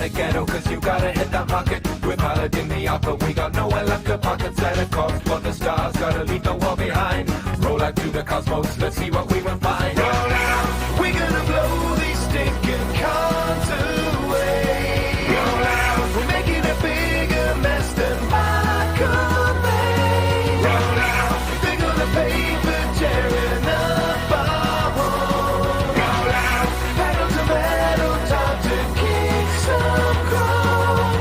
the ghetto, cause you gotta hit that market. We're piloting the opera, we got nowhere left to park instead of cops. But the stars gotta leave the world behind. Roll out to the cosmos, let's see what we will find. Roll out, we're gonna blow these stinking cars away. Roll out, we're making a bigger mess than Michael Bay. Roll out, they're gonna pay for tearing up our home. Roll out, pedal to metal, time to kick some chrome.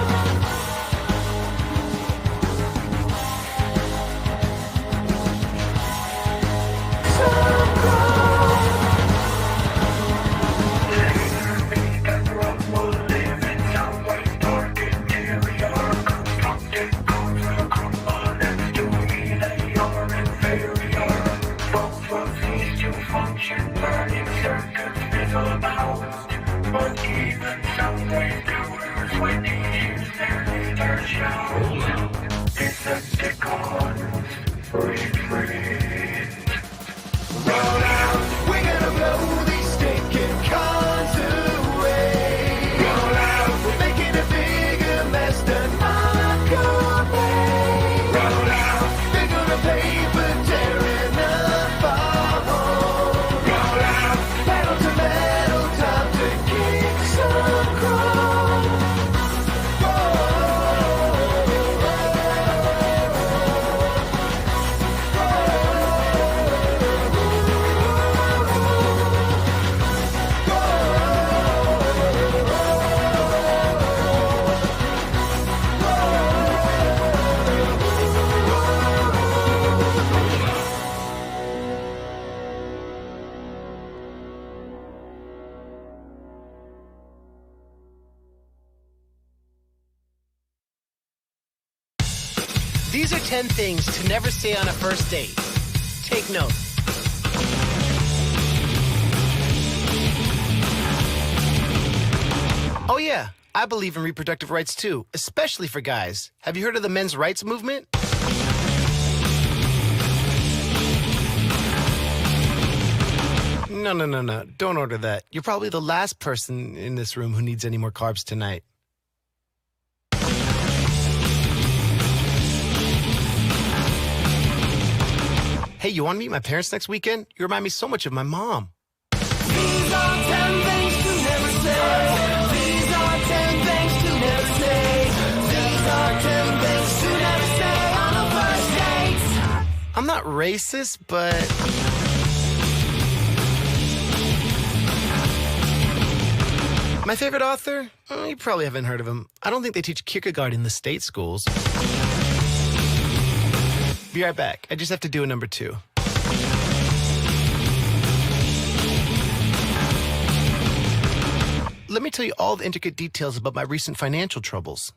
Some chrome. That rock will live in some way, dark interior, constructed, comes will crumble next to me, they are inferior. Both will cease to function, burning circuits fizzle about. But even some ways doers when they use their laser shells, Decepticons, retreat. Roll out, we're gonna blow these stinking cars away. Roll out, we're making a bigger mess than Michael Bay. Roll out, they're gonna pay for tearing up our home. Roll out, pedal to metal, time to kick some chrome. These are 10 things to never say on a first date. Take note. Oh yeah, I believe in reproductive rights too, especially for guys. Have you heard of the men's rights movement? No. Don't order that. You're probably the last person in this room who needs any more carbs tonight. Hey, you want to meet my parents next weekend? You remind me so much of my mom. These are 10 things to never say. These are 10 things to never say. These are 10 things to never say on a first date. I'm not racist, but... My favorite author? You probably haven't heard of him. I don't think they teach Kierkegaard in the state schools. Be right back. I just have to do a number 2. Let me tell you all the intricate details about my recent financial troubles.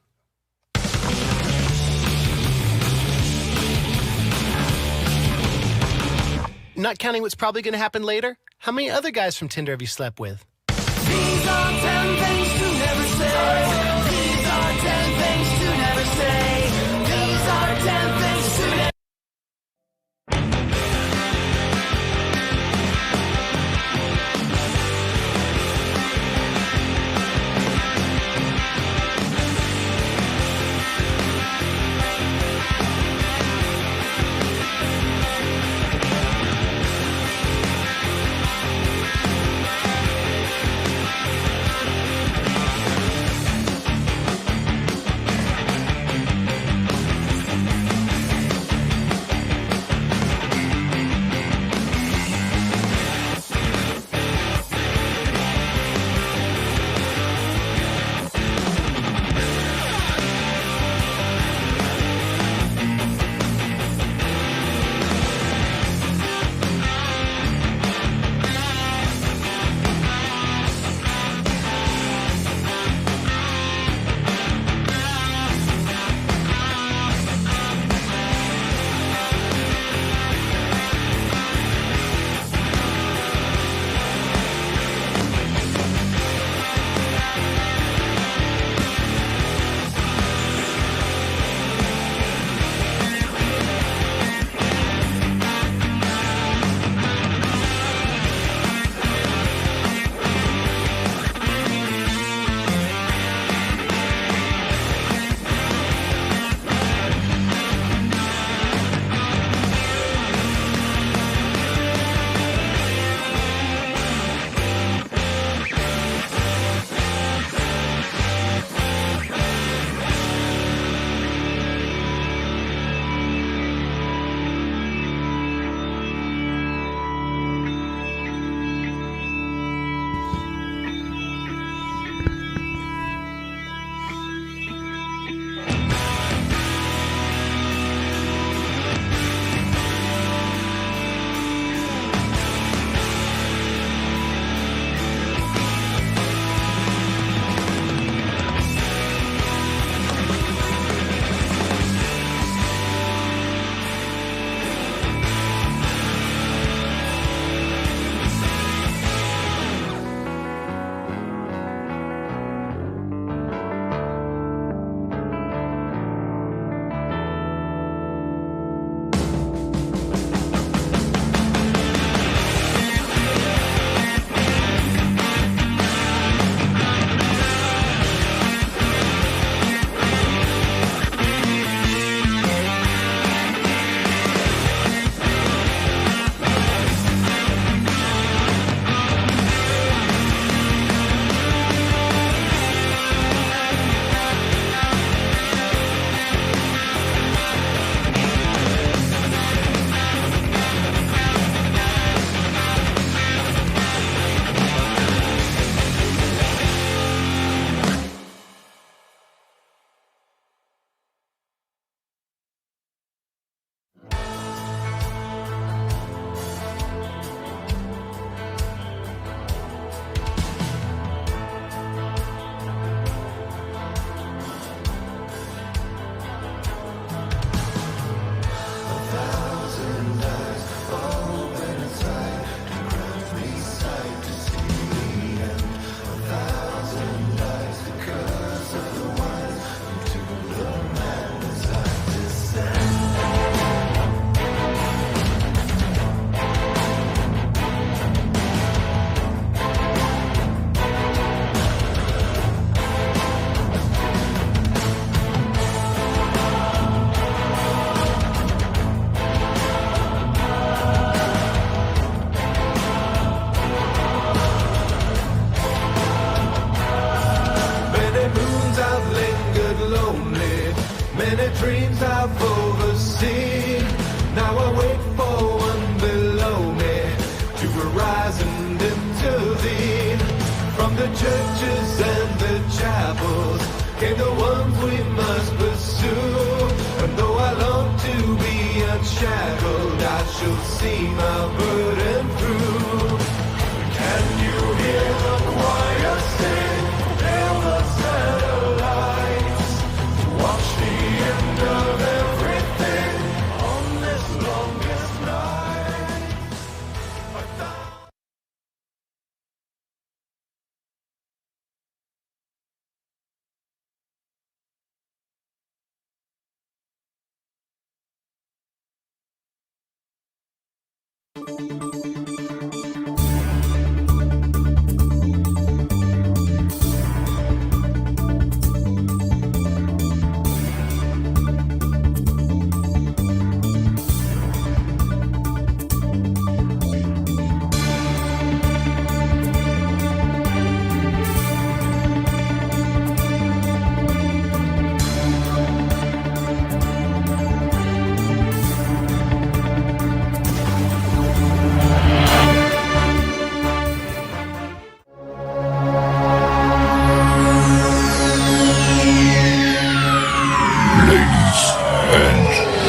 Not counting what's probably going to happen later? How many other guys from Tinder have you slept with? These are 10 things to never say. These are 10 things to never say. These are 10 things to never. From the churches and the chapels came the ones we must pursue. And though I long to be unshackled, I shall see my burden through. Can you hear the choir sing? Hail the satellites. Watch the end of everything on this longest night.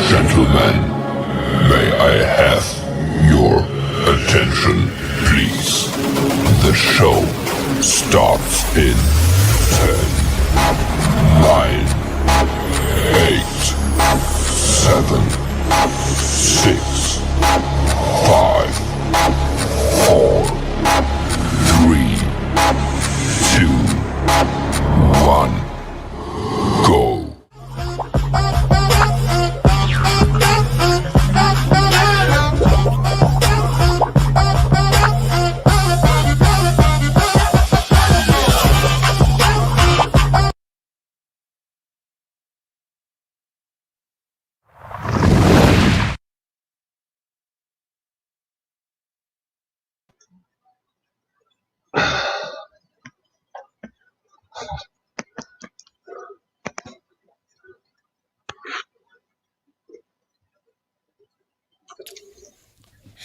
Gentlemen, may I have your attention, please? The show starts in 10, 9, 8, 7, 6, 5, 4, 3, 2, 1, go.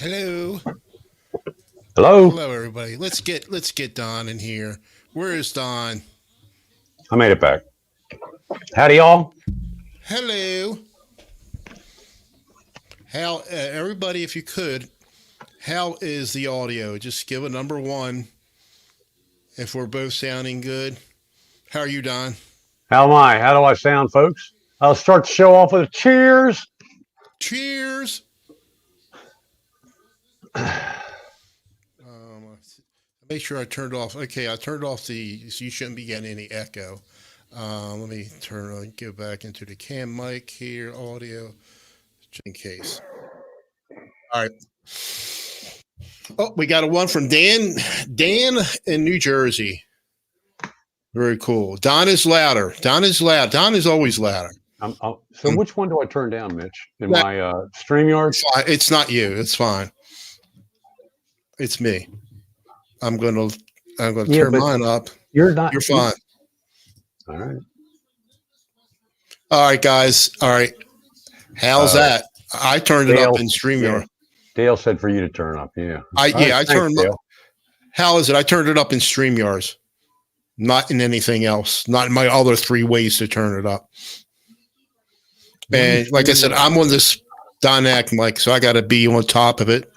Hello. Hello. Hello, everybody. Let's get Don in here. Where is Don? I made it back. Howdy, y'all. Hello. How everybody, if you could, how is the audio? Just give a number 1 if we're both sounding good. How are you, Don? How am I? How do I sound, folks? I'll start the show off with a cheers. Cheers. Make sure I turned off. Okay, I turned off so you shouldn't be getting any echo. Let me go back into the cam mic here, audio, just in case. All right. Oh, we got a one from Dan in New Jersey. Very cool. Don is louder. Don is loud. Don is always louder. So which one do I turn down, Mitch? In my StreamYard? It's not you. It's fine. It's me. I'm gonna turn mine up. You're not. You're fine. All right. All right, guys. All right. How's that? I turned it up in StreamYard. Dale said for you to turn up. Yeah. I turned up. How is it? I turned it up in StreamYards, not in anything else. Not in my other 3 ways to turn it up. And like I said, I'm on this Dynac mic, so I got to be on top of it.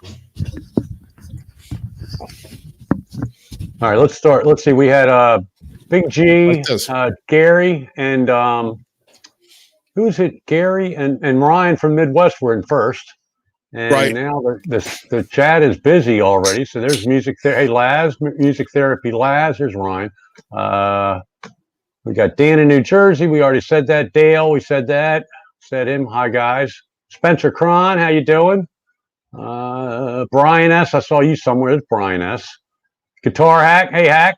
All right, let's start. Let's see. We had Big G, Gary, and who's it? Gary and Ryan from Midwest were in first. And now the chat is busy already. So there's music there. Hey, Laz, Music Therapy Laz. There's Ryan. We got Dan in New Jersey. We already said that. Dale, we said that. Said him. Hi, guys. Spencer Cron, how you doing? Brian S. I saw you somewhere. It's Brian S. Guitar Hack. Hey, Hack.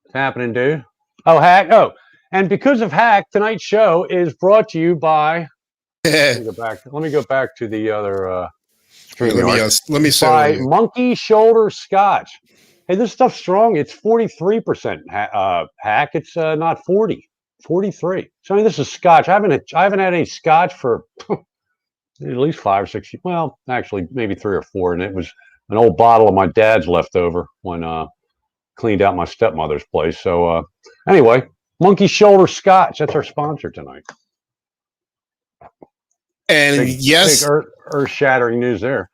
What's happening, dude? Oh, Hack. Oh, and because of Hack, tonight's show is brought to you by. Let me go back to the other let me by Monkey Shoulder Scotch. Hey, this stuff's strong. It's 43% Hack. It's not 40, 43. So I mean, this is Scotch. I haven't had any Scotch for at least 5 or 6 years. Well, actually, maybe 3 or 4. And it was an old bottle of my dad's left over when cleaned out my stepmother's place. So anyway, Monkey Shoulder Scotch. That's our sponsor tonight. And yes, big earth-shattering news there.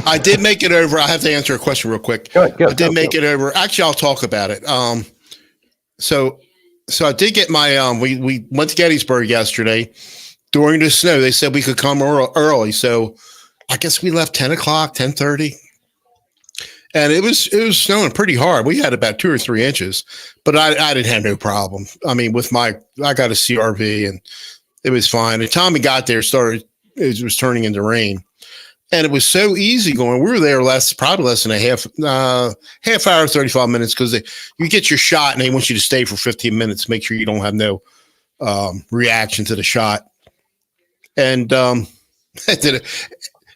I did make it over. I have to answer a question real quick. Good, I did make it over. Actually, I'll talk about it. So I did get my we went to Gettysburg yesterday during the snow. They said we could come early, so I guess we left 10 o'clock, 10:30, and it was snowing pretty hard. We had about 2 or 3 inches, but I didn't have no problem. I mean, I got a CRV and it was fine. The time we got there, it was turning into rain. And it was so easy going. We were there probably less than a half hour, 35 minutes, because you get your shot and they want you to stay for 15 minutes, make sure you don't have no reaction to the shot. And I did a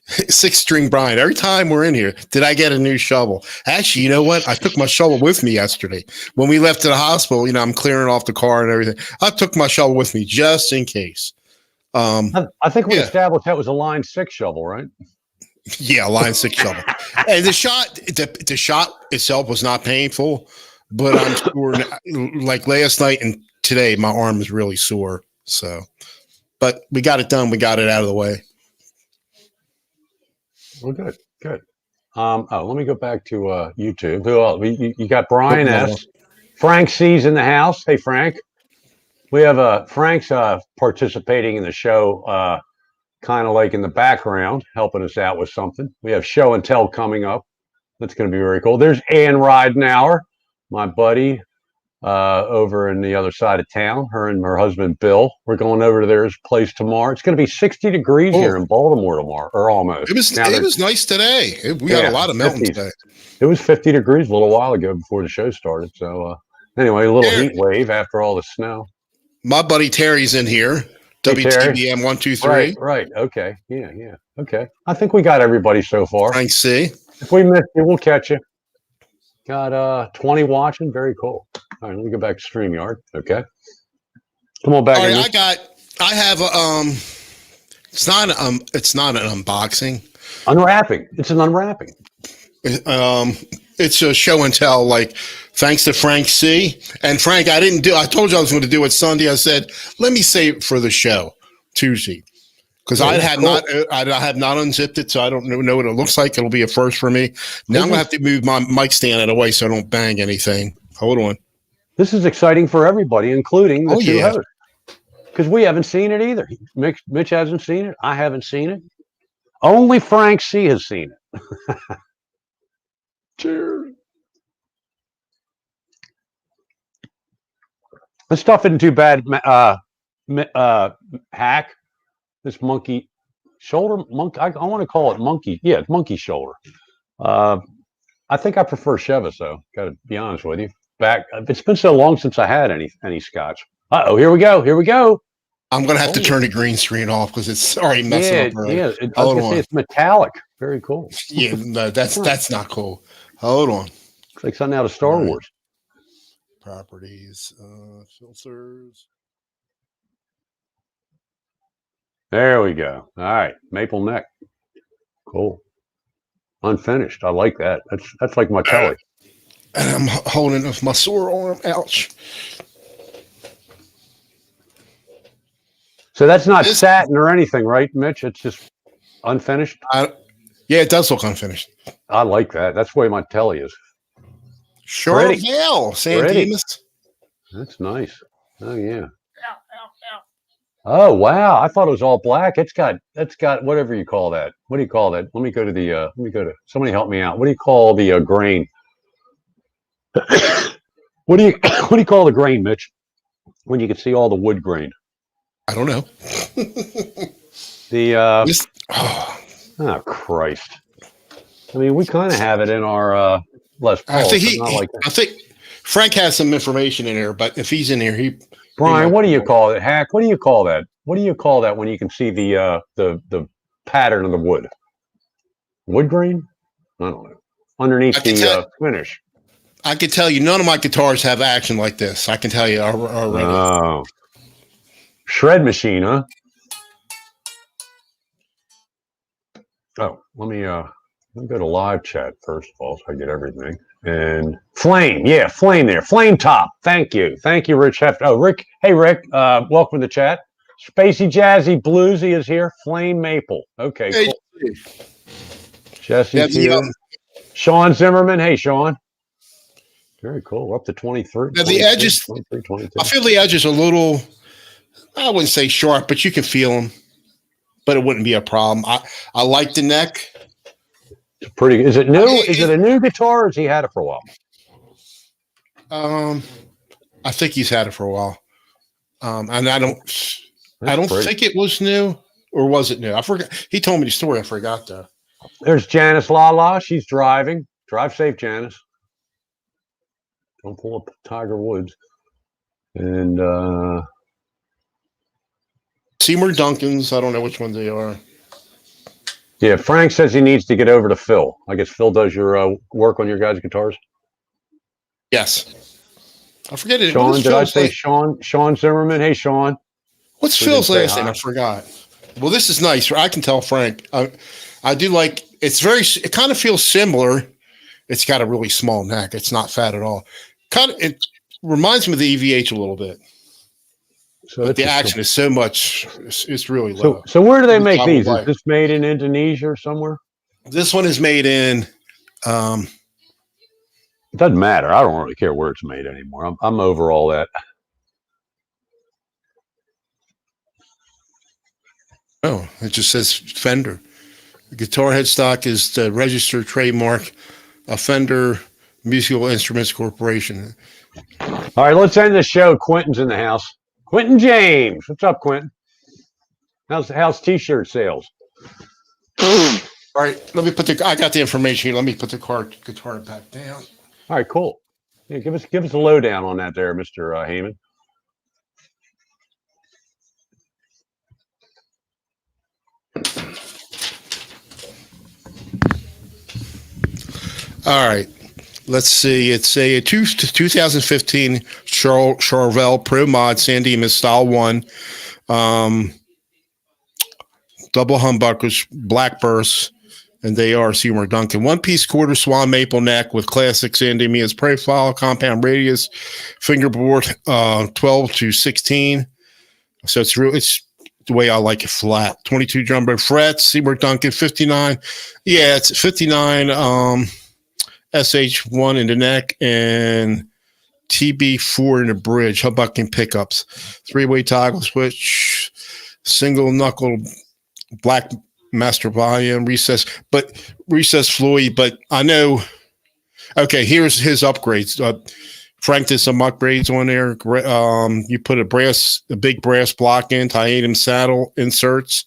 6-string Brian. Every time we're in here, did I get a new shovel? Actually, you know what? I took my shovel with me yesterday. When we left to the hospital, I'm clearing off the car and everything. I took my shovel with me just in case. I think we established that was a line 6 shovel, right? Yeah, line 6 shovel. And the shot itself was not painful, but I'm sure like last night and today, my arm is really sore. So, but we got it done. We got it out of the way. Well, good. Let me go back to YouTube. Who else? You got Brian S. Frank C's in the house. Hey, Frank. We have Frank's participating in the show, kind of like in the background, helping us out with something. We have show and tell coming up. That's going to be very cool. There's Ann Ridenauer, my buddy, over in the other side of town. Her and her husband Bill. We're going over to their place tomorrow. It's going to be 60 degrees here in Baltimore tomorrow, or almost. It was nice today. We got a lot of mountains today. It was 50 degrees a little while ago before the show started. So anyway, a little heat wave after all the snow. My buddy Terry's in here. WTBM 123. Right. Okay. Yeah. Okay. I think we got everybody so far. I see. If we missed you, we'll catch you. Got 20 watching. Very cool. All right, let me go back to StreamYard. Okay. Come on back. All right, I have it's not an unboxing. Unwrapping. It's an unwrapping. It's a show and tell, like, thanks to Frank C. And Frank, I told you I was going to do it Sunday. I said, let me save it for the show Tuesday. Because I have not unzipped it, so I don't know what it looks like. It'll be a first for me. Now I'm going to have to move my mic stand out of the way so I don't bang anything. Hold on. This is exciting for everybody, including the two hosts. Because we haven't seen it either. Mitch hasn't seen it. I haven't seen it. Only Frank C. has seen it. Cheers. This stuff isn't too bad. Hack. This monkey shoulder. I want to call it monkey. Yeah, it's monkey shoulder. I think I prefer Chivas, though. Got to be honest with you. It's been so long since I had any Scotch. Here we go. I'm going to have to turn the green screen off because it's already messing up. Yeah, it's metallic. Very cool. Yeah, no, that's not cool. Hold on. Looks like something out of Star Wars. Properties, filters. There we go. All right, maple neck. Cool. Unfinished. I like that. That's like my telly. And I'm holding with my sore arm. Ouch. So that's not satin or anything, right, Mitch? It's just unfinished? Yeah, it does look unfinished. I like that. That's the way my telly is. Sure. Yeah, San Dimas. That's nice. Oh, yeah. Oh, wow. I thought it was all black. It's got whatever you call that. What do you call that? Let me go to somebody help me out. What do you call the grain? What do you call the grain, Mitch? When you can see all the wood grain? I don't know. Oh Christ! I mean, we kind of have it in our Les Paul. I think Frank has some information in there, but if he's in here, Brian, what do you call it? Hack? What do you call that? What do you call that when you can see the pattern of the wood? Wood grain? I don't know. Underneath the finish. I can tell you, none of my guitars have action like this. I can tell you already. Oh. Shred machine, huh? Oh, let me go to live chat first of all, so I get everything. And Flame, yeah, Flame there. Flame Top. Thank you, Rich Heft. Oh, Rick. Hey, Rick. Welcome to the chat. Spacey Jazzy Bluesy is here. Flame Maple. Okay, Hey, cool. Jesse's yeah, here. Sean Zimmerman. Hey, Sean. Very cool. We're up to 23. now the edges, 23, 22. I feel the edges a little, I wouldn't say sharp, but you can feel them. But it wouldn't be a problem. I like the neck. It's pretty. Is it new? Is it a new guitar, or has he had it for a while? I think he's had it for a while. And I don't think it was new, or was it new? I forgot. He told me the story. I forgot though. There's Janice Lala. She's driving. Drive safe, Janice. Don't pull up Tiger Woods. And Seymour Duncan's. I don't know which ones they are. yeah, Frank says he needs to get over to Phil. I guess Phil does your work on your guys' guitars. Yes. I forget it. Sean, did I say Sean Zimmerman? Hey, Sean. What's Phil's last name? I forgot. Well, this is nice. I can tell Frank. I do like. It kind of feels similar. It's got a really small neck. It's not fat at all. It reminds me of the EVH a little bit. So but the action is so much. It's really low. So where do they make these? Is this made in Indonesia or somewhere? This one is made in. It doesn't matter. I don't really care where it's made anymore. I'm over all that. Oh, it just says Fender. The guitar headstock is the registered trademark of Fender Musical Instruments Corporation. All right, let's end the show. Quentin's in the house. Quentin James. What's up, Quentin? How's t-shirt sales? All right, I got the information here. Let me put the guitar back down. All right, cool. Yeah, give us a lowdown on that there, Mr. Heyman. All right. Let's see. It's a 2015 Charvel Pro Mod San Dimas Style 1. Double humbuckers, black bursts, and they are Seymour Duncan. One-piece quarter swan maple neck with classic San Dimas profile, compound radius, fingerboard 12 to 16. So it's the way I like it flat. 22 jumbo frets, Seymour Duncan 59. Yeah, it's 59 SH1 in the neck and TB4 in the bridge, humbucking pickups, three-way toggle switch, single knuckle black master volume, recessed Floyd. But I know, okay, here's his upgrades. Frank did some upgrades on there. You put a big brass block in, titanium saddle inserts,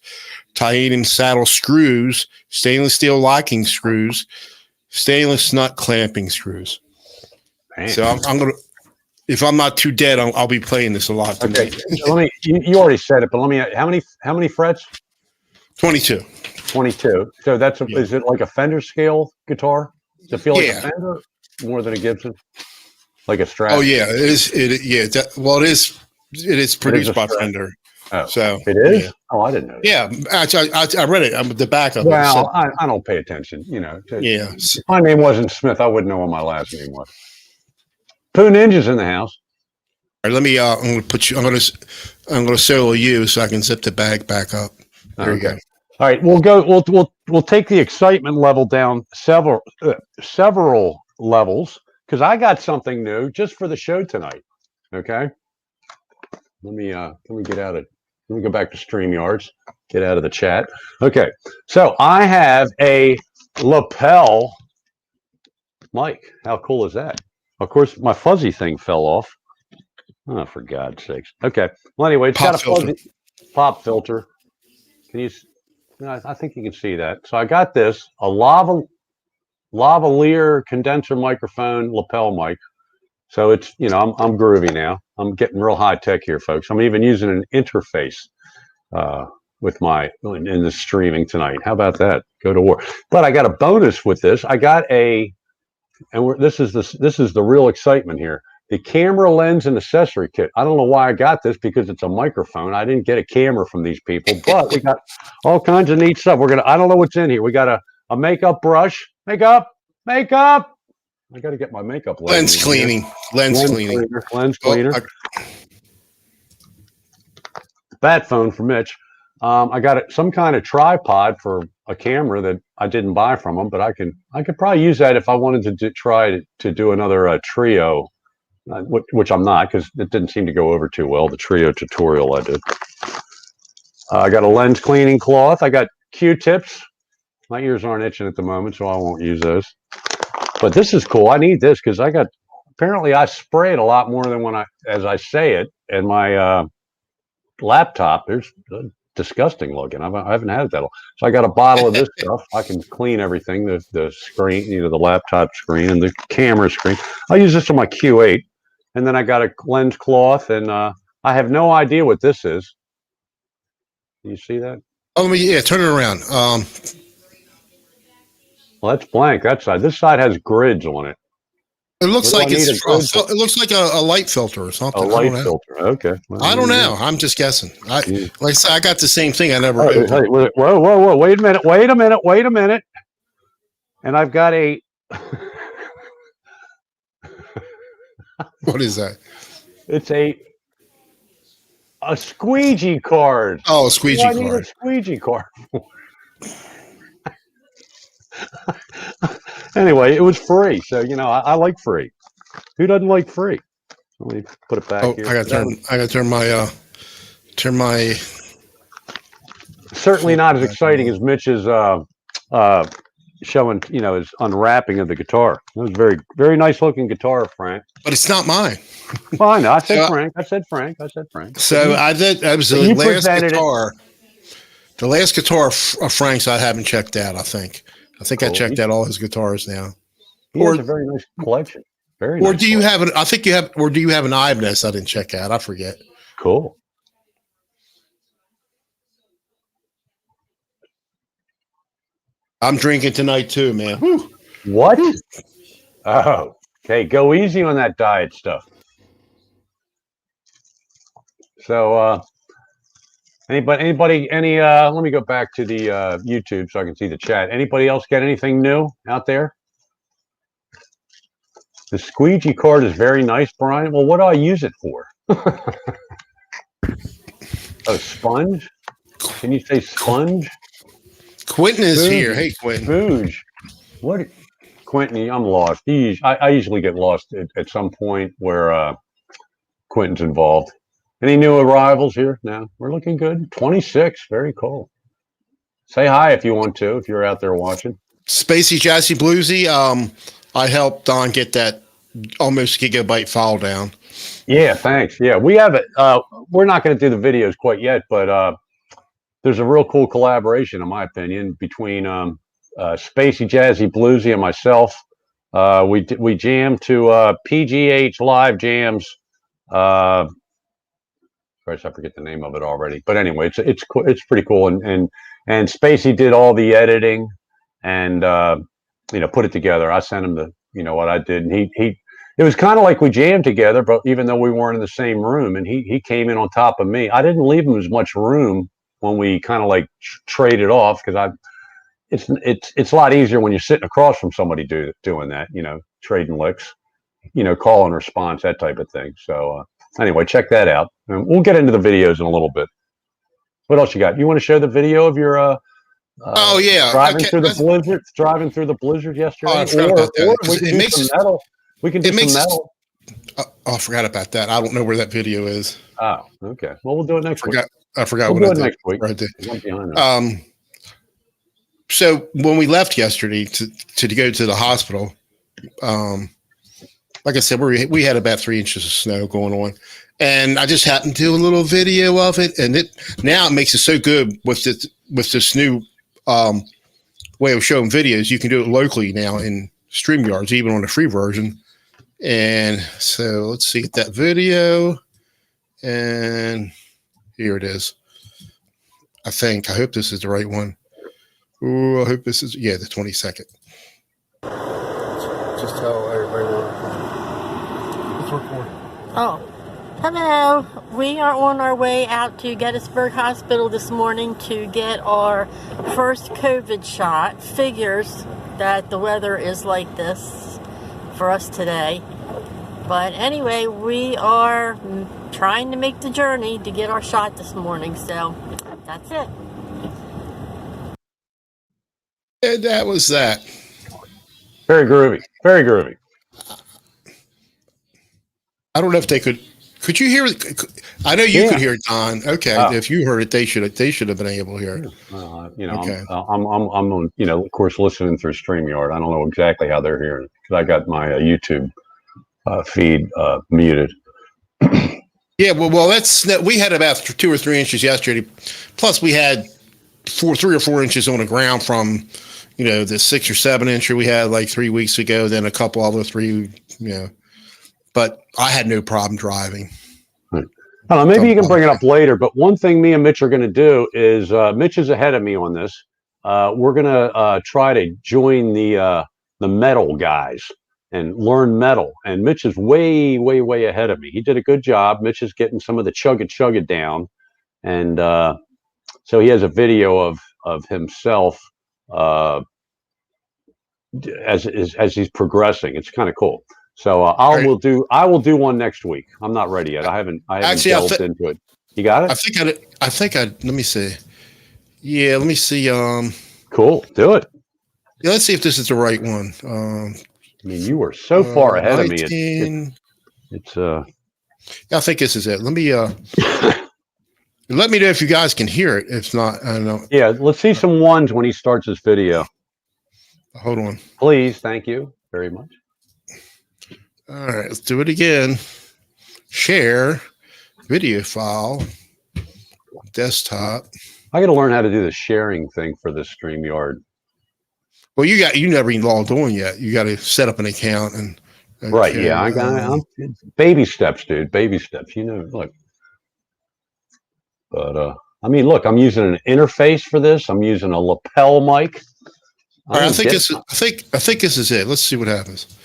titanium saddle screws, stainless steel locking screws, stainless nut clamping screws. Man. So I'm gonna, if I'm not too dead, I'll be playing this a lot tonight. Okay. So you already said it, but let me. How many frets? 22. 22. So is it like a Fender scale guitar? Does it feel like a Fender more than a Gibson? Like a Strat? Oh yeah, it is. It is produced by Fender. Oh, so it is. Yeah. Oh, I didn't know that. Yeah, actually, I read it. I'm the back of it. Well, I don't pay attention. You know. Yeah. If my name wasn't Smith, I wouldn't know what my last name was. Pooh Ninja's in the house. All right, let me. I'm going to put you. I'm going to solo you so I can zip the bag back up. There you go. All right, we'll go. We'll take the excitement level down several levels because I got something new just for the show tonight. Okay. Let me get out of. Let me go back to StreamYards. Get out of the chat. Okay. So I have a lapel mic. How cool is that? Of course, my fuzzy thing fell off. Oh, for God's sakes. Okay. Well, anyway, it's got a fuzzy pop filter. Can you? I think you can see that. So I got this, a lavalier condenser microphone lapel mic. So it's, I'm groovy now. I'm getting real high tech here, folks. I'm even using an interface with in the streaming tonight. How about that? Go to war. But I got a bonus with this. I got this is the real excitement here. The camera lens and accessory kit. I don't know why I got this because it's a microphone. I didn't get a camera from these people, but we got all kinds of neat stuff. I don't know what's in here. We got a makeup brush. Makeup. I got to get my makeup Lens cleaning. Lens cleaning. Lens Oh, cleaner. Bat phone for Mitch. I got some kind of tripod for a camera that I didn't buy from him, but I could probably use that if I wanted to try to do another trio, which I'm not, because it didn't seem to go over too well, the trio tutorial I did. I got a lens cleaning cloth. I got Q-tips. My ears aren't itching at the moment, so I won't use those. But this is cool. I need this because apparently I spray it a lot more than as I say it, and my laptop, there's disgusting looking. I haven't had that. So I got a bottle of this stuff. I can clean everything, the screen, the laptop screen and the camera screen. I'll use this on my Q8. And then I got a lens cloth, and I have no idea what this is. Can you see that? Oh, yeah, turn it around. Well, that's blank. That side. This side has grids on it. It looks like it looks like a light filter or something. A light filter. Okay. Well, I don't know. I'm just guessing. Like I said, I got the same thing. I never. Hey, whoa! Wait a minute! And I've got a. What is that? It's a squeegee card. Oh, a squeegee card. I need a squeegee card. Anyway, it was free, so I like free. Who doesn't like free? Let me put it back here. I got to turn my. Certainly not as exciting as Mitch's showing, his unwrapping of the guitar. It was very, very nice looking guitar, Frank. But it's not mine. Well, I know. I said Frank. So that was the last guitar. The last guitar of Frank's I haven't checked out. I think I checked out all his guitars now. He has a very nice collection. Very nice. Or do you have an? I think you have. Or do you have an Ibanez? I didn't check out. I forget. Cool. I'm drinking tonight too, man. Whew. What? Oh, okay. Go easy on that diet stuff. So, anybody, let me go back to the YouTube so I can see the chat. Anybody else get anything new out there? The squeegee card is very nice, Brian. Well, what do I use it for? A sponge? Can you say sponge? Quentin is here. Hey, Quentin. Booge. What? Quentin, I'm lost. I usually get lost at some point where Quentin's involved. Any new arrivals here? No, we're looking good. 26. Very cool. Say hi if you want to, if you're out there watching. Spacey Jazzy Bluesy. I helped Don get that almost gigabyte file down. Yeah, thanks. Yeah, we have it. We're not going to do the videos quite yet, but there's a real cool collaboration, in my opinion, between Spacey Jazzy Bluesy and myself. We jammed to PGH Live Jams. Christ, I forget the name of it already. But anyway, it's pretty cool. And Spacey did all the editing and put it together. I sent him what I did, and it was kind of like we jammed together, but even though we weren't in the same room, and he came in on top of me. I didn't leave him as much room when we kind of like traded off, because it's a lot easier when you're sitting across from somebody doing that, trading licks, call and response, that type of thing. So anyway, check that out. And we'll get into the videos in a little bit. What else you got? You want to show the video of your oh yeah, driving through the blizzard yesterday? Oh, I forgot about that. Or we can do some metal. We can do some metal. I forgot about that. I don't know where that video is. Oh, okay. Well, we'll do it next week. I forgot what I did next week. Right there. So when we left yesterday to go to the hospital, like I said, we had about 3 inches of snow going on, and I just happened to do a little video of it, and it makes it so good with this new way of showing videos. You can do it locally now in StreamYards, even on the free version. And so let's see that video, and here it is. I hope this is the right one. Oh, I hope this is, the 22nd. Just tell everybody it's recording. Oh, hello. We are on our way out to Gettysburg Hospital this morning to get our first COVID shot. Figures that the weather is like this for us today. But anyway, we are trying to make the journey to get our shot this morning. So that's it. And that was that. Very groovy. Very groovy. I don't know if they could. Could you hear it? I know you Yeah. could hear it, Don. Okay, Oh. if you heard it, they should have been able to hear it. Okay. I'm on, of course, listening through StreamYard. I don't know exactly how they're hearing it because I got my YouTube feed muted. Yeah, well, we had about 2 or 3 inches yesterday. Plus, we had 3 or 4 inches on the ground from, the 6 or 7 incher we had like 3 weeks ago. Then a couple other 3, But I had no problem driving. Right. I don't know, maybe you can bring it up later. But one thing me and Mitch are going to do is Mitch is ahead of me on this. We're going to try to join the metal guys and learn metal. And Mitch is way, way, way ahead of me. He did a good job. Mitch is getting some of the chug it down. And so he has a video of himself as he's progressing. It's kind of cool. So I will do one next week. I'm not ready yet. I haven't delved into it. You got it? I think let me see. Yeah, let me see. Cool. Do it. Yeah, let's see if this is the right one. I mean, you were so far ahead of me. It's I think this is it. Let me let me know if you guys can hear it. If not, I don't know. Yeah, let's see some ones when he starts his video. Hold on. Please, thank you very much. All right, let's do it again. Share video file, desktop. I got to learn how to do the sharing thing for this StreamYard. Well, you never even logged on yet. You got to set up an account and. Right. Yeah, I'm baby steps, dude. Baby steps. Look. But I mean, look, I'm using an interface for this. I'm using a lapel mic. All right, I think this is it. Let's see what happens.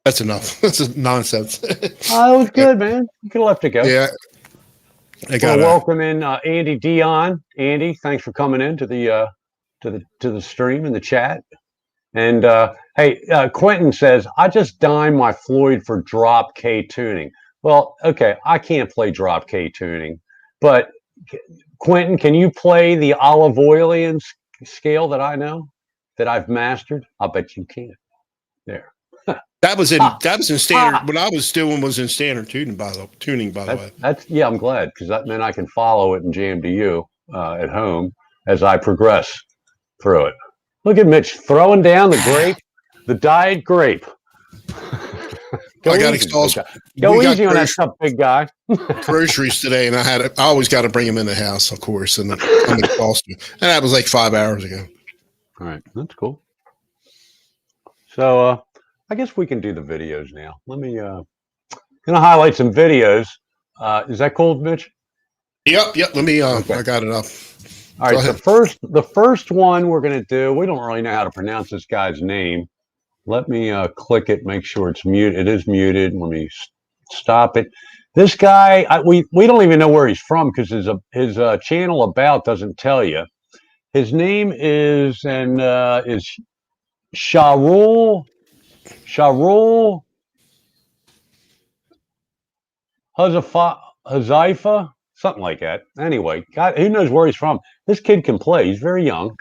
That's enough. That's nonsense. Oh, it was good, man. You could have left it go. Yeah. I got welcome in Andy Dion. Andy, thanks for coming in to the stream and the chat. And hey, Quentin says, I just dined my Floyd for drop K tuning. Well, okay, I can't play drop K tuning, but Quentin, can you play the olive oilian scale that I know, that I've mastered? I'll bet you can. There. That was in standard. What I was doing was in standard tuning, by the way. Yeah, I'm glad, because that meant I can follow it and jam to you at home as I progress through it. Look at Mitch throwing down the grape, the dyed grape. I got exhausted. Go easy on that stuff, big guy. Groceries today, and I always got to bring them in the house, of course, and I'm exhausted. And that was like 5 hours ago. All right, that's cool. So I guess we can do the videos now. Let me gonna highlight some videos. Is that cool, Mitch? Yep. Let me. Okay. I got it up. All right. The first one we're gonna do. We don't really know how to pronounce this guy's name. Let me click it. Make sure it's muted. It is muted. Let me stop it. This guy, we don't even know where he's from because his channel about doesn't tell you. His name is Shahrul Hazaifa, something like that. Anyway, God, who knows where he's from? This kid can play. He's very young.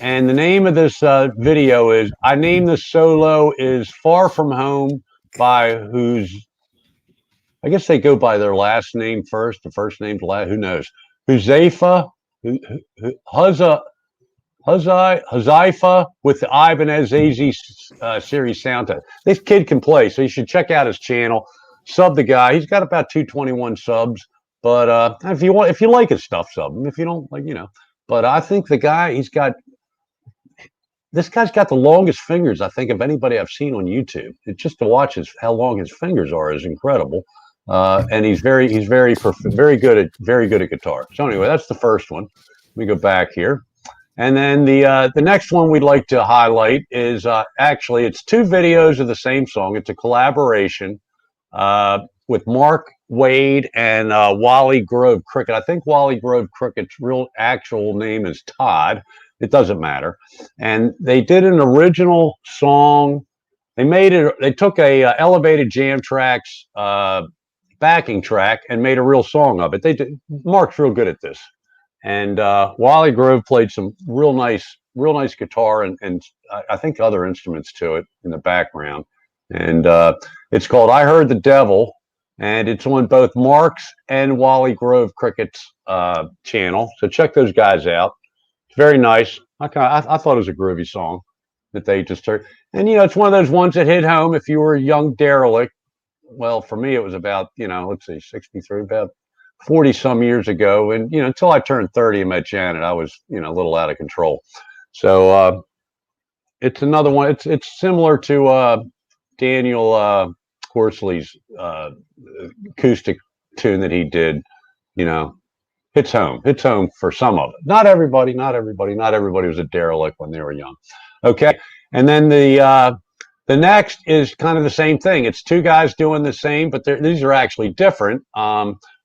And the name of this video is, I named the solo is Far From Home, by whose, I guess they go by their last name first. The first name's last, who knows? Huzaifa, Huzaifa with the Ibanez AZ series soundtrack. This kid can play, so you should check out his channel. Sub the guy. He's got about 221 subs. But if you like his stuff, sub him. If you don't, like, But I think the guy, this guy's got the longest fingers, I think, of anybody I've seen on YouTube. It's just to watch how long his fingers are is incredible. And he's very good at guitar. So anyway, that's the first one. Let me go back here. And then the next one we'd like to highlight is actually it's two videos of the same song. It's a collaboration with Mark Wade and Wally Grove Cricket. I think Wally Grove Cricket's real actual name is Todd. It doesn't matter. And they did an original song. They took a Elevated Jam Tracks backing track and made a real song of it. Mark's real good at this. And Wally Grove played some real nice guitar and I think other instruments to it in the background. And it's called I Heard the Devil, and it's on both Mark's and Wally Grove Cricket's channel. So check those guys out. It's very nice. I thought it was a groovy song that they just heard. And, it's one of those ones that hit home if you were a young derelict. Well, for me, it was about, let's see, 63, about 40 some years ago. And, until I turned 30 and met Janet, I was, a little out of control. So it's another one. It's similar to Daniel Horsley's acoustic tune that he did, hits home for some of it. Not everybody was a derelict when they were young. Okay. And then the next is kind of the same thing. It's two guys doing the same, but these are actually different.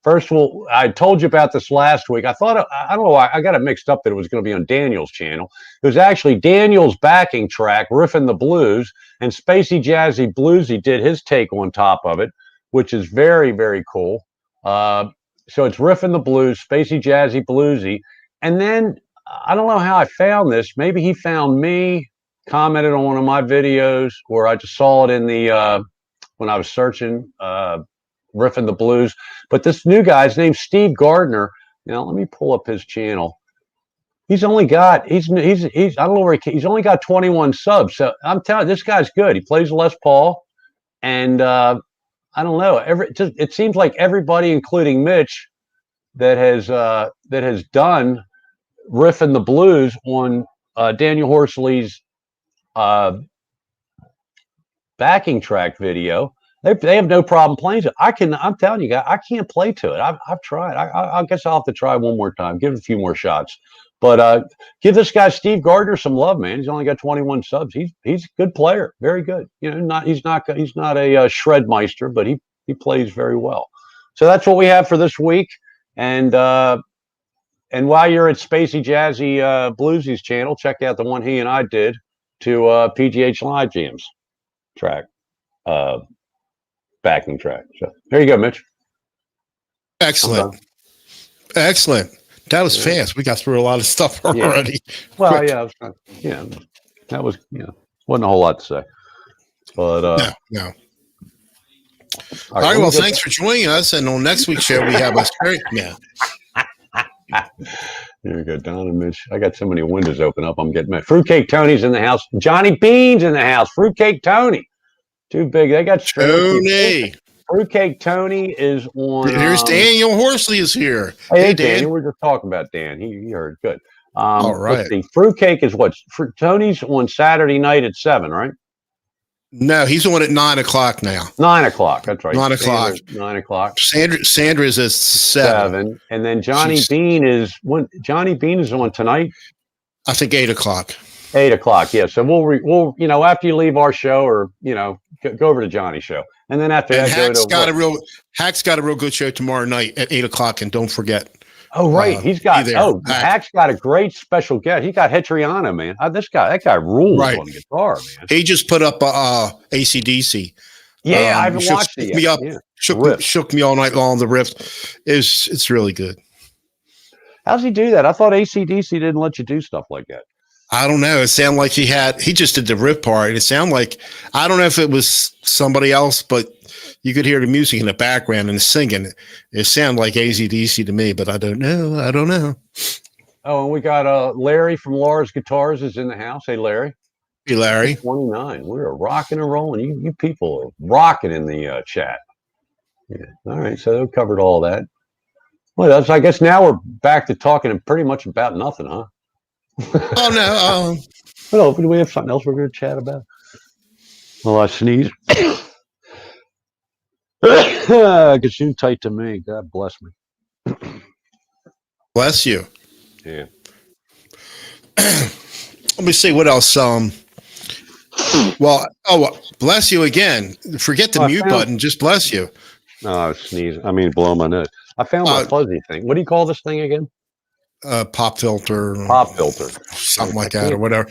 First of all, I told you about this last week. I don't know why I got it mixed up that it was going to be on Daniel's channel. It was actually Daniel's backing track, Riffin' the Blues, and Spacey Jazzy Bluesy did his take on top of it, which is very, very cool. So it's Riffin' the Blues, Spacey Jazzy Bluesy. And then I don't know how I found this. Maybe he found me, commented on one of my videos, or I just saw it in the when I was searching Riffin' the Blues. But this new guy's named Steve Gardner. Let me pull up his channel. He's only got I don't know where he's only got 21 subs. So I'm telling you, this guy's good. He plays Les Paul, and I don't know. It seems like everybody, including Mitch, that has done Riffin' the Blues on Daniel Horsley's backing track video. They have no problem playing to it. I'm telling you guys, I can't play to it. I've tried. I guess I'll have to try one more time. Give it a few more shots. But give this guy Steve Gardner some love, man. He's only got 21 subs. He's a good player, very good. He's not a shred meister, but he plays very well. So that's what we have for this week. And while you're at Spacey Jazzy Bluesy's channel, check out the one he and I did to PGH Live Jams track, backing track. So there you go, Mitch. Excellent. That was fast. We got through a lot of stuff already. Yeah. Well, that was wasn't a whole lot to say. But no. All right. Well, thanks for joining us. And on next week's show, we have a very Here we go, Don and Mitch. I got so many windows open up. I'm getting mad. Fruitcake Tony's in the house. Johnny Bean's in the house. Fruitcake Tony. Too big. They got Tony. Fruitcake Tony is on. Here's Daniel Horsley is here. Hey, Dan. We're just talking about Dan. He heard. Good. All right. Fruitcake is what? Tony's on Saturday night at 7, right? No, he's on at 9 o'clock now. 9 o'clock. That's right. 9 o'clock. 9 o'clock. Sandra's at 7. And then Johnny Bean is on tonight. I think 8 o'clock. 8 o'clock. Yeah. So we'll after you leave our show, or go over to Johnny's show, and then after that, Hack's got a real good show tomorrow night at 8 o'clock, and don't forget. Oh, right. Hack's got a great special guest. He got Hetriano, man. That guy rules on guitar, man. He just put up AC/DC. Yeah, I haven't watched it yet. Shook me all night long. The riff it's really good. How's he do that? I thought AC/DC didn't let you do stuff like that. I don't know. It sounded like he just did the riff part. It sounded like, I don't know if it was somebody else, but you could hear the music in the background and the singing. It sounded like AC/DC to me, but I don't know. Oh, and we got Larry from Laura's Guitars is in the house. Hey, Larry. Hey, Larry. 29. We're rocking and rolling. You people are rocking in the chat. Yeah. All right. So we covered all that. Well, I guess now we're back to talking pretty much about nothing, huh? Oh, no. Well, do we have something else we're going to chat about? Well, I sneeze. Gets you tight to me. God bless me. Bless you. Yeah. Let me see what else. Bless you again. Forget the mute button. Just bless you. No, I was sneezing. I mean, blow my nose. I found my fuzzy thing. What do you call this thing again? Pop filter. Pop filter. Something like that, or whatever.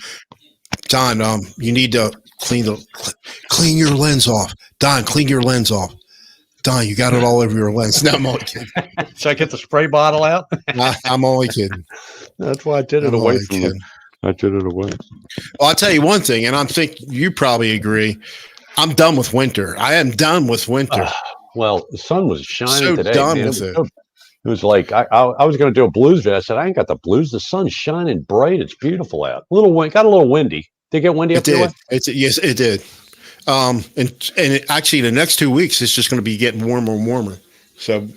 Don, you need to clean your lens off. Don, clean your lens off. Don, you got it all over your lens. No, I'm only kidding. Should I get the spray bottle out? I'm only kidding. That's why I did it away from you. I did it away. Well, I'll tell you one thing, and I think you probably agree. I'm done with winter. I am done with winter. Well, the sun was shining today. Done with it. It was like I was going to do a blues video. I said I ain't got the blues. The sun's shining bright. It's beautiful out. Got a little windy. Did it get windy up there? Yes, it did. And actually, the next 2 weeks, it's just going to be getting warmer and warmer. So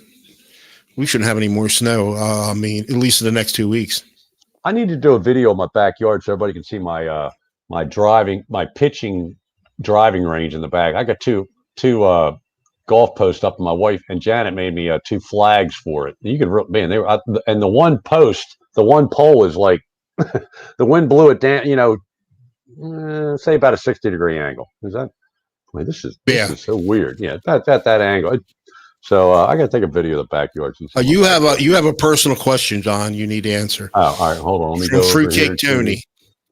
we shouldn't have any more snow. At least in the next 2 weeks. I need to do a video of my backyard so everybody can see my pitching driving range in the back. I got two golf posts up, and my wife and Janet made me 2 flags for it. You could, man, they were, and the one pole is like the wind blew it down. Say about a 60-degree angle. Is that? Wait, this is so weird. Yeah, that angle. So I got to take a video of the backyard. You have a personal question, John. You need to answer. Oh, all right. Hold on. Let me go. Fruitcake Tony.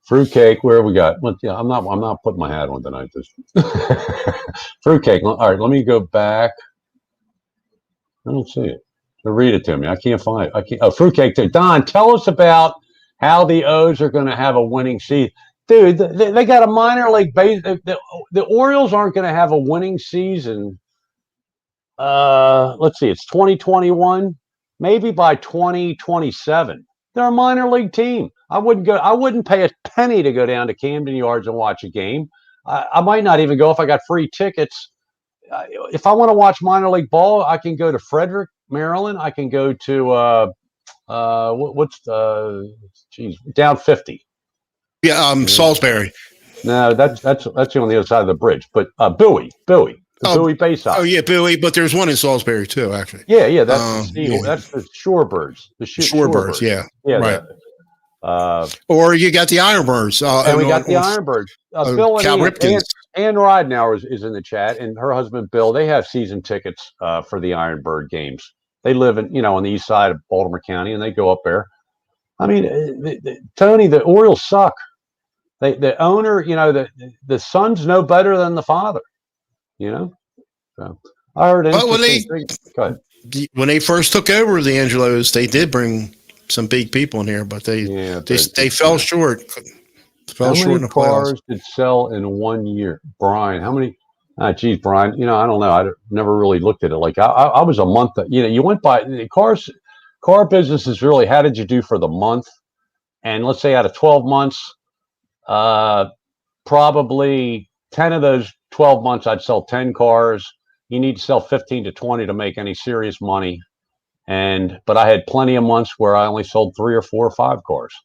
Fruitcake. Where we got? Yeah, I'm not putting my hat on tonight. Fruitcake. All right. Let me go back. I don't see it. So read it to me. I can't find it. I can't. Oh, Fruitcake. Don, tell us about how the O's are going to have a winning season. Dude, they got a minor league base. The Orioles aren't going to have a winning season. Let's see. It's 2021. Maybe by 2027. They're a minor league team. I wouldn't pay a penny to go down to Camden Yards and watch a game. I might not even go if I got free tickets. If I want to watch minor league ball, I can go to Frederick, Maryland. I can go to down 50. Yeah, Salisbury. No, that's on the other side of the bridge. But Bowie, Bowie Base Hop. Oh yeah, Bowie. But there's one in Salisbury too, actually. Yeah, that's that's the Shorebirds. The Shorebirds, yeah, right. Or you got the Ironbirds. And we got the Ironbirds. Bill and Ann Ridenauer is in the chat, and her husband Bill. They have season tickets for the Ironbird games. They live on the east side of Baltimore County, and they go up there. I mean, Tony, the Orioles suck. The owner, the son's no better than the father. So I heard. When they first took over the Angelos, they did bring some big people in here, but they fell short. How many cars did sell in 1 year, Brian? How many? Geez, Brian. I don't know. I never really looked at it. Like I was a month. You went by the cars. Car business is really how did you do for the month? And let's say out of 12 months, probably 10 of those 12 months, I'd sell 10 cars. You need to sell 15 to 20 to make any serious money. But I had plenty of months where I only sold 3 or 4 or 5 cars.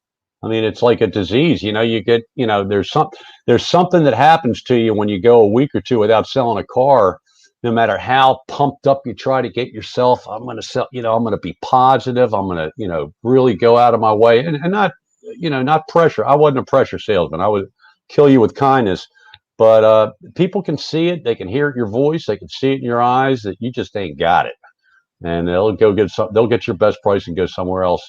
I mean, it's like a disease. You get, there's something that happens to you when you go a week or two without selling a car. No matter how pumped up you try to get yourself, I'm going to sell, I'm going to be positive. I'm going to, really go out of my way and not, not pressure. I wasn't a pressure salesman. I would kill you with kindness, but people can see it. They can hear it in your voice. They can see it in your eyes that you just ain't got it. And they'll get your best price and go somewhere else.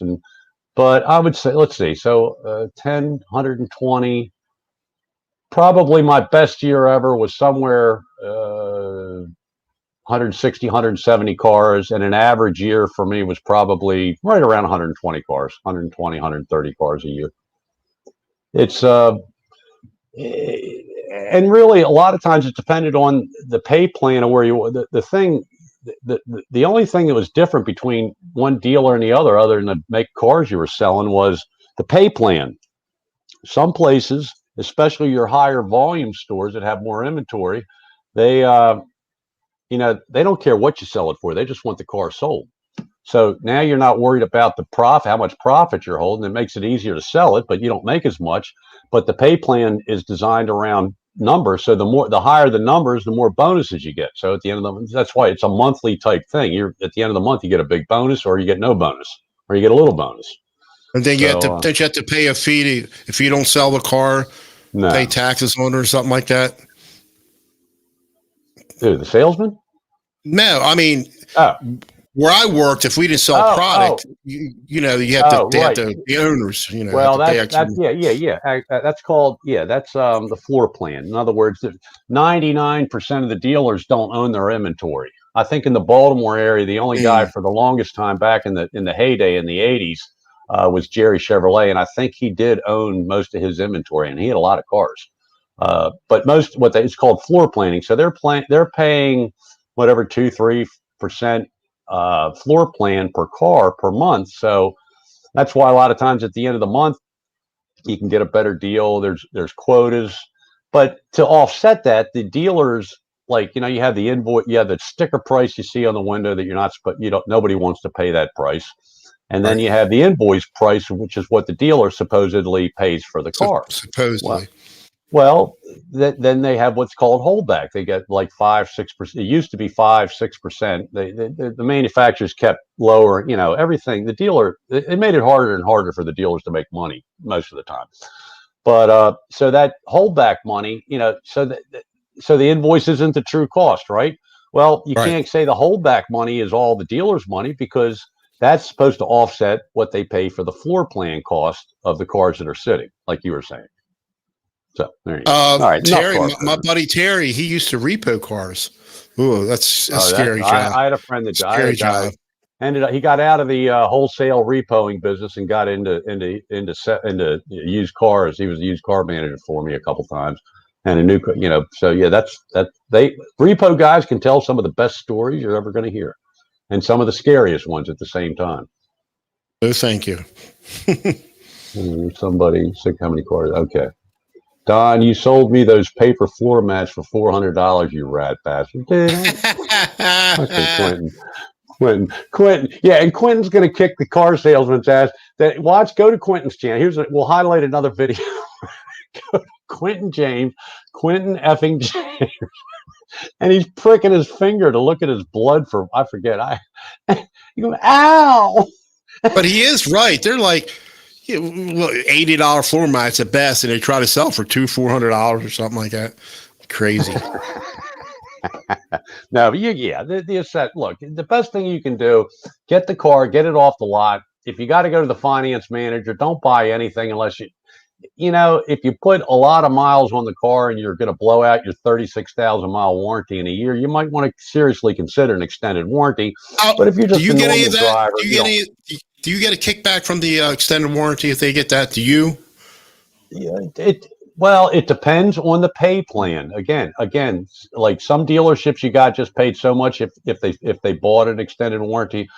But I would say, let's see. So 10, 120, probably my best year ever was somewhere 160, 170 cars, and an average year for me was probably right around 120 cars, 120, 130 cars a year. It's and really a lot of times it depended on the pay plan of where the thing the only thing that was different between one dealer and the other than the make cars you were selling, was the pay plan. Some places, especially your higher volume stores that have more inventory, they they don't care what you sell it for. They just want the car sold. So now you're not worried about the profit, how much profit you're holding. It makes it easier to sell it, but you don't make as much. But the pay plan is designed around numbers. So the higher the numbers, the more bonuses you get. So at the end of the month, that's why it's a monthly type thing. You're at the end of the month, you get a big bonus, or you get no bonus, or you get a little bonus. And then don't you have to pay a fee if you don't sell the car, No. pay taxes on it or something like that? Who, the salesman? No, I mean, where I worked, if we didn't sell product, you have to, the owners, Well, that's called, that's the floor plan. In other words, 99% of the dealers don't own their inventory. I think in the Baltimore area, the only guy for the longest time back in the heyday in the 80s was Jerry Chevrolet, and I think he did own most of his inventory, and he had a lot of cars. But it's called floor planning. So they're paying whatever 2-3% floor plan per car per month. So that's why a lot of times at the end of the month you can get a better deal. There's quotas, but to offset that, the dealers, you have the invoice, you have the sticker price you see on the window that nobody wants to pay that price. And then you have the invoice price, which is what the dealer supposedly pays for the car. Supposedly. Well, then they have what's called holdback. They get like 5-6%. It used to be 5-6%. The manufacturers kept lower, everything. The dealer, it made it harder and harder for the dealers to make money most of the time. But so that holdback money, so the invoice isn't the true cost, right? Well, you can't say the holdback money is all the dealer's money, because that's supposed to offset what they pay for the floor plan cost of the cars that are sitting, like you were saying. So there you go. All right, Terry, my buddy Terry, he used to repo cars. Ooh, that's a scary job. I had a friend that he got out of the wholesale repoing business and got into used cars. He was a used car manager for me a couple times, and So yeah, repo guys can tell some of the best stories you're ever going to hear, and some of the scariest ones at the same time. Oh, thank you. Somebody said how many cars? Okay. Don, you sold me those paper floor mats for $400, you rat bastard. Quentin. Yeah, and Quentin's going to kick the car salesman's ass. Go to Quentin's channel. We'll highlight another video. Go to Quentin effing James. And he's pricking his finger to look at his blood for, I forget. You go, ow! But he is right. They're like, $80 floor mats at best, and they try to sell for $400 or something like that. Crazy. No, look, the best thing you can do, get the car, get it off the lot. If you got to go to the finance manager, don't buy anything unless if you put a lot of miles on the car and you're going to blow out your 36,000 mile warranty in a year, you might want to seriously consider an extended warranty. But if you're just a normal driver, do you get a kickback from the extended warranty if they get that? Do you? Yeah, it depends on the pay plan. Again, like some dealerships, you got just paid so much if they bought an extended warranty.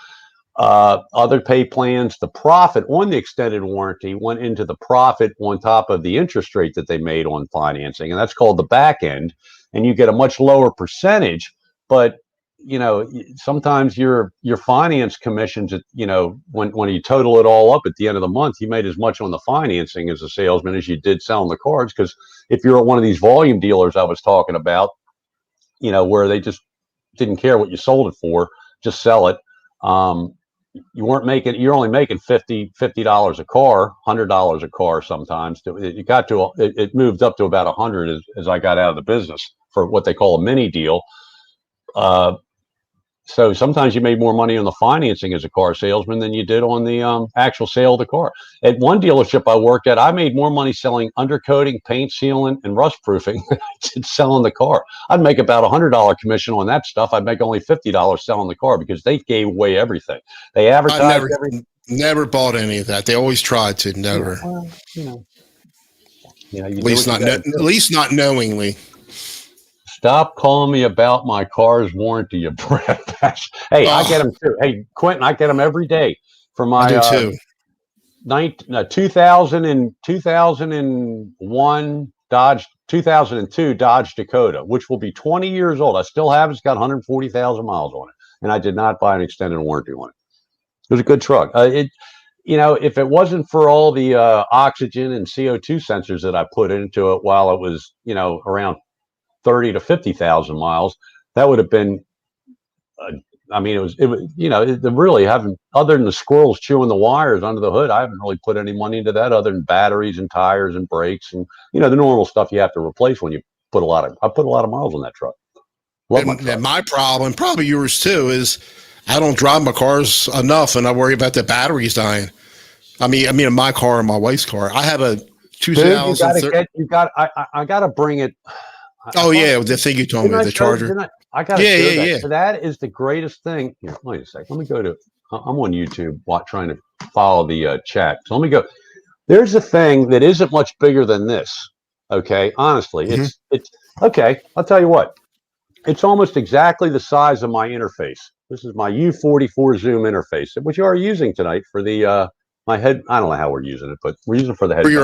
Other pay plans, the profit on the extended warranty went into the profit on top of the interest rate that they made on financing, and that's called the back end. And you get a much lower percentage, but sometimes your finance commissions, when you total it all up at the end of the month, you made as much on the financing as a salesman as you did selling the cars. Because if you're at one of these volume dealers I was talking about, where they just didn't care what you sold it for, just sell it. You're only making $50 a car, $100 a car sometimes. It moved up to about 100 as I got out of the business for what they call a mini deal. So sometimes you made more money on the financing as a car salesman than you did on the actual sale of the car. At one dealership I worked at, I made more money selling undercoating, paint sealing, and rust proofing than I did selling the car. I'd make about $100 commission on that stuff. I'd make only $50 selling the car because they gave away everything. They advertised everything. Never bought any of that. They always tried to. Never. Well, at least not knowingly. Stop calling me about my car's warranty, you brat. Hey, I get them too. Hey, Quentin, I get them every day for my I do too. 2001 Dodge, 2002 Dodge Dakota, which will be 20 years old. I still have it. It's got 140,000 miles on it, and I did not buy an extended warranty on it. It was a good truck. If it wasn't for all the oxygen and CO2 sensors that I put into it while it was, around 30 to 50,000 miles, that would have been. Really haven't, other than the squirrels chewing the wires under the hood, I haven't really put any money into that other than batteries and tires and brakes and, the normal stuff you have to replace when you I put a lot of miles on that truck. Love my truck. And my problem, probably yours too, is I don't drive my cars enough and I worry about the batteries dying. I mean, in my car and my wife's car. I have a 2000. I gotta bring it. The thing you told me, the charger. I gotta show that. Yeah. So that is the greatest thing. Here, wait a second. Let me go to. I'm on YouTube, trying to follow the chat. So let me go. There's a thing that isn't much bigger than this. Okay, honestly, it's okay. I'll tell you what. It's almost exactly the size of my interface. This is my U44 Zoom interface, which you are using tonight for the my head. I don't know how we're using it, but we're using it for the headphones. For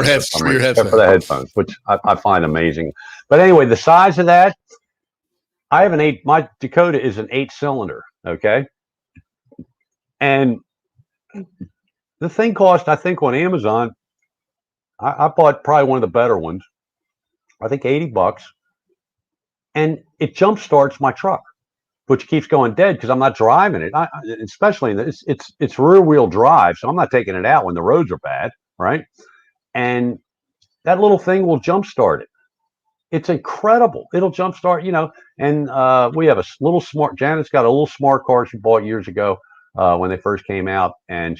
your headphones. For the headphones, which I find amazing. But anyway, the size of that. I have my Dakota is an 8-cylinder, okay? And the thing cost, I think on Amazon, I bought probably one of the better ones, I think $80, and it jump starts my truck, which keeps going dead because I'm not driving it. Especially it's rear wheel drive, so I'm not taking it out when the roads are bad, right? And that little thing will jump start it. It's incredible. It'll jumpstart, and we have a little smart. Janet's got a little smart car she bought years ago when they first came out, and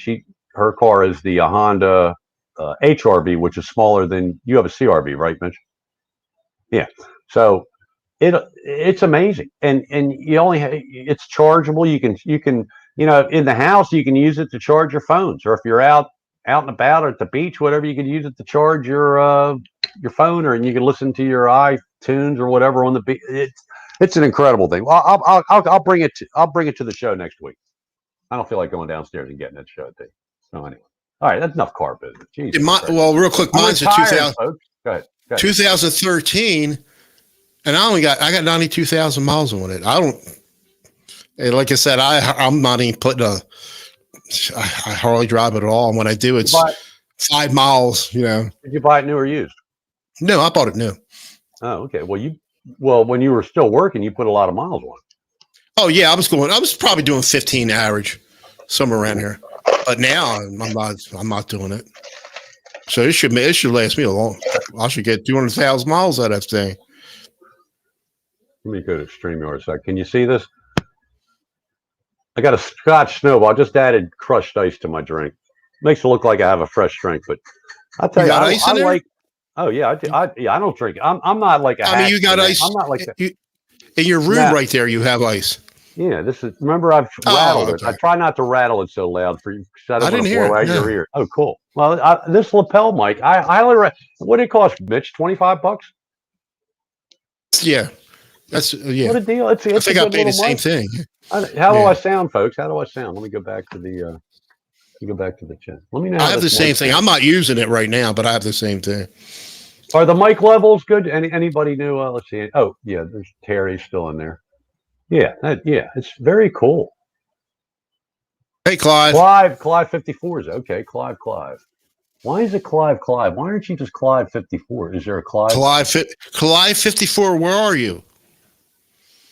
her car is the Honda HRV, which is smaller than you have a CRV, right, Mitch? Yeah. So it's amazing, and you only it's chargeable. You can in the house you can use it to charge your phones, or if you're out and about or at the beach, whatever, you can use it to charge your phone, and you can listen to your iTunes or whatever on the beach. It's an incredible thing. Well, I'll bring it to the show next week. I don't feel like going downstairs and getting that show thing. So anyway, all right, that's enough car business. Jesus real quick, mine's a 2000. Go ahead. 2013, and I got 92,000 miles on it. I don't, and like I said, I'm not even putting I hardly drive it at all. And when I do, it's 5 miles. Did you buy it new or used? No, I bought it new. Oh, okay. Well, when you were still working, you put a lot of miles on it. Oh yeah, I was probably doing 15 average, somewhere around here. But now I'm not doing it. So it should last me a long. I should get 200,000 miles out of that thing. Let me go to StreamYard a sec. Can you see this? I got a Scotch Snowball. I just added crushed ice to my drink. Makes it look like I have a fresh drink, but I'll tell you, ice in there? like. Oh yeah, I don't drink. I'm not like a. I mean, you got ice. I'm not like in your room right there. You have ice. Yeah, remember I've rattled it. I try not to rattle it so loud for you. I didn't hear it. Your ear. Oh, cool. Well, this lapel mic, I highly what did it cost, Mitch? $25? Yeah, that's What a deal! It's I think I paid the same thing. How do I sound, folks? How do I sound? Let me go back to the. Chat. Let me know. I have the same thing. I'm not using it right now, but I have the same thing. Are the mic levels good? Anybody new? Let's see. Oh yeah, there's Terry still in there. Yeah, it's very cool. Hey, Clive. Clive 54 is okay. Clive. Why is it Clive? Why aren't you just Clive 54? Is there a Clive? Clive 54. Where are you?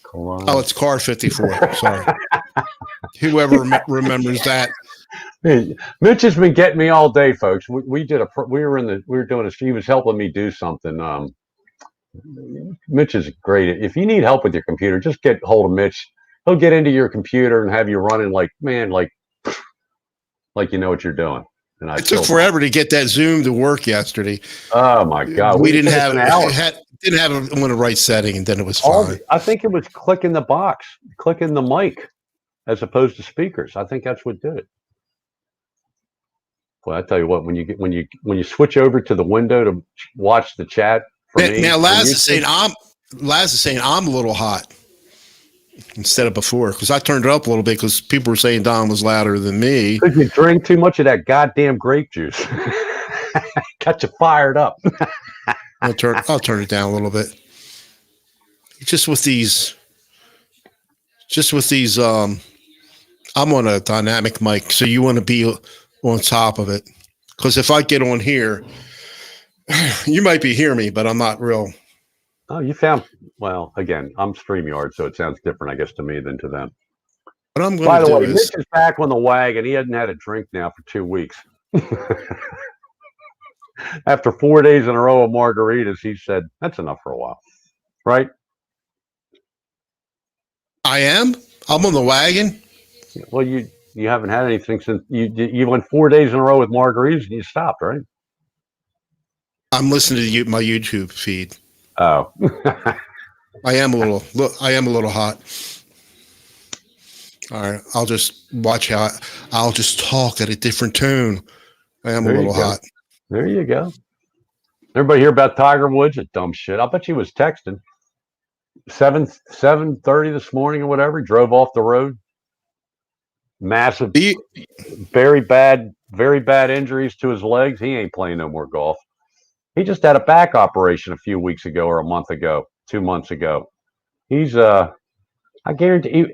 Clive. Oh, it's Car 54. Sorry. Whoever remembers that. Hey, Mitch has been getting me all day, folks. He was helping me do something. Mitch is great. If you need help with your computer, just get hold of Mitch. He'll get into your computer and have you running like you know what you're doing. And it took forever to get that Zoom to work yesterday. Oh my God. We didn't have it on the right setting, and then it was fine. I think it was clicking the mic as opposed to speakers. I think that's what did it. Well, I tell you what, when you switch over to the window to watch the chat. Now, Laz is saying Laz is saying I'm a little hot instead of before because I turned it up a little bit because people were saying Don was louder than me. Because you drink too much of that goddamn grape juice. Got you fired up. I'll turn it down a little bit. Just with these, I'm on a dynamic mic, so you want to be on top of it. Because if I get on here, you might be hearing me, but I'm not real. Oh, you found, well, again, I'm StreamYard, so it sounds different, I guess, to me than to them. What I'm By going the to way, do Mitch is, is back on the wagon. He hadn't had a drink now for 2 weeks. After 4 days in a row of margaritas, he said, that's enough for a while. Right? I'm on the wagon. Well, you haven't had anything since you went 4 days in a row with margaritas and you stopped, right? I'm listening to my YouTube feed. Oh. I am a little hot. All right, I'll just watch I'll just talk at a different tone. I am a little hot. There you go. Everybody hear about Tiger Woods? A dumb shit. I'll bet you was texting 7:30 this morning or whatever. He drove off the road. Massive, very bad injuries to his legs. He ain't playing no more golf. He just had a back operation a few weeks ago or a month ago, 2 months ago. He's I guarantee.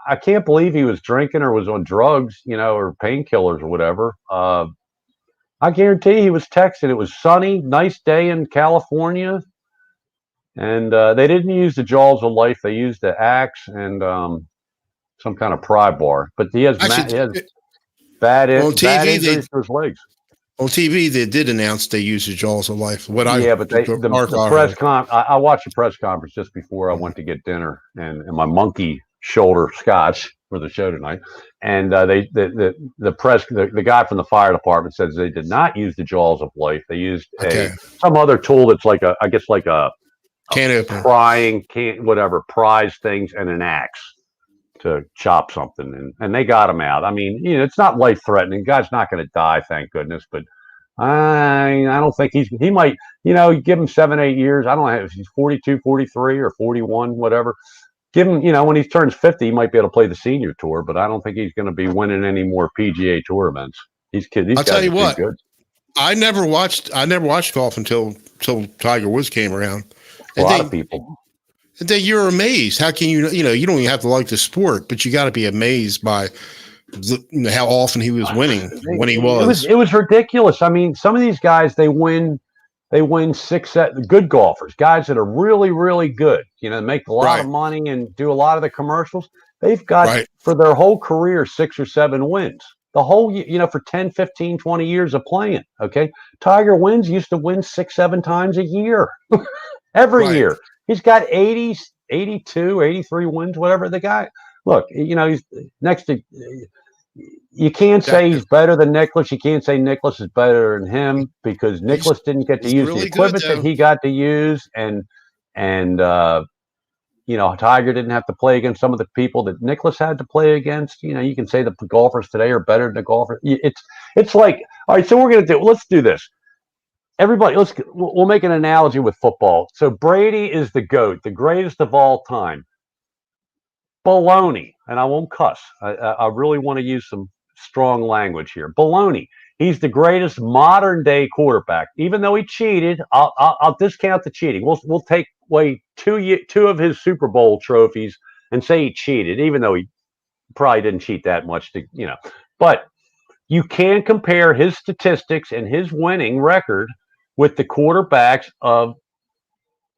I can't believe he was drinking or was on drugs, or painkillers or whatever. I guarantee he was texting. It was sunny, nice day in California, and they didn't use the jaws of life. They used the axe and some kind of pry bar. But he has bad injuries to his legs. On TV, they did announce they used the jaws of life. But the press I watched the press conference just before I went to get dinner, and my monkey shoulder Scotch for the show tonight. And the guy from the fire department says they did not use the jaws of life. They used some other tool that's like a can opener, pries things and an axe to chop something, and they got him out. I mean, it's not life threatening. The guy's not going to die, thank goodness. But I don't think he might. You give him 7-8 years. I don't know if he's 42, 43, or 41, whatever. Give him, when he turns 50, he might be able to play the senior tour. But I don't think he's going to be winning any more PGA Tour events. I'll tell you what. Good. I never watched golf until Tiger Woods came around. A lot of people. And then you're amazed. How can you don't even have to like the sport, but you got to be amazed by how often he was winning when he was. It was ridiculous. I mean, some of these guys, they win 6 good golfers, guys that are really, really good, make a lot of money and do a lot of the commercials. They've got for their whole career 6 or 7 wins. The whole, for 10, 15, 20 years of playing. Okay. Tiger used to win 6, 7 times a year. Every year. He's got 80, 82, 83 wins, whatever. The guy, look, he's next to, you can't say he's better than Nicklaus. You can't say Nicklaus is better than him because Nicklaus didn't get to use the equipment that he got to use. And Tiger didn't have to play against some of the people that Nicklaus had to play against. You can say the golfers today are better than the golfers. It's like, all right, so let's do this. Everybody, we'll make an analogy with football. So Brady is the GOAT, the greatest of all time. Baloney, and I won't cuss. I really want to use some strong language here. Baloney. He's the greatest modern day quarterback. Even though he cheated, I'll discount the cheating. We'll take away two of his Super Bowl trophies and say he cheated, even though he probably didn't cheat that much. But you can't compare his statistics and his winning record with the quarterbacks of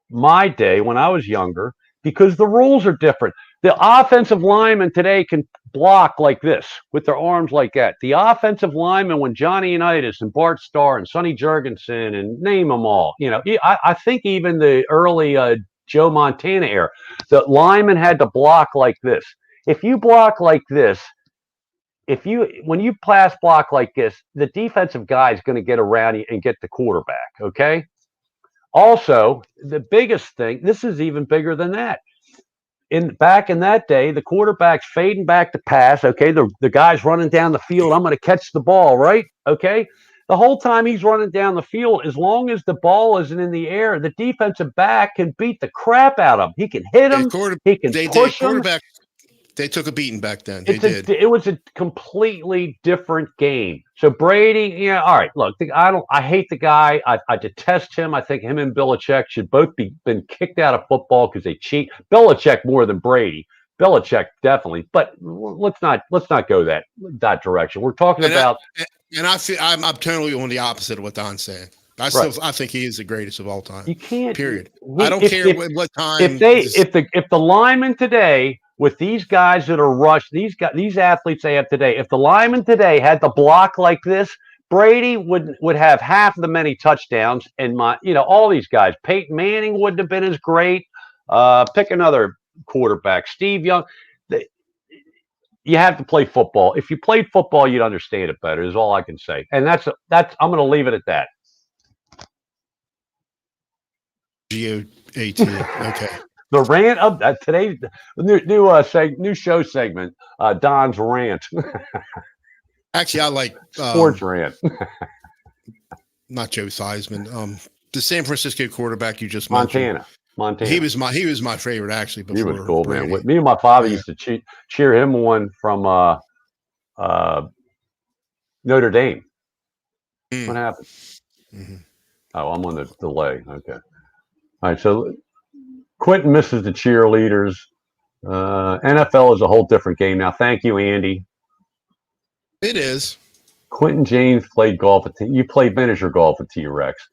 my day when I was younger because the rules are different. The offensive linemen today can block like this with their arms like that. The offensive linemen when Johnny Unitas and Bart Starr and Sonny Jurgensen and name them all, I think even the early Joe Montana era, the linemen had to block like this. If you block like this, when you pass block like this, the defensive guy is going to get around you and get the quarterback. Okay. Also, the biggest thing, this is even bigger than that. Back in that day, the quarterback's fading back to pass. Okay. The guy's running down the field. I'm going to catch the ball. Right. Okay. the whole time he's running down the field, as long as the ball isn't in the air, the defensive back can beat the crap out of him. He can hit him. He can push him. They took a beating back then. It was a completely different game. So Brady, all right. Look, I hate the guy. I detest him. I think him and Belichick should both been kicked out of football because they cheat. Belichick more than Brady. Belichick definitely, but let's not go that direction. We're talking about. I'm totally on the opposite of what Don's saying. I think he is the greatest of all time. You can't. Period. I don't care what time. If the linemen today, with these guys that are rushed, these athletes they have today, if the linemen today had to block like this, Brady would have half the many touchdowns. And all these guys, Peyton Manning wouldn't have been as great. Pick another quarterback, Steve Young. You have to play football. If you played football, you'd understand it better. Is all I can say. And that's. I'm going to leave it at that. GOAT. Okay. The rant of today's new show segment, Don's rant. Actually, I like sports rant. Not Joe Theismann. The San Francisco quarterback you just mentioned. Montana. He was my favorite actually. Before he was cool, Brady. man. Me and my father used to cheer him on from Notre Dame. What happened? Mm-hmm. Oh, I'm on the delay. Okay. All right. So Quentin misses the cheerleaders. NFL is a whole different game now. Thank you, Andy. It is. Quentin James played golf. You played miniature golf with T-Rex.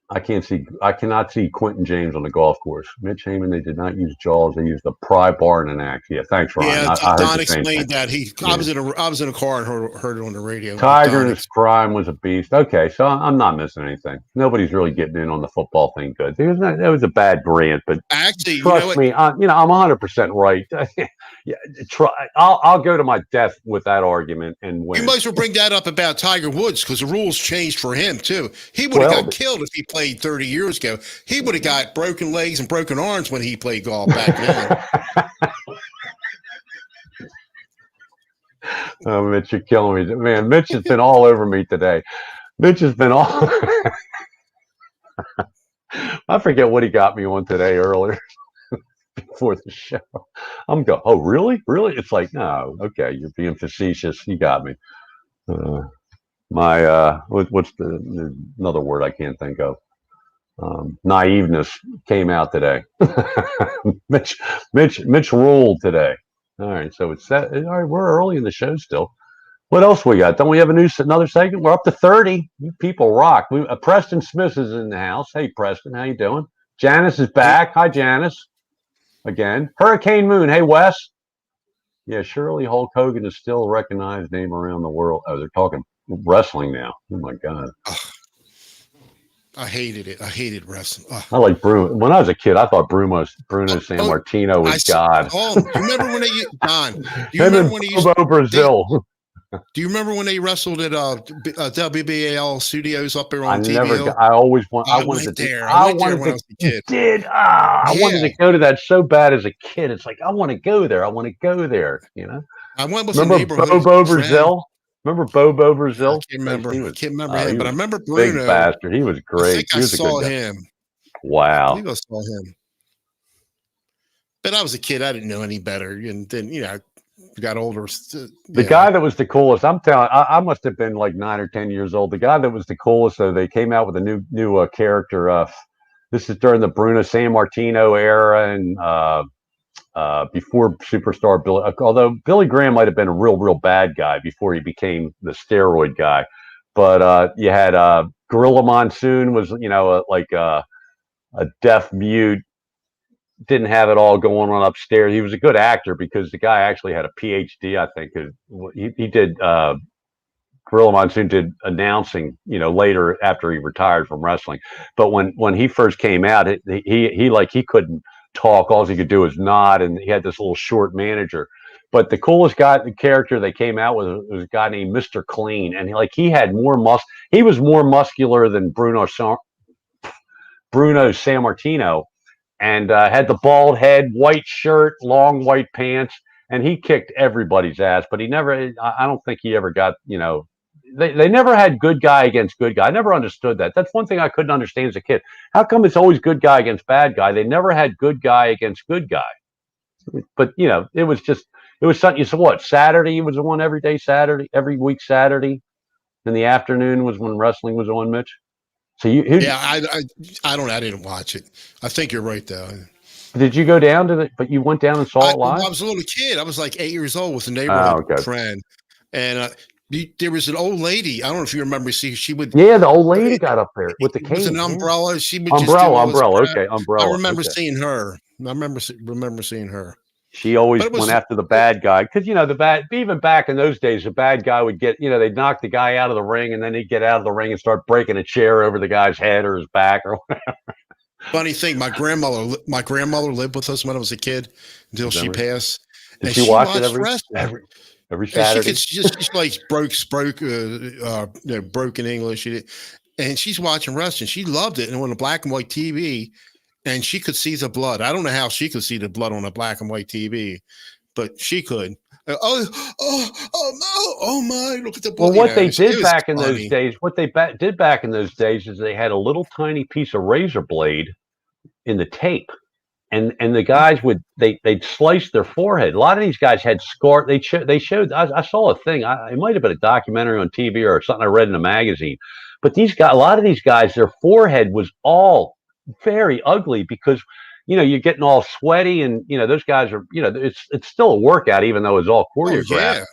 I cannot see Quentin James on the golf course. Mitch Heyman, they did not use jaws. They used the pry bar and an axe. Yeah, thanks, Ryan. Yeah, Don explained that. I was in a car and heard it on the radio. Tiger in his prime was a beast. Okay, so I'm not missing anything. Nobody's really getting in on the football thing good. It was a bad rant, but actually, trust me, I'm 100% right. Yeah, I'll go to my death with that argument and win. You might as well bring that up about Tiger Woods because the rules changed for him too. He would have got killed if he played 30 years ago. He would have got broken legs and broken arms when he played golf back then. Oh, Mitch, you're killing me. Man, Mitch has been all over me today. Mitch has been all I forget what he got me on today earlier before the show. I'm going, oh, really? Really? It's like, no, okay, you're being facetious. You got me. What's another word I can't think of? Naiveness came out today. Mitch ruled today. All right, so it's that. All right, we're early in the show still. What else we got? Don't we have another segment? We're up to 30. You people rock. Preston Smith is in the house. Hey, Preston, how you doing? Janice is back. Hi, Janice. Again. Hurricane Moon. Hey, Wes. Yeah, surely Hulk Hogan is still a recognized name around the world. Oh, they're talking wrestling now. Oh, my God. I hated it. I hated wrestling. I like Bruno. When I was a kid, I thought Bruno Sammartino was God. You remember when you remember when he used Brazil? Do you remember when they wrestled at WBAL studios up there on TV? I wanted to. I wanted when I was a kid. I wanted to go to that so bad as a kid. It's like I want to go there. I want to go there. You know. I went with Remember Bobo Brazil? Remember Bobo Brazil? I can't remember him, but I remember Bruno. Big bastard. He was great. I saw him. Wow. I think I saw him. But I was a kid. I didn't know any better. And then, got older. The guy that was the coolest, I'm telling, I must have been like 9 or 10 years old. The guy that was the coolest, so they came out with a new character. This is during the Bruno Sammartino era and before superstar Billy. Although Billy Graham might have been a real bad guy before he became the steroid guy. But you had Gorilla Monsoon was like a deaf mute. Didn't have it all going on upstairs. He was a good actor because the guy actually had a PhD, I think. He did, Gorilla Monsoon did announcing, later after he retired from wrestling. But when he first came out, he couldn't talk. All he could do was nod, and he had this little short manager. But the coolest the character they came out with was a guy named Mr. Clean. And he had more he was more muscular than Bruno Sammartino. And had the bald head, white shirt, long white pants, and he kicked everybody's ass. But he never, I don't think he ever got, they never had good guy against good guy. I never understood that. That's one thing I couldn't understand as a kid. How come it's always good guy against bad guy? They never had good guy against good guy. But it was something. You said what? Saturday was the one every day. Saturday, every week. Saturday in the afternoon was when wrestling was on. Mitch. So Yeah, I didn't watch it. I think you're right though. did you go down to the? But you went down and saw it live. I was a little kid. I was like 8 years old with a Oh, neighborhood okay. friend, and there was an old lady. I don't know if you remember. She would. Yeah, the old lady got up there with the cane. With an umbrella. She would umbrella. just do Okay, umbrella. I remember okay. seeing her. I remember seeing her. She always went after the bad guy because the bad. Even back in those days, the bad guy would get. They'd knock the guy out of the ring, and then he'd get out of the ring and start breaking a chair over the guy's head or his back or whatever. Funny thing, my grandmother lived with us when I was a kid until she passed. Did she watch it Saturday. every Saturday? She's like broken English, and she's watching wrestling. She loved it, and on a black and white TV, and she could see the blood. I don't know how she could see the blood on a black and white TV, but she could. Oh my! Look at the blood. Well, what they did back in those days, did back in those days is they had a little tiny piece of razor blade in the tape, and the guys they'd slice their forehead. A lot of these guys had scar. They showed. I saw a thing. It might have been a documentary on TV or something I read in a magazine. But a lot of these guys, their forehead was all very ugly because you're getting all sweaty, and those guys are it's still a workout even though it's all choreographed. Oh, yeah.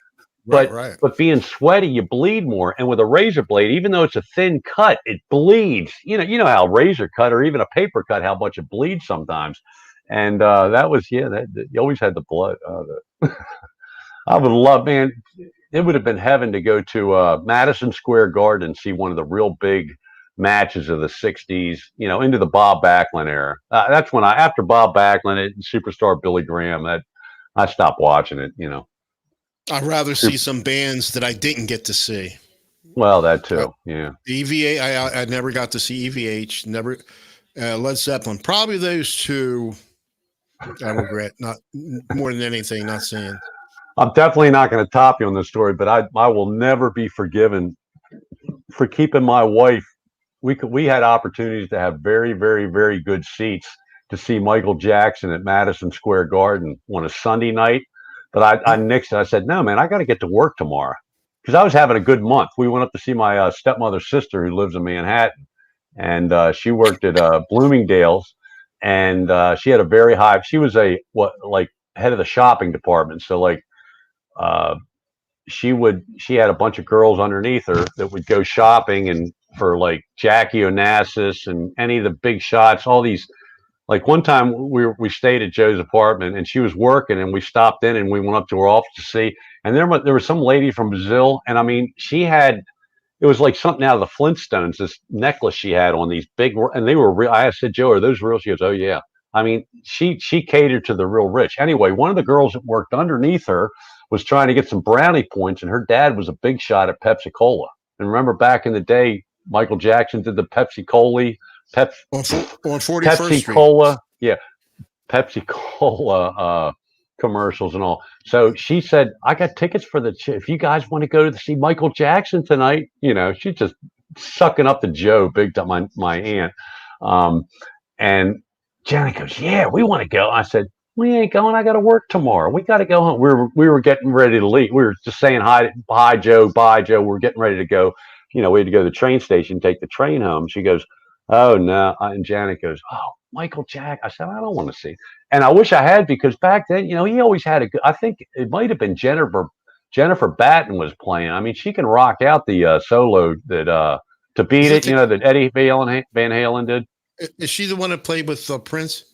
Right. But being sweaty, you bleed more. And with a razor blade, even though it's a thin cut, it bleeds. You know how a razor cut or even a paper cut, how much it bleeds sometimes. And that was you always had the blood. I would love, man. It would have been heaven to go to Madison Square Garden and see one of the real big matches of the 60s, into the Bob Backlund era. That's when after Bob Backlund and Superstar Billy Graham, that I stopped watching it, I'd rather see some bands that I didn't get to see. Well, that too, yeah. EVA, I never got to see EVH, never. Led Zeppelin, probably those two. I regret not more than anything not seeing. I'm definitely not going to top you on this story, but I will never be forgiven for keeping my wife. We had opportunities to have very, very, very good seats to see Michael Jackson at Madison Square Garden on a Sunday night. But I nixed it. I said, no, man, I got to get to work tomorrow because I was having a good month. We went up to see my stepmother's sister who lives in Manhattan, and she worked at Bloomingdale's, and she had a very high. She was head of the shopping department, so she had a bunch of girls underneath her that would go shopping and for like Jackie Onassis and any of the big shots, all these. Like one time we stayed at Joe's apartment and she was working and we stopped in and we went up to her office to see. And there was some lady from Brazil. And I mean, it was like something out of the Flintstones, this necklace she had on these big, and they were real. I said, Joe, are those real? She goes, oh yeah. I mean, she catered to the real rich. Anyway, one of the girls that worked underneath her was trying to get some brownie points and her dad was a big shot at Pepsi Cola. And remember back in the day, Michael Jackson did the Pepsi Cola. On 41st Pepsi Street. Cola, yeah, Pepsi Cola commercials and all. So she said, "I got tickets for if you guys want to go to see Michael Jackson tonight." She's just sucking up to Joe big time. My aunt, and Janet goes, "Yeah, we want to go." I said, "We ain't going. I got to work tomorrow. We got to go home." We were getting ready to leave. We were just saying hi, Joe, bye, Joe. We're getting ready to go. We had to go to the train station, take the train home. She goes, oh no, and Janet goes, oh, Michael Jack. I said, I don't want to see. And I wish I had because back then, he always had a good. I think it might have been Jennifer Batten was playing. I mean, she can rock out the solo that to beat it. That Eddie Van Halen did. Is she the one that played with Prince?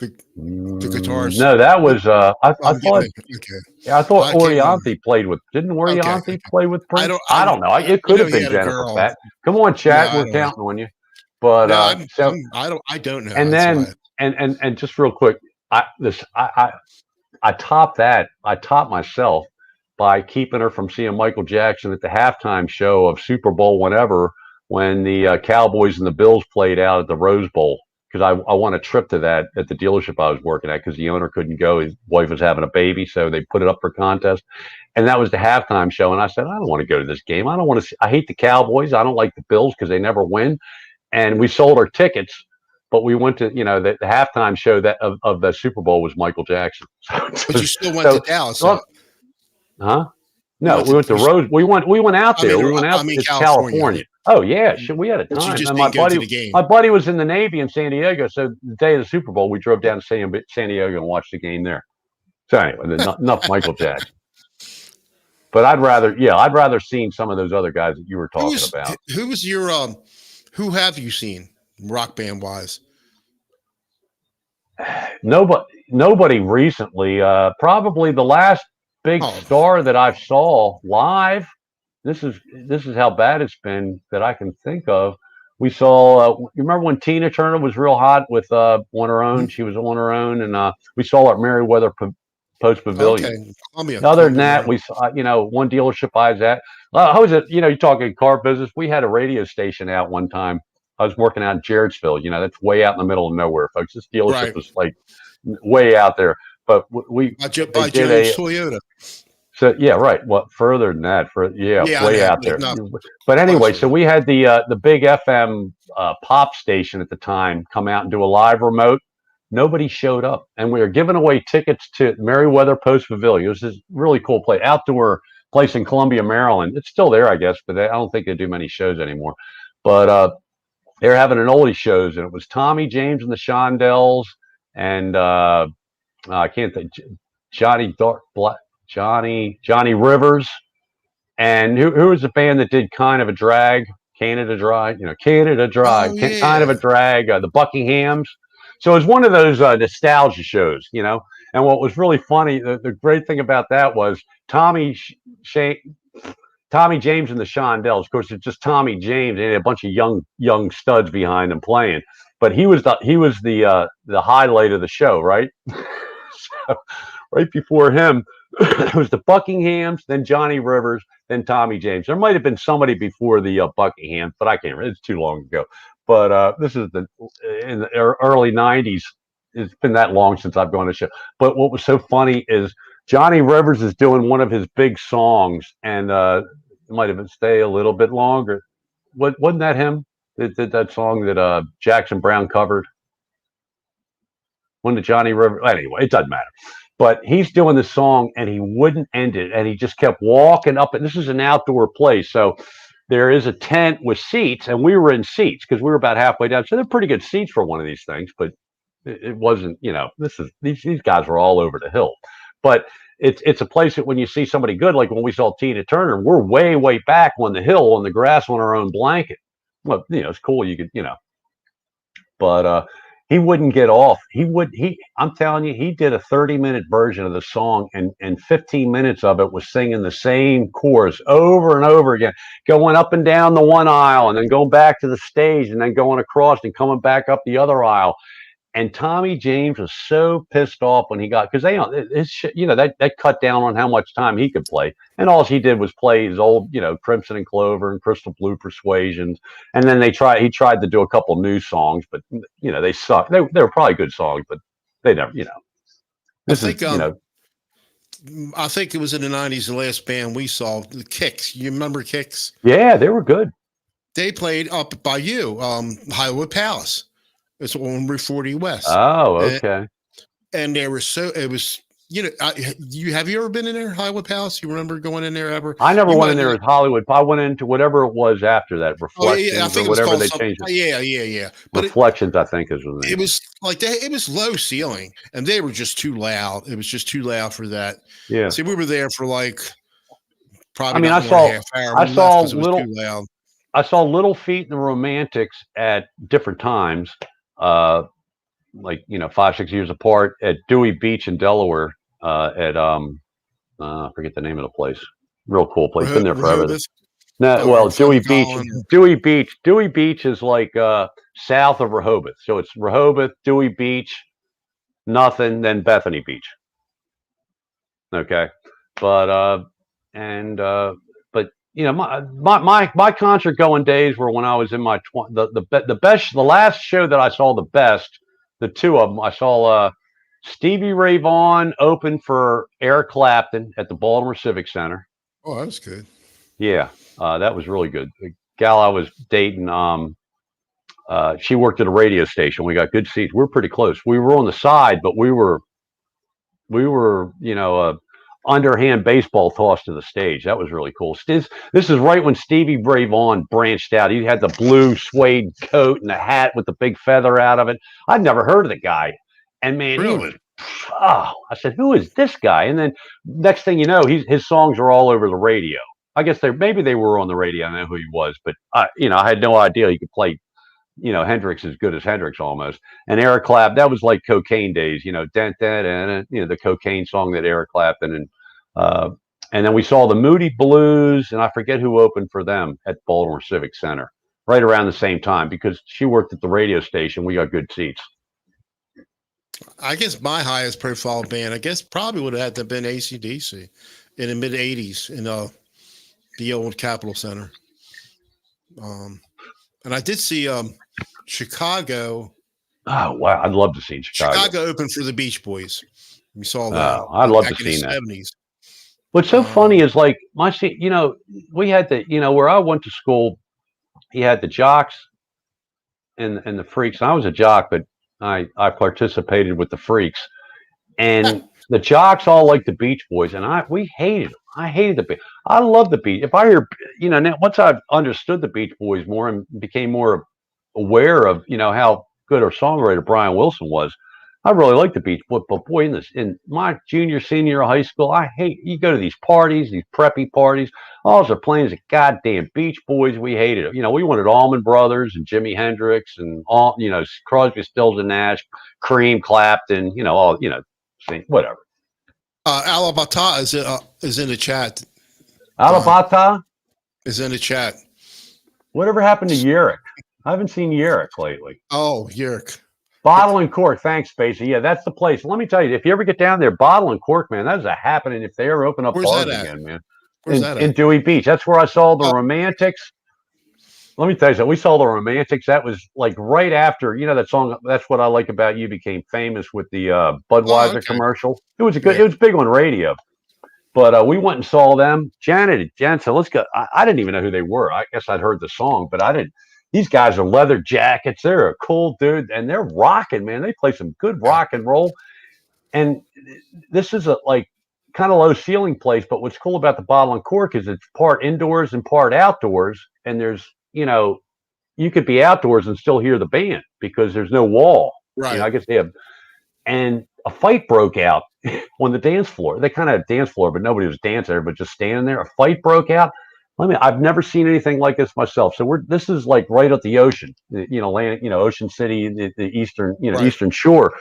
The guitarist. No, that was I thought. Okay. Yeah, I thought Orianthi played with. Didn't Orianthi play with Prince? I don't know. It could have been Jennifer Batten. Come on, chat. We're counting on you. But I don't know. And then and just real quick, I topped that. I topped myself by keeping her from seeing Michael Jackson at the halftime show of Super Bowl whenever when the Cowboys and the Bills played out at the Rose Bowl. because I won a trip to that at the dealership I was working at because the owner couldn't go. His wife was having a baby, so they put it up for contest. And that was the halftime show. And I said, I don't want to go to this game. I don't want to see, I hate the Cowboys. I don't like the Bills because they never win. And we sold our tickets, but we went to, the halftime show that of the Super Bowl was Michael Jackson. But you still went to Dallas. Huh? No, we went to Rose. We went out there. We went out to California. Oh yeah, we had a But you time. just And didn't go to the game. my buddy was in the Navy in San Diego, so the day of the Super Bowl, we drove down to San Diego and watched the game there. So anyway, enough Michael Jackson. But I'd rather seen some of those other guys that you were talking about. Who was your who have you seen rock band wise? Nobody recently. Probably the last big star that I saw live. This is how bad it's been that I can think of. We saw. You remember when Tina Turner was real hot with on her own? She was on her own, and we saw her at Merriweather Post Pavilion. Okay. Other than that, we saw, one dealership I was at. How was it? You're talking car business. We had a radio station out one time. I was working out in Jarrettsville. That's way out in the middle of nowhere, folks. This dealership was like way out there. But we by Jones Toyota. So yeah, right. What further than that? Way out there. No. But anyway, so we had the big FM pop station at the time come out and do a live remote. Nobody showed up, and we were giving away tickets to Merriweather Post Pavilion. It was this really cool place, outdoor place in Columbia, Maryland. It's still there, I guess, but I don't think they do many shows anymore. But they were having an oldie shows, and it was Tommy James and the Shondells, and I can't think Johnny Rivers, and who was the band that did Kind of a Drag, Canada Dry, Canada Dry, Kind of a Drag, the Buckinghams. So it was one of those nostalgia shows, and what was really funny, the great thing about that was Tommy James and the Shondells. Of course, it's just Tommy James and a bunch of young studs behind him playing, but he was the highlight of the show, right? So right before him, it was the Buckinghams, then Johnny Rivers, then Tommy James. There might have been somebody before the Buckinghams, but I can't remember. It's too long ago. But this is in the early 90s. It's been that long since I've gone to show. But what was so funny is Johnny Rivers is doing one of his big songs, and it might have been Stay a Little Bit Longer. Wasn't that him that did that song that Jackson Brown covered? When the Johnny Rivers, anyway, it doesn't matter. But he's doing the song, and he wouldn't end it, and he just kept walking up. And this is an outdoor place, so there is a tent with seats, and we were in seats because we were about halfway down. So they're pretty good seats for one of these things, but it wasn't. These guys were all over the hill. But it's a place that when you see somebody good, like when we saw Tina Turner, we're way back on the hill on the grass on our own blanket. Well, it's cool. You could, but he wouldn't get off. I'm telling you, he did a 30-minute version of the song, and 15 minutes of it was singing the same chorus over and over again, going up and down the one aisle and then going back to the stage and then going across and coming back up the other aisle. And Tommy James was so pissed off when he got, because that cut down on how much time he could play, and all he did was play his old, Crimson and Clover and Crystal Blue Persuasions, and then he tried to do a couple new songs, but they sucked. They were probably good songs, but they never, I think it was in the 90s. The last band we saw, the Kicks. You remember Kicks? Yeah, they were good. They played up by you, Hollywood Palace. It's on Route 40 West. Oh, okay. And they were have you ever been in there, Hollywood Palace? You remember going in there ever? I never went in there as Hollywood. I went into whatever it was after that, Reflections or whatever they changed it. Yeah. But Reflections, I think, is the name. It was like it was low ceiling, and they were just too loud. It was just too loud for that. Yeah. See, we were there for probably. I saw Little Feat and the Romantics at different times. 5-6 years apart at Dewey Beach in Delaware, I forget the name of the place. Real cool place. Been there forever. Dewey Beach. Dewey Beach is like south of Rehoboth. So it's Rehoboth, Dewey Beach, nothing, then Bethany Beach. Okay. But my concert going days were when I was in my the last show that I saw the best, the two of them I saw. Stevie Ray Vaughan opened for Eric Clapton at the Baltimore Civic Center. Oh, that was good. Yeah, that was really good. The gal I was dating, she worked at a radio station. We got good seats. We were pretty close. We were on the side, but we were, underhand baseball toss to the stage. That was really cool. This is right when Stevie Ray Vaughan branched out. He had the blue suede coat and the hat with the big feather out of it. I'd never heard of the guy. And man, he was, I said, who is this guy? And then next thing you know, his songs are all over the radio. I guess maybe they were on the radio. I know who he was, but I had no idea he could play, Hendrix as good as Hendrix almost. And Eric Clapton, that was like Cocaine days, the Cocaine song that Eric Clapton and then we saw the Moody Blues, and I forget who opened for them at Baltimore Civic Center right around the same time because she worked at the radio station. We got good seats. I guess my highest profile band, probably would have had to have been AC/DC in the mid 80s in the old Capitol Center. And I did see Chicago. Oh, wow. I'd love to see Chicago. Chicago opened for the Beach Boys. We saw that. Oh, I'd love to see that. 70s. What's so funny is like we had where I went to school, you had the jocks and the freaks. And I was a jock, but I participated with the freaks, and the jocks all liked the Beach Boys, and we hated them. I hated the Beach. I love the Beach. If I hear, now once I've understood the Beach Boys more and became more aware of, how good a songwriter Brian Wilson was, I really like the Beach Boys. But boy, in my junior, senior year of high school, you go to these parties, these preppy parties, all they're playing is the goddamn Beach Boys. We hated it. We wanted Allman Brothers and Jimi Hendrix and all, Crosby, Stills and Nash, Cream, Clapton, whatever. Alabata is in the chat. Alabata is in the chat. Whatever happened to Yerrick? I haven't seen Yerrick lately. Oh, Yerrick. Bottle and Cork. Thanks, Spacey. Yeah, that's the place. Let me tell you, if you ever get down there, Bottle and Cork, man, that is a happening if they ever open up bars again, man. Where's that at? In Dewey Beach. That's where I saw the Romantics. Let me tell you something. We saw the Romantics. That was like right after, that song, That's What I Like About You, became famous with the Budweiser commercial. It was it was big on radio. But we went and saw them. Janet said, let's go. I didn't even know who they were. I guess I'd heard the song, but I didn't. These guys are leather jackets. They're a cool dude, and they're rocking, man. They play some good rock and roll. And this is a kind of low ceiling place, but what's cool about the Bottle and Cork is it's part indoors and part outdoors. And there's, you could be outdoors and still hear the band because there's no wall. Right. I guess they have. And a fight broke out on the dance floor. They kind of had a dance floor, but nobody was dancing there, but just standing there. A fight broke out. I've never seen anything like this myself. So this is like right at the ocean, Ocean City, the eastern, eastern shore.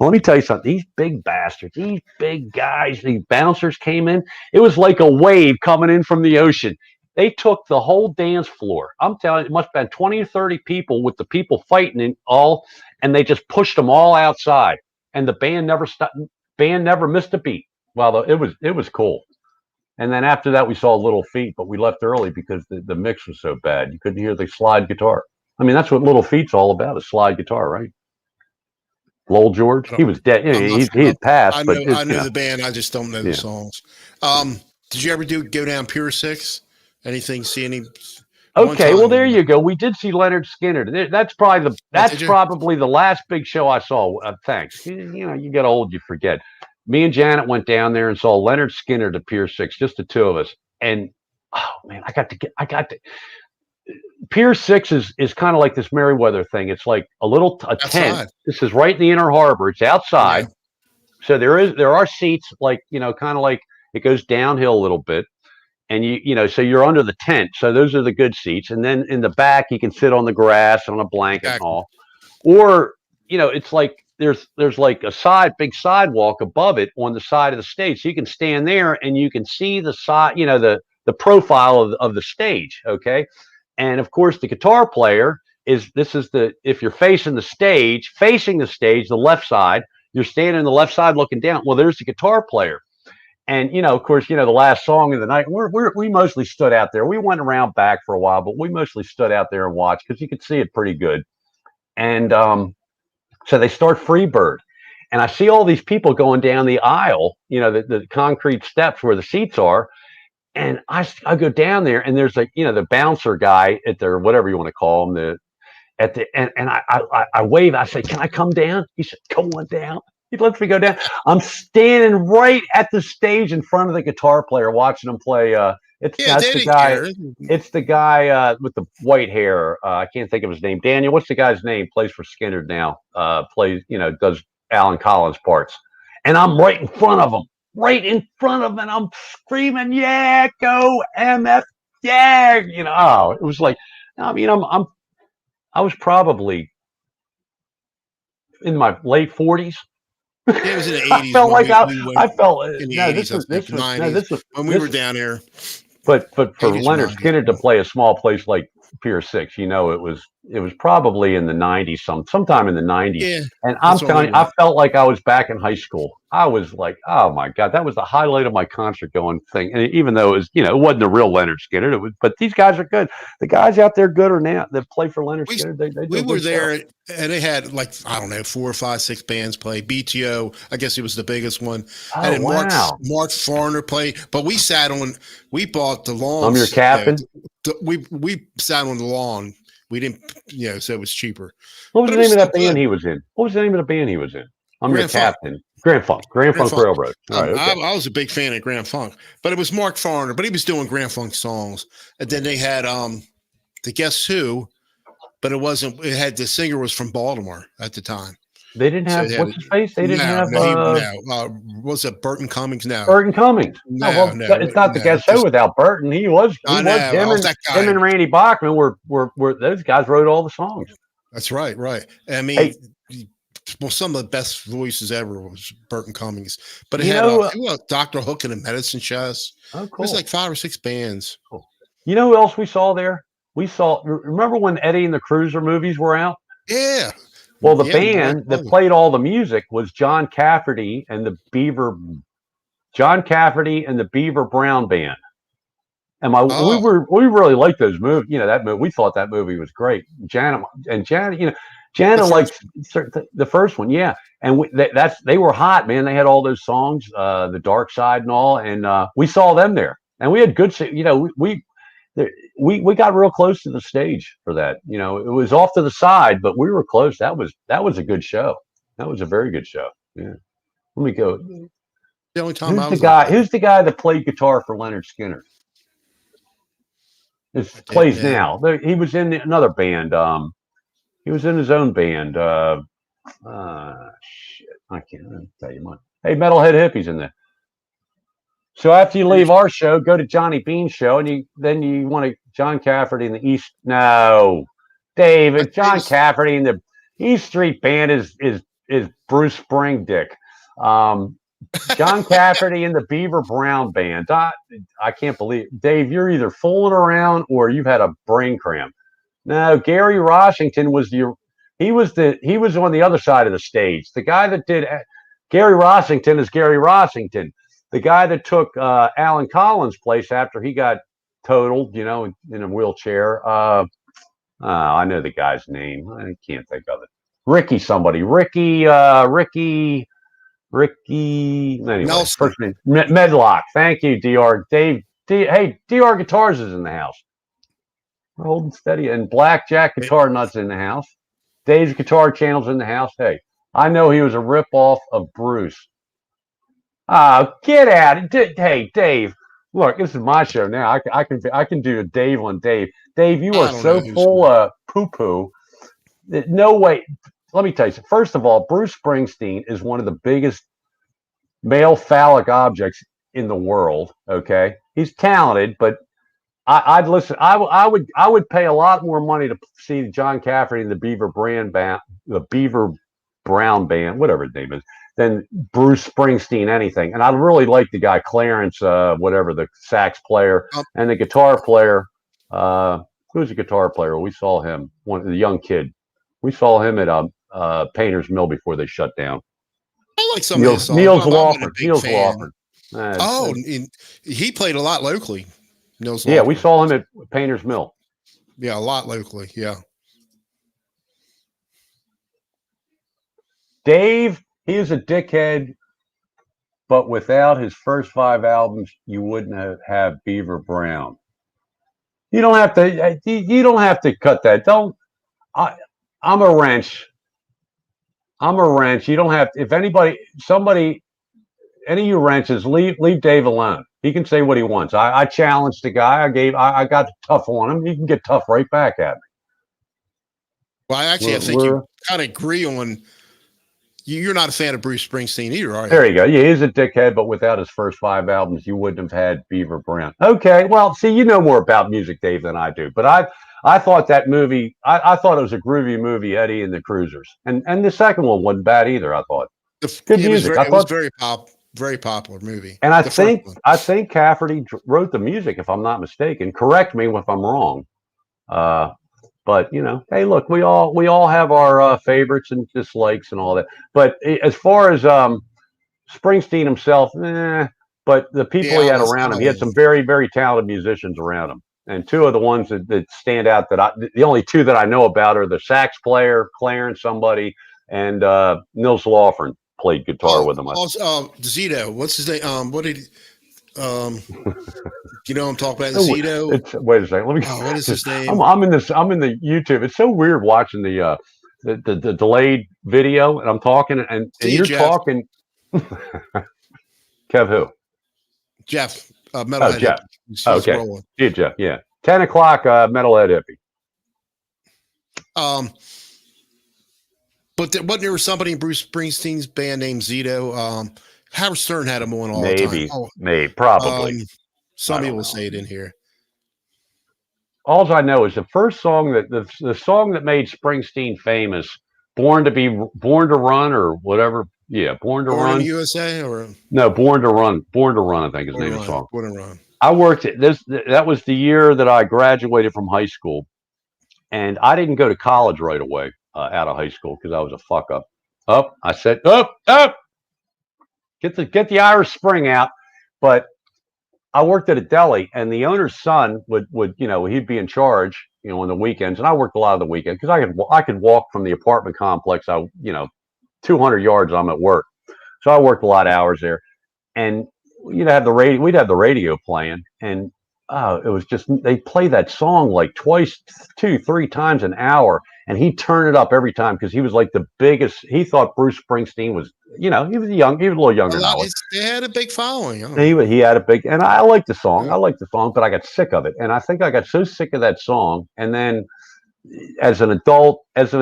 Well, let me tell you something. These big bastards, these big guys, these bouncers came in. It was like a wave coming in from the ocean. They took the whole dance floor. I'm telling you, it must have been 20 or 30 people with the people fighting and all, and they just pushed them all outside. And the band never stopped. Band never missed a beat. Well, it was cool. And then after that, we saw Little Feat, but we left early because the mix was so bad. You couldn't hear the slide guitar. That's what Little Feat's all about, a slide guitar, right? Lowell George, he was dead. He had passed. I know the band. I just don't know the songs. Did you ever go down Pier 6? Anything? See any? Okay, well there you go. We did see Leonard Skinner. That's probably the last big show I saw. Thanks. You get old, you forget. Me and Janet went down there and saw Leonard Skinner to Pier 6, just the two of us. And oh man, I got to. Pier 6 is kind of like this Merriweather thing. It's like a tent. This is right in the Inner Harbor. It's outside, so there are seats kind of like it goes downhill a little bit. And so you're under the tent. So those are the good seats. And then in the back, you can sit on the grass on a blanket and all. Or, it's like there's like a big sidewalk above it on the side of the stage. So you can stand there and you can see the side, the profile of the stage. Okay. And of course, the guitar player if you're facing the stage, the left side, you're standing on the left side looking down. Well, there's the guitar player. And of course, the last song of the night. We mostly stood out there. We went around back for a while, but we mostly stood out there and watched because you could see it pretty good. And so they start Freebird, and I see all these people going down the aisle. The concrete steps where the seats are. And I go down there, and there's the bouncer guy at their, whatever you want to call him, and I wave. I say, "Can I come down?" He said, "Go on down." He lets me go down. I'm standing right at the stage in front of the guitar player, watching him play. It's the guy. Care. It's the guy with the white hair. I can't think of his name. Daniel, what's the guy's name? Plays for Skinner now. Plays, does Alan Collins parts. And I'm right in front of him. Right in front of him, and I'm screaming, "Yeah, go MF, yeah!" It was like, I was probably in my late 40s. Yeah, it was in the 80s. I felt like I felt in the 80s, this was when we were down here. But for Leonard Skinner to play a small place like Pier 6, it was probably in the 90s, sometime in the 90s. Yeah, and I'm telling you, I felt like I was back in high school. I was like, oh my God, that was the highlight of my concert going thing. And even though it was, it wasn't the real Leonard Skinner, but these guys are good. The guys out there good are now that play for Leonard Skinner. We were there, and they had 4 or 5, 6 bands play. BTO, I guess he was the biggest one. Oh, and then wow. Mark Farner played, but we bought the lawn. I'm your captain. We sat on the lawn. We didn't, so it was cheaper. What was the name of that band he was in? What was the name of the band he was in? I'm your captain. Grand Funk Railroad. All right, okay. I was a big fan of Grand Funk, but it was Mark Farner, but he was doing Grand Funk songs. And then they had the Guess Who, but it had the singer was from Baltimore at the time. They didn't have what's his face? They didn't have was it Burton Cummings? No. Burton Cummings. No, it's not the Guess Who without Burton. He was him and Randy Bachman were those guys wrote all the songs. That's right. I mean, some of the best voices ever was Burton Cummings. But it had Dr. Hook and the Medicine Chest. Oh, cool. It was like 5 or 6 bands. Cool. You know who else we saw there? Remember when Eddie and the Cruiser movies were out? Yeah. Well, the band that played all the music was John Cafferty and the Beaver Brown Band. And we really liked those movies. That movie. We thought that movie was great. Janet liked the first one, yeah. And they were hot, man. They had all those songs, The Dark Side and all. And we saw them there, and we had good. We got real close to the stage for that. It was off to the side, but we were close. That was a good show. That was a very good show. Yeah. Let me go. The only time who's the guy that played guitar for Leonard Skinner? Plays now. He was in another band. He was in his own band. Shit, I can't tell you much. Hey, Metalhead Hippie's in there. So after you leave our show, go to Johnny Bean's show, and then you want to John Cafferty in the East. No, David, John Cafferty in the East Street Band is Bruce Springdick. John Cafferty in the Beaver Brown Band. I can't believe, Dave, you're either fooling around or you've had a brain cramp. No, Gary Rossington was he was on the other side of the stage. The guy that did Gary Rossington is Gary Rossington. The guy that took Alan Collins' place after he got totaled, in a wheelchair. I know the guy's name. I can't think of it. Ricky. Anyway, first name Medlock. Thank you, Dr. Dave. Hey, Dr. Guitars is in the house. We're holding steady, and Blackjack Guitar Nuts in the house. Dave's Guitar Channel's in the house. Hey, I know he was a ripoff of Bruce. Get out! Hey, Dave. Look, this is my show now. I can do a Dave on Dave. Dave, you are so full of poo-poo. No way. Let me tell you. First of all, Bruce Springsteen is one of the biggest male phallic objects in the world. Okay, he's talented, but I'd listen. I would pay a lot more money to see John Cafferty and the Beaver Brown Band, whatever his name is, than Bruce Springsteen anything. And I really like the guy Clarence, whatever, the sax player, and the guitar player. Who's the guitar player? We saw him, the young kid. We saw him at Painter's Mill before they shut down. I like some of his songs. Niels Lawford. Oh, and he played a lot locally. Nils yeah, we Lofgren. saw him at Painter's Mill. Yeah, a lot locally. Yeah. Dave, he is a dickhead, but without his first 5 albums, you wouldn't have Beaver Brown. You don't have to. You don't have to cut that. Don't. I, I'm a wrench. I'm a wrench. You don't have. If somebody, any of you wrenches, leave Dave alone. He can say what he wants. I challenged the guy. I got tough on him. He can get tough right back at me. Well, I think you kind of agree on. You're not a fan of Bruce Springsteen either, are you? There you go. Yeah, he's a dickhead, but without his first 5 albums, you wouldn't have had Beaver Brown. Okay, well, see, you know more about music, Dave, than I do. But I thought that movie, I thought it was a groovy movie, Eddie and the Cruisers, and the second one wasn't bad either. I thought good music. It was very popular movie. And I think Cafferty wrote the music, if I'm not mistaken. Correct me if I'm wrong. But hey, look, we all have our favorites and dislikes and all that. But as far as Springsteen himself, but the people he had around him, he had some very, very talented musicians around him. And 2 of the ones that stand out the only 2 that I know about are the sax player, Clarence somebody, and Nils Lofgren played guitar with him. Zito, what's his name? What did you know I'm talking about? Zito. Wait a second. Let me. What is his name? I'm in the YouTube. It's so weird watching the delayed video, and I'm talking, and you're Jeff. talking. Kev, who? Jeff. Metalhead. Jeff. Okay. Rolling. Yeah, Jeff. Yeah. 10 o'clock. Metalhead hippie. But wasn't there somebody in Bruce Springsteen's band named Zito? Howard Stern had him on all the time. Maybe, probably. Some people say it in here. All I know is the first song the song that made Springsteen famous, Born to Run or whatever. Yeah, Born to Run. In the USA or no, Born to Run. Born to Run, I think is the name of the song. Born to Run. I worked at this. That was the year that I graduated from high school, and I didn't go to college right away out of high school because I was a fuck up. I said up. Get the Irish Spring out, but I worked at a deli, and the owner's son would he'd be in charge on the weekends, and I worked a lot of the weekends because I could walk from the apartment complex 200 yards. I'm at work, so I worked a lot of hours there, and we'd have the radio playing, and it was just they play that song like twice, 2-3 times an hour, and he'd turn it up every time because he was like the biggest. He thought Bruce Springsteen was, he was a little younger than I was. They had a big following. He had a big, and I liked the song. But I got sick of it, and I think I got so sick of that song. And then, as an adult, let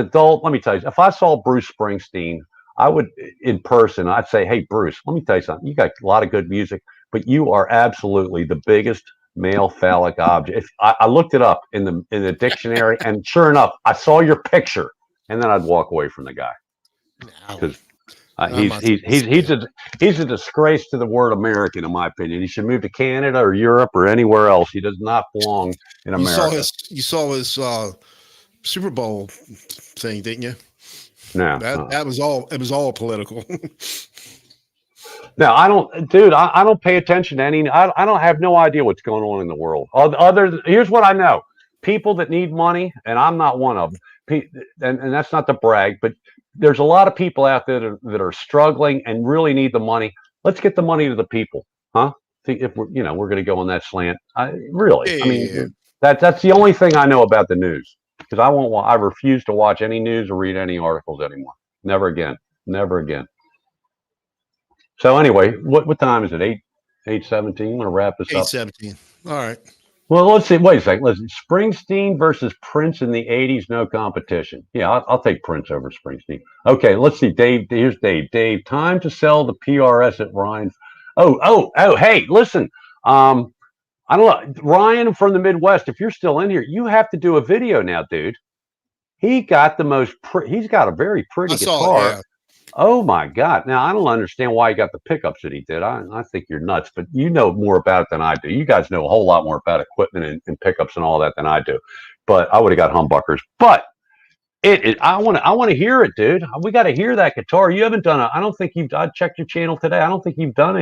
me tell you, if I saw Bruce Springsteen, I would in person. I'd say, "Hey, Bruce, let me tell you something. You got a lot of good music, but you are absolutely the biggest male phallic object." I looked it up in the dictionary, and sure enough, I saw your picture, and then I'd walk away from the guy because he's a disgrace to the word American, in my opinion. He should move to Canada or Europe or anywhere else. He does not belong in America. You saw his Super Bowl thing, didn't you? No, that was all. It was all political. No, I don't, dude. I don't pay attention to any. I don't have no idea what's going on in the world. Here's what I know: people that need money, and I'm not one of them. And that's not to brag, but there's a lot of people out there that are struggling and really need the money. Let's get the money to the people, huh? If we're going to go on that slant, that's the only thing I know about the news because I refuse to watch any news or read any articles anymore. Never again. Never again. So anyway, what time is it? 8:17. I'm gonna wrap this up. 8:17. All right. Well, let's see. Wait a second. Listen, Springsteen versus Prince in the '80s, no competition. Yeah, I'll take Prince over Springsteen. Okay, let's see. Dave, here's Dave. Dave, time to sell the PRS at Ryan's. Oh. Hey, listen. I don't know, Ryan from the Midwest. If you're still in here, you have to do a video now, dude. He got he's got a very pretty guitar. Yeah. Oh my God. Now I don't understand why he got the pickups that he did. I think you're nuts, but you know more about it than I do. You guys know a whole lot more about equipment and pickups and all that than I do. But I would have got humbuckers. But I want to hear it, dude. We got to hear that guitar. You haven't done I checked your channel today. I don't think you've done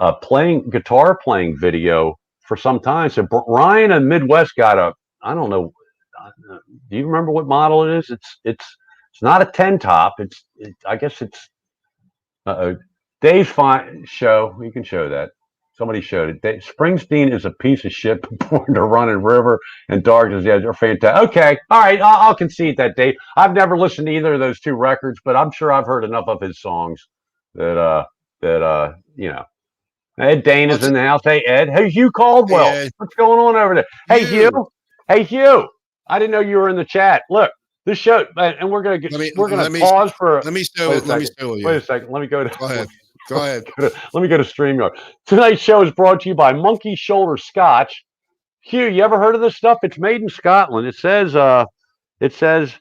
guitar playing video for some time. So Ryan and Midwest got I don't know. Do you remember what model it is? It's not a 10 top. I guess it's Dave's fine show. You can show that. Somebody showed it. Springsteen is a piece of shit. Born to Run and River and Darkness. Yeah, they're fantastic. Okay, all right. I'll concede that, Dave. I've never listened to either of those two records, but I'm sure I've heard enough of his songs that you know. Ed Dana's in the house. Hey, Ed. Hey, Hugh Caldwell. Hey, What's going on over there? Hey, Hugh. Hey, Hugh. I didn't know you were in the chat. Look, this show, and we're gonna pause for. Let me show you. Wait a second. Let me go to. Go ahead. Go ahead. Let me go to StreamYard. Tonight's show is brought to you by Monkey Shoulder Scotch. Hugh, you ever heard of this stuff? It's made in Scotland. It says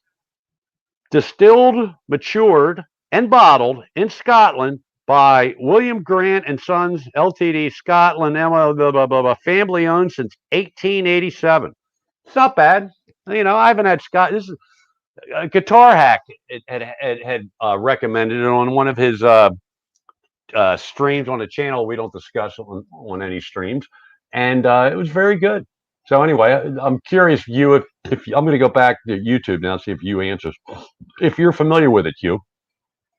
distilled, matured, and bottled in Scotland by William Grant and Sons Ltd. Scotland, family owned since 1887. It's not bad. You know, I haven't had Scotch. This is a Guitar Hack. It had recommended it on one of his streams on the channel. We don't discuss on any streams, and it was very good. So anyway, I'm curious, Hugh, if I'm going to go back to YouTube now, see if you answers, if you're familiar with it, Hugh,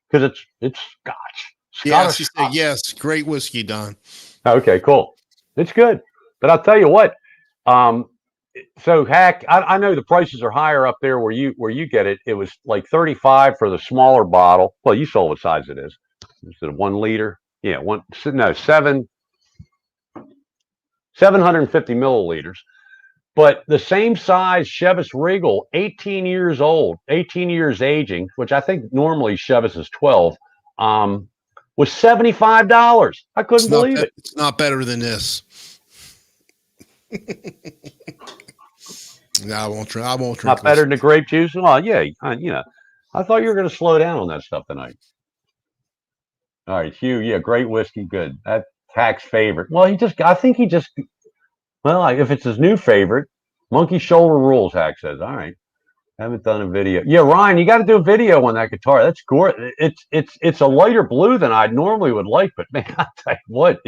because it's Scotch. Yes, he said yes. Great whiskey, Don. Okay, cool. It's good, but I'll tell you what. So Hack, I know the prices are higher up there where you get it. It was like $35 for the smaller bottle. Well, you saw what size it is. Is it a 1 liter? Yeah, 750 milliliters. But the same size Chivas Regal, 18 years old, 18 years aging, which I think normally Chivas is 12, was $75. I couldn't believe it. It's not better than this. No, I won't drink. Not better than the grape juice? Oh, yeah. I thought you were going to slow down on that stuff tonight. All right, Hugh. Yeah, great whiskey. Good. That's Hack's favorite. Well, if it's his new favorite, Monkey Shoulder Rules, Hack says. All right. Haven't done a video. Yeah, Ryan, you got to do a video on that guitar. That's gorgeous. It's a lighter blue than I normally would like, but man, I tell you what,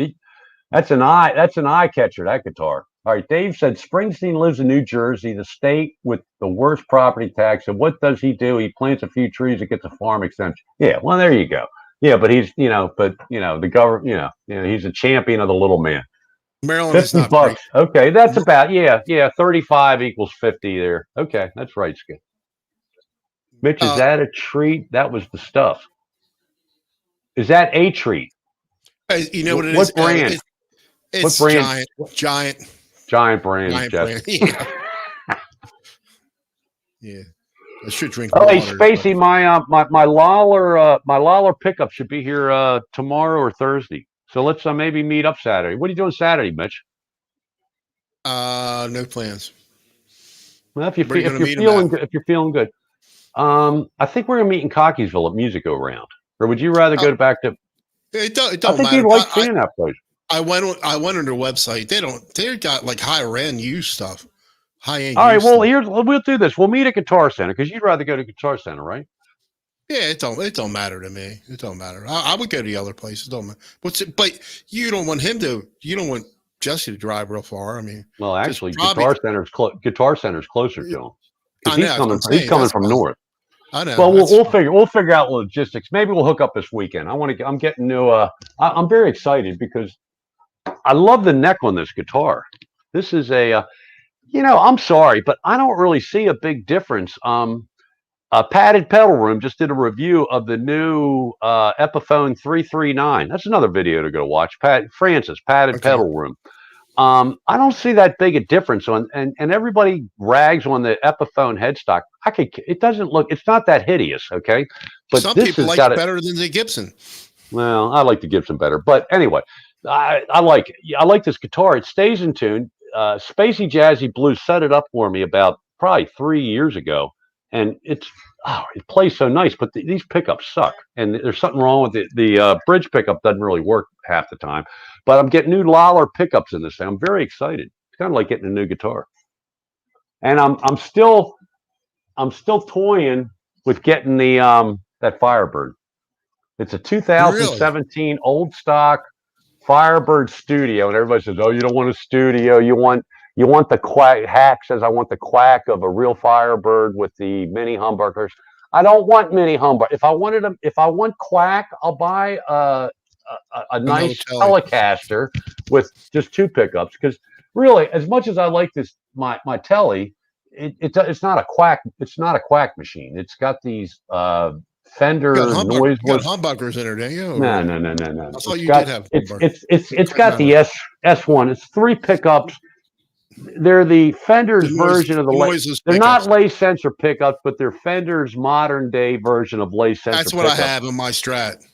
that's an eye catcher, that guitar. All right, Dave said Springsteen lives in New Jersey, the state with the worst property tax. And what does he do? He plants a few trees and gets a farm exemption. Yeah, well, there you go. Yeah, but he's, the government, he's a champion of the little man. Maryland is not $50. Okay, that's about 35 equals 50 there. Okay, that's right, Skip. Mitch, is that a treat? That was the stuff. Is that a treat? You know what it is? What brand? It's what brand? Giant brand. Yeah. Yeah. I should drink. Oh, hey, Spacey, my Lawler pickup should be here tomorrow or Thursday. So let's maybe meet up Saturday. What are you doing Saturday, Mitch? No plans. Well, if you're feeling good, I think we're gonna meet in Cockeysville at Music Go Round. Or would you rather go back to? It don't I think matter. you'd like seeing that place. I went on their website. They got like higher end used stuff. High end. All right. Well, we'll do this. We'll meet at Guitar Center because you'd rather go to Guitar Center, right? Yeah, it don't matter to me. It don't matter. I would go to the other places. Don't matter. But you don't want him to. You don't want Jesse to drive real far. I mean, well, actually, Guitar Center's closer to him because he's coming from north. I know. Well, we'll figure out logistics. Maybe we'll hook up this weekend. I'm getting new. I'm very excited because I love the neck on this guitar. This is I'm sorry, but I don't really see a big difference. Padded Pedal Room just did a review of the new Epiphone 339. That's another video to go watch. Francis, Padded Pedal Room. I don't see that big a difference on, and everybody rags on the Epiphone headstock. It doesn't look. It's not that hideous, okay. But some people like it better than the Gibson. Well, I like the Gibson better, but anyway, I like it. I like this guitar. It stays in tune. Spacey Jazzy Blues set it up for me about probably 3 years ago, and it plays so nice. But these pickups suck, and there's something wrong with the bridge pickup. Doesn't really work half the time. But I'm getting new Lawler pickups in this thing. I'm very excited. It's kind of like getting a new guitar, and I'm still toying with getting the that Firebird. It's a 2017 old stock Firebird Studio, and everybody says, "Oh, you don't want a studio. You want the quack." Hack says, "I want the quack of a real Firebird with the mini humbuckers." I don't want mini humbucker. If I want quack, I'll buy a Another nice telly. Telecaster with just 2 pickups. Because really, as much as I like this, my telly, it's not a quack. It's not a quack machine. It's got these Fender noise. You got humbuckers in it, don't you? No. I thought you did have humbuckers. It's got the S1. It's 3 pickups. They're the Fender's version of the noiseless they're pickups. not lay sensor pickups, but they're Fender's modern day version of lay sensor. That's what pickups. I have in my Strat.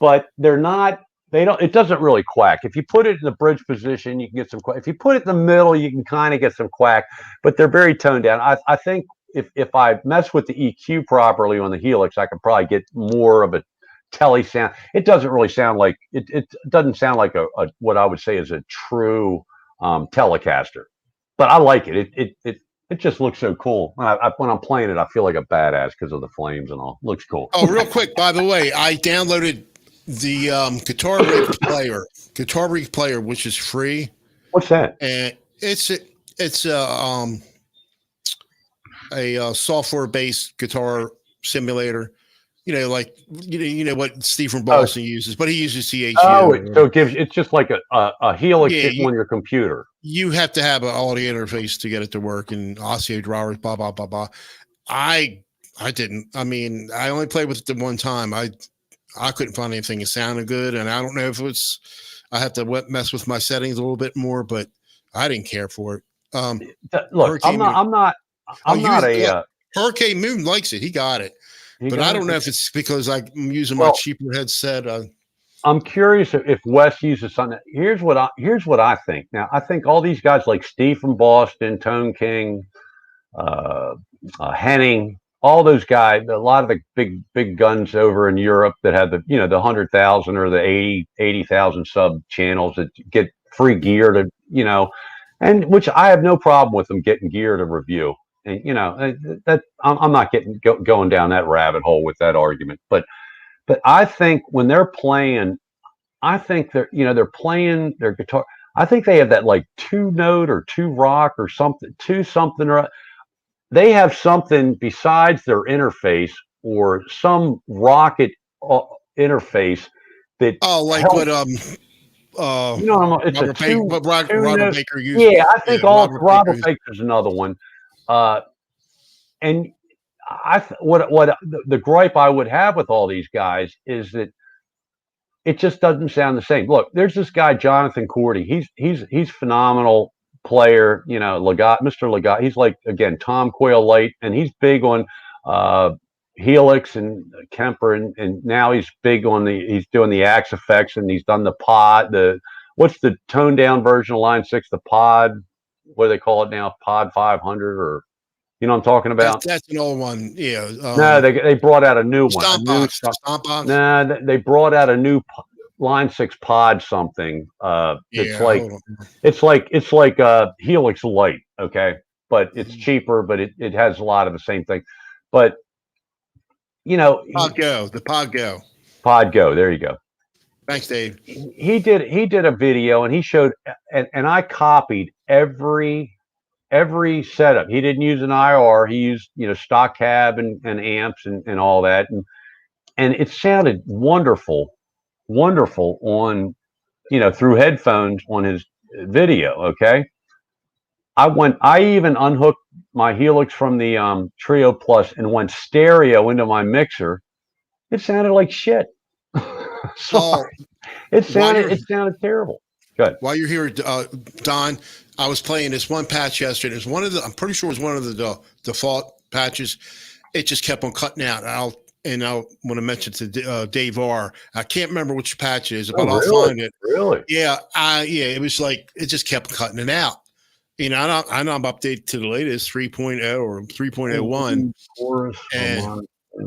But they're not. They don't. It doesn't really quack. If you put it in the bridge position, you can get some quack. If you put it in the middle, you can kind of get some quack. But they're very toned down. I think if I mess with the EQ properly on the Helix, I could probably get more of a telly sound. It doesn't really sound like it doesn't sound like a what I would say is a true Telecaster, but I like it. It just looks so cool. When I'm playing it, I feel like a badass because of the flames and all. Looks cool. Oh, real quick, by the way, I downloaded the Guitar Rig Player, which is free. What's that? And it's a software-based guitar simulator. Like what Steve from Boston uses, but he uses CHU. Oh, so it's just like a Helix on your computer. You have to have an audio interface to get it to work, and oscillator drivers, blah blah blah blah. I didn't. I mean, I only played with it the one time. I couldn't find anything that sounded good, and I don't know if it's. I have to mess with my settings a little bit more, but I didn't care for it. Look, I'm not a Hurricane Moon likes it. He got it. But I don't know if it's because I'm using my cheaper headset. I'm curious if Wes uses something. Here's what I think. Now, I think all these guys like Steve from Boston, Tone King, Henning, all those guys, a lot of the big guns over in Europe that have the 100,000 or the 80,000 sub channels that get free gear to and which I have no problem with them getting gear to review. And that I'm not going down that rabbit hole with that argument, but I think when they're playing, I think they're playing their guitar. I think they have that like 2-note or 2-rock or something, or they have something besides their interface or some rocket interface that like helps. what it's Robert Baker uses. Yeah, I think Robert Baker's another one. And what the gripe I would have with all these guys is that it just doesn't sound the same. Look, there's this guy Jonathan Cordy. He's phenomenal player. Mr. Legat. He's like again Tom Quayle light, and he's big on Helix and Kemper, and now he's big on he's doing the Axe effects, and he's done the pod. What's the toned down version of Line 6? The pod. What do they call it now? Pod 500 or. You know what I'm talking about? That's an old one. Yeah. No, they brought out a new one. Stomp box. No, they brought out a new Line 6 pod something. It's like Helix Light, okay? But it's cheaper, but it has a lot of the same thing. But the Pod Go. Pod Go, there you go. Thanks, Dave. He did a video and he showed and I copied every setup. He didn't use an IR. He used, stock cab and amps and all that. And it sounded wonderful on, through headphones on his video. Okay. I even unhooked my Helix from the Trio Plus and went stereo into my mixer. It sounded like shit. It sounded terrible. Good. While you're here, Don, I was playing this one patch yesterday. It was I'm pretty sure it was one of the default patches. It just kept on cutting out. I'll want to mention to Dave R. I can't remember which patch it is, but I'll find it. Really? Yeah. It was like it just kept cutting it out. I know I'm updated to the latest 3.0 or 3.01.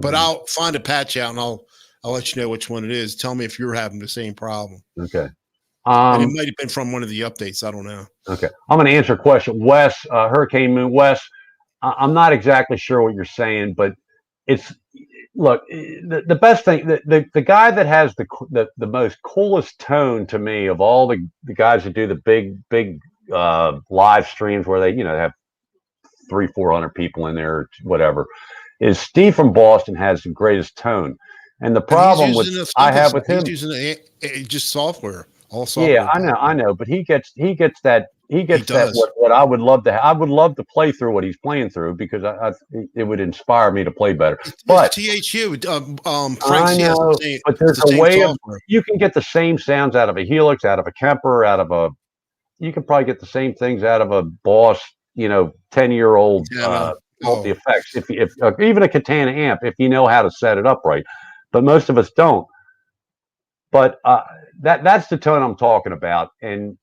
But I'll find a patch out and I'll let you know which one it is. Tell me if you're having the same problem. Okay. And it might have been from one of the updates. I don't know. Okay. I'm going to answer a question. Wes, Hurricane Moon. Wes, I'm not exactly sure what you're saying, but look, the best thing, the guy that has the most coolest tone to me of all the guys that do the big live streams where they have 300-400 people in there, or whatever, is Steve from Boston has the greatest tone. And the problem I have with him, he's using just software, all yeah, software. I know, but he gets that does. what I would love to. I would love to play through what he's playing through because it would inspire me to play better. But THU, Frank I C has know, the same, but there's the a same way software. you can get the same sounds out of a Helix, out of a Kemper, out of a. You can probably get the same things out of a Boss, 10-year-old multi effects. If even a Katana amp, if you know how to set it up right, but most of us don't. But that's the tone I'm talking about. And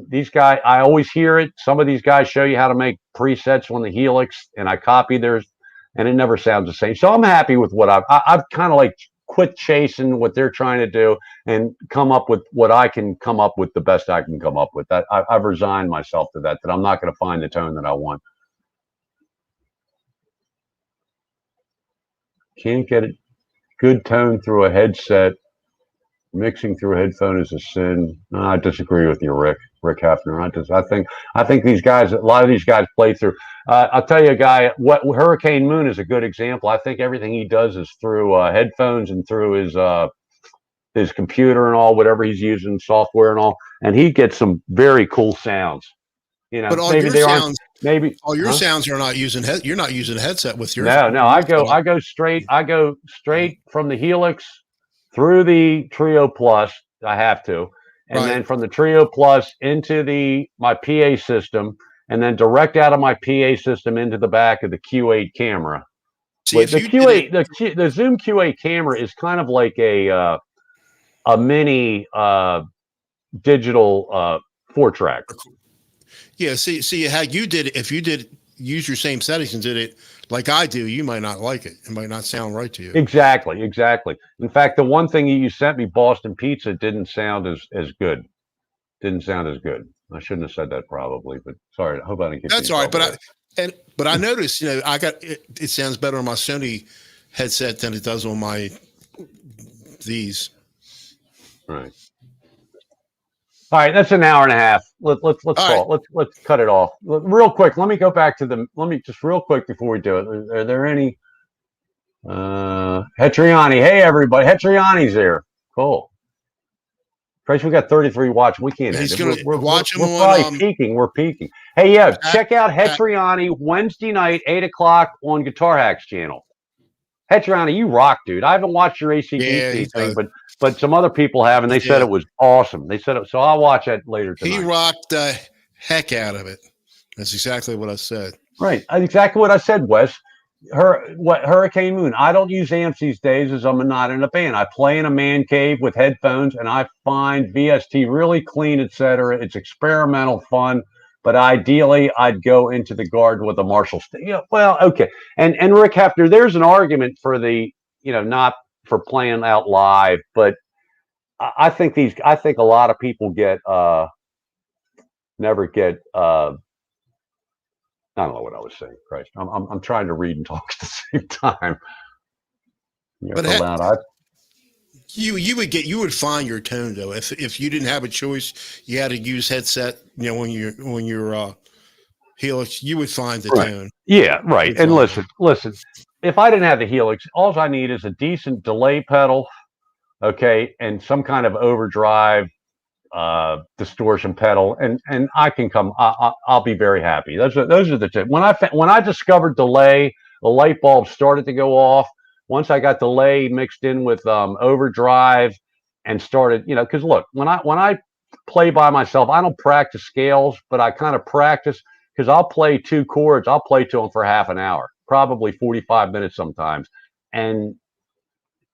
these guys, I always hear it. Some of these guys show you how to make presets on the Helix, and I copy theirs, and it never sounds the same. So I'm happy with what I've kind of like quit chasing what they're trying to do and come up with what I can come up with, the best I can come up with. That I've resigned myself to that I'm not going to find the tone that I want. Can't get a good tone through a headset. Mixing through a headphone is a sin. No, I disagree with you, Rick Hefner. I think these guys, a lot of these guys play through. I'll tell you a guy. What Hurricane Moon is a good example. I think everything he does is through headphones and through his computer and all, whatever he's using, software and all, and he gets some very cool sounds. But all maybe your they sounds, aren't. Maybe all your sounds are not using you're not using a headset with yours. No. I go straight. I go straight from the Helix through the Trio Plus. I have to, and then from the Trio Plus into my PA system, and then direct out of my PA system into the back of the Q8 camera. See, the Q8, the Zoom Q8 camera is kind of like a mini digital 4-track. Yeah, see how you did it. If you did use your same settings and did it like I do, you might not like it. It might not sound right to you. Exactly. In fact, the one thing you sent me, Boston Pizza, didn't sound as good. Didn't sound as good. I shouldn't have said that probably, but sorry. I hope I didn't get. That's all right. But I noticed, I got it sounds better on my Sony headset than it does on my these. Right. All right, that's an hour and a half. Let's cut it off real quick. Let me go back to just real quick before we do it. Are there any Hetriani? Hey everybody, Hetriani's here. Cool. Price, we got 33 watching. We can't. He's going to watch him. We're probably peaking. We're peaking. Hey, yeah, check out Hetriani Wednesday night, 8:00 on Guitar Hacks channel. Hetriani, you rock, dude. I haven't watched your ACDC thing, but some other people have, and they said it was awesome. They said it, so I'll watch that later tonight. He rocked the heck out of it. That's exactly what I said. Right, exactly what I said, Wes. Hurricane Moon. I don't use amps these days as I'm not in a band. I play in a man cave with headphones, and I find VST really clean, etc. It's experimental fun. But ideally, I'd go into the garden with a Marshall. Well, okay. And Rick Hefner, there's an argument for not for playing out live, but I think a lot of people never get. I don't know what I was saying. Christ, I'm trying to read and talk at the same time. You would find your tone though if you didn't have a choice. You had to use headset. When you're Helix, you would find the tone. Yeah, right. And listen. If I didn't have the Helix, all I need is a decent delay pedal, okay, and some kind of overdrive, distortion pedal, and I can come. I'll be very happy. Those are the two. When I discovered delay, the light bulb started to go off. Once I got delay mixed in with overdrive and started, because look, when I play by myself, I don't practice scales, but I kind of practice because I'll play 2 chords. I'll play to them for half an hour, probably 45 minutes sometimes, and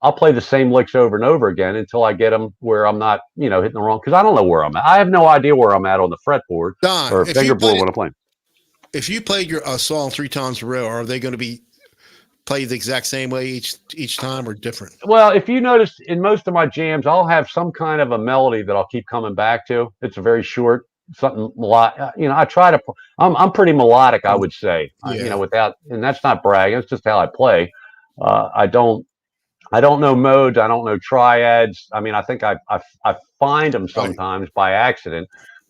I'll play the same licks over and over again until I get them where I'm not, hitting the wrong, because I don't know where I'm at. I have no idea where I'm at on the fretboard or fingerboard when I'm playing. If you played your song 3 times in a row, are they going to be played the exact same way each time or different? Well, if you notice, in most of my jams, I'll have some kind of a melody that I'll keep coming back to. It's a very short, something a lot. I try to. I'm pretty melodic, I would say. Without, and that's not bragging. It's just how I play. I don't. I don't know modes. I don't know triads. I mean, I think I find them Right. sometimes by accident.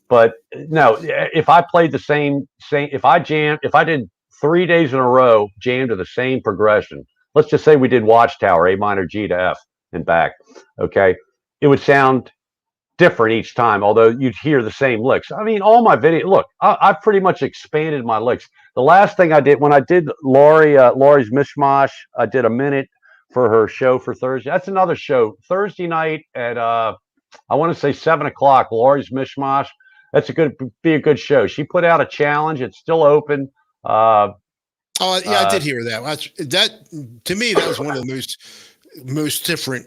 But no, if I played the same, if I did 3 days in a row, jammed to the same progression. Let's just say we did Watchtower, A minor, G to F, and back. Okay, it would sound different each time, although you'd hear the same licks. I mean, all my video. Look, I've pretty much expanded my licks. The last thing I did when I did Laurie's Mishmash, I did a minute for her show for Thursday. That's another show Thursday night at I want to say 7 o'clock. Laurie's Mishmash. That's be a good show. She put out a challenge. It's still open. Oh yeah, I did hear that. That to me, that was one of the most different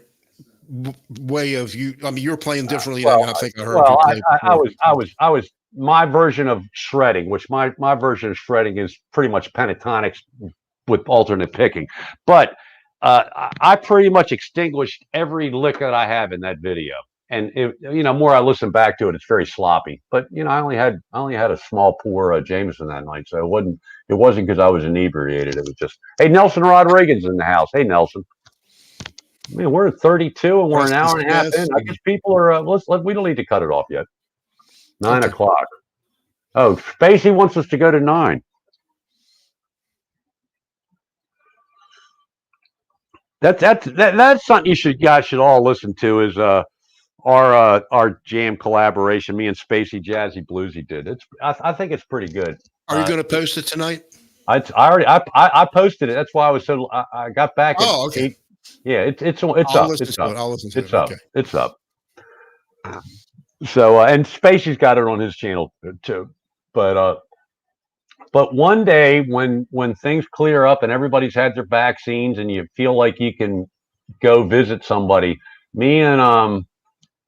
way of you. I mean, you're playing differently than I think I heard you play. I was my version of shredding, which my version of shredding is pretty much pentatonics with alternate picking. But I pretty much extinguished every lick that I have in that video. And more I listen back to it, it's very sloppy. But I only had a small pour Jameson that night, so it wasn't because I was inebriated. It was just, hey, Nelson Rodriguez in the house. Hey, Nelson. I mean, we're at 32 and we're an hour and a half in. I guess people are. We don't need to cut it off yet. 9 o'clock. Oh, Spacey wants us to go to 9. That's something you guys should all listen to. Is our jam collaboration, me and Spacey Jazzy Bluesy did. I think it's pretty good. Are you going to post it tonight? I posted it. That's why I was so I got back. Oh, okay. Yeah, it's up. I'll listen to it. It's up. It's up. So and Spacey's got it on his channel too. But one day when things clear up and everybody's had their vaccines and you feel like you can go visit somebody, me and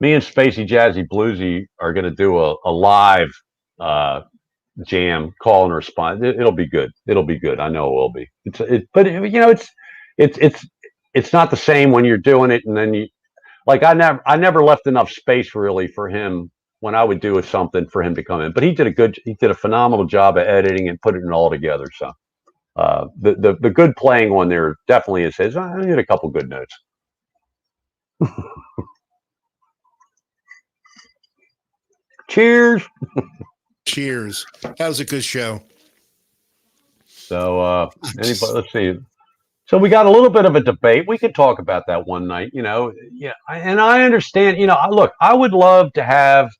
Spacey Jazzy Bluesy are going to do a live jam call and response. It'll be good. It'll be good. I know it will be. It's not the same when you're doing it and then you I never left enough space really for him when I would do something for him to come in. But he did a phenomenal job of editing and putting it all together. So the good playing on there definitely is his. I did a couple good notes. Cheers. Cheers. That was a good show. So anybody, let's see. So we got a little bit of a debate. We could talk about that one night, Yeah, and I understand. Look, I would love to have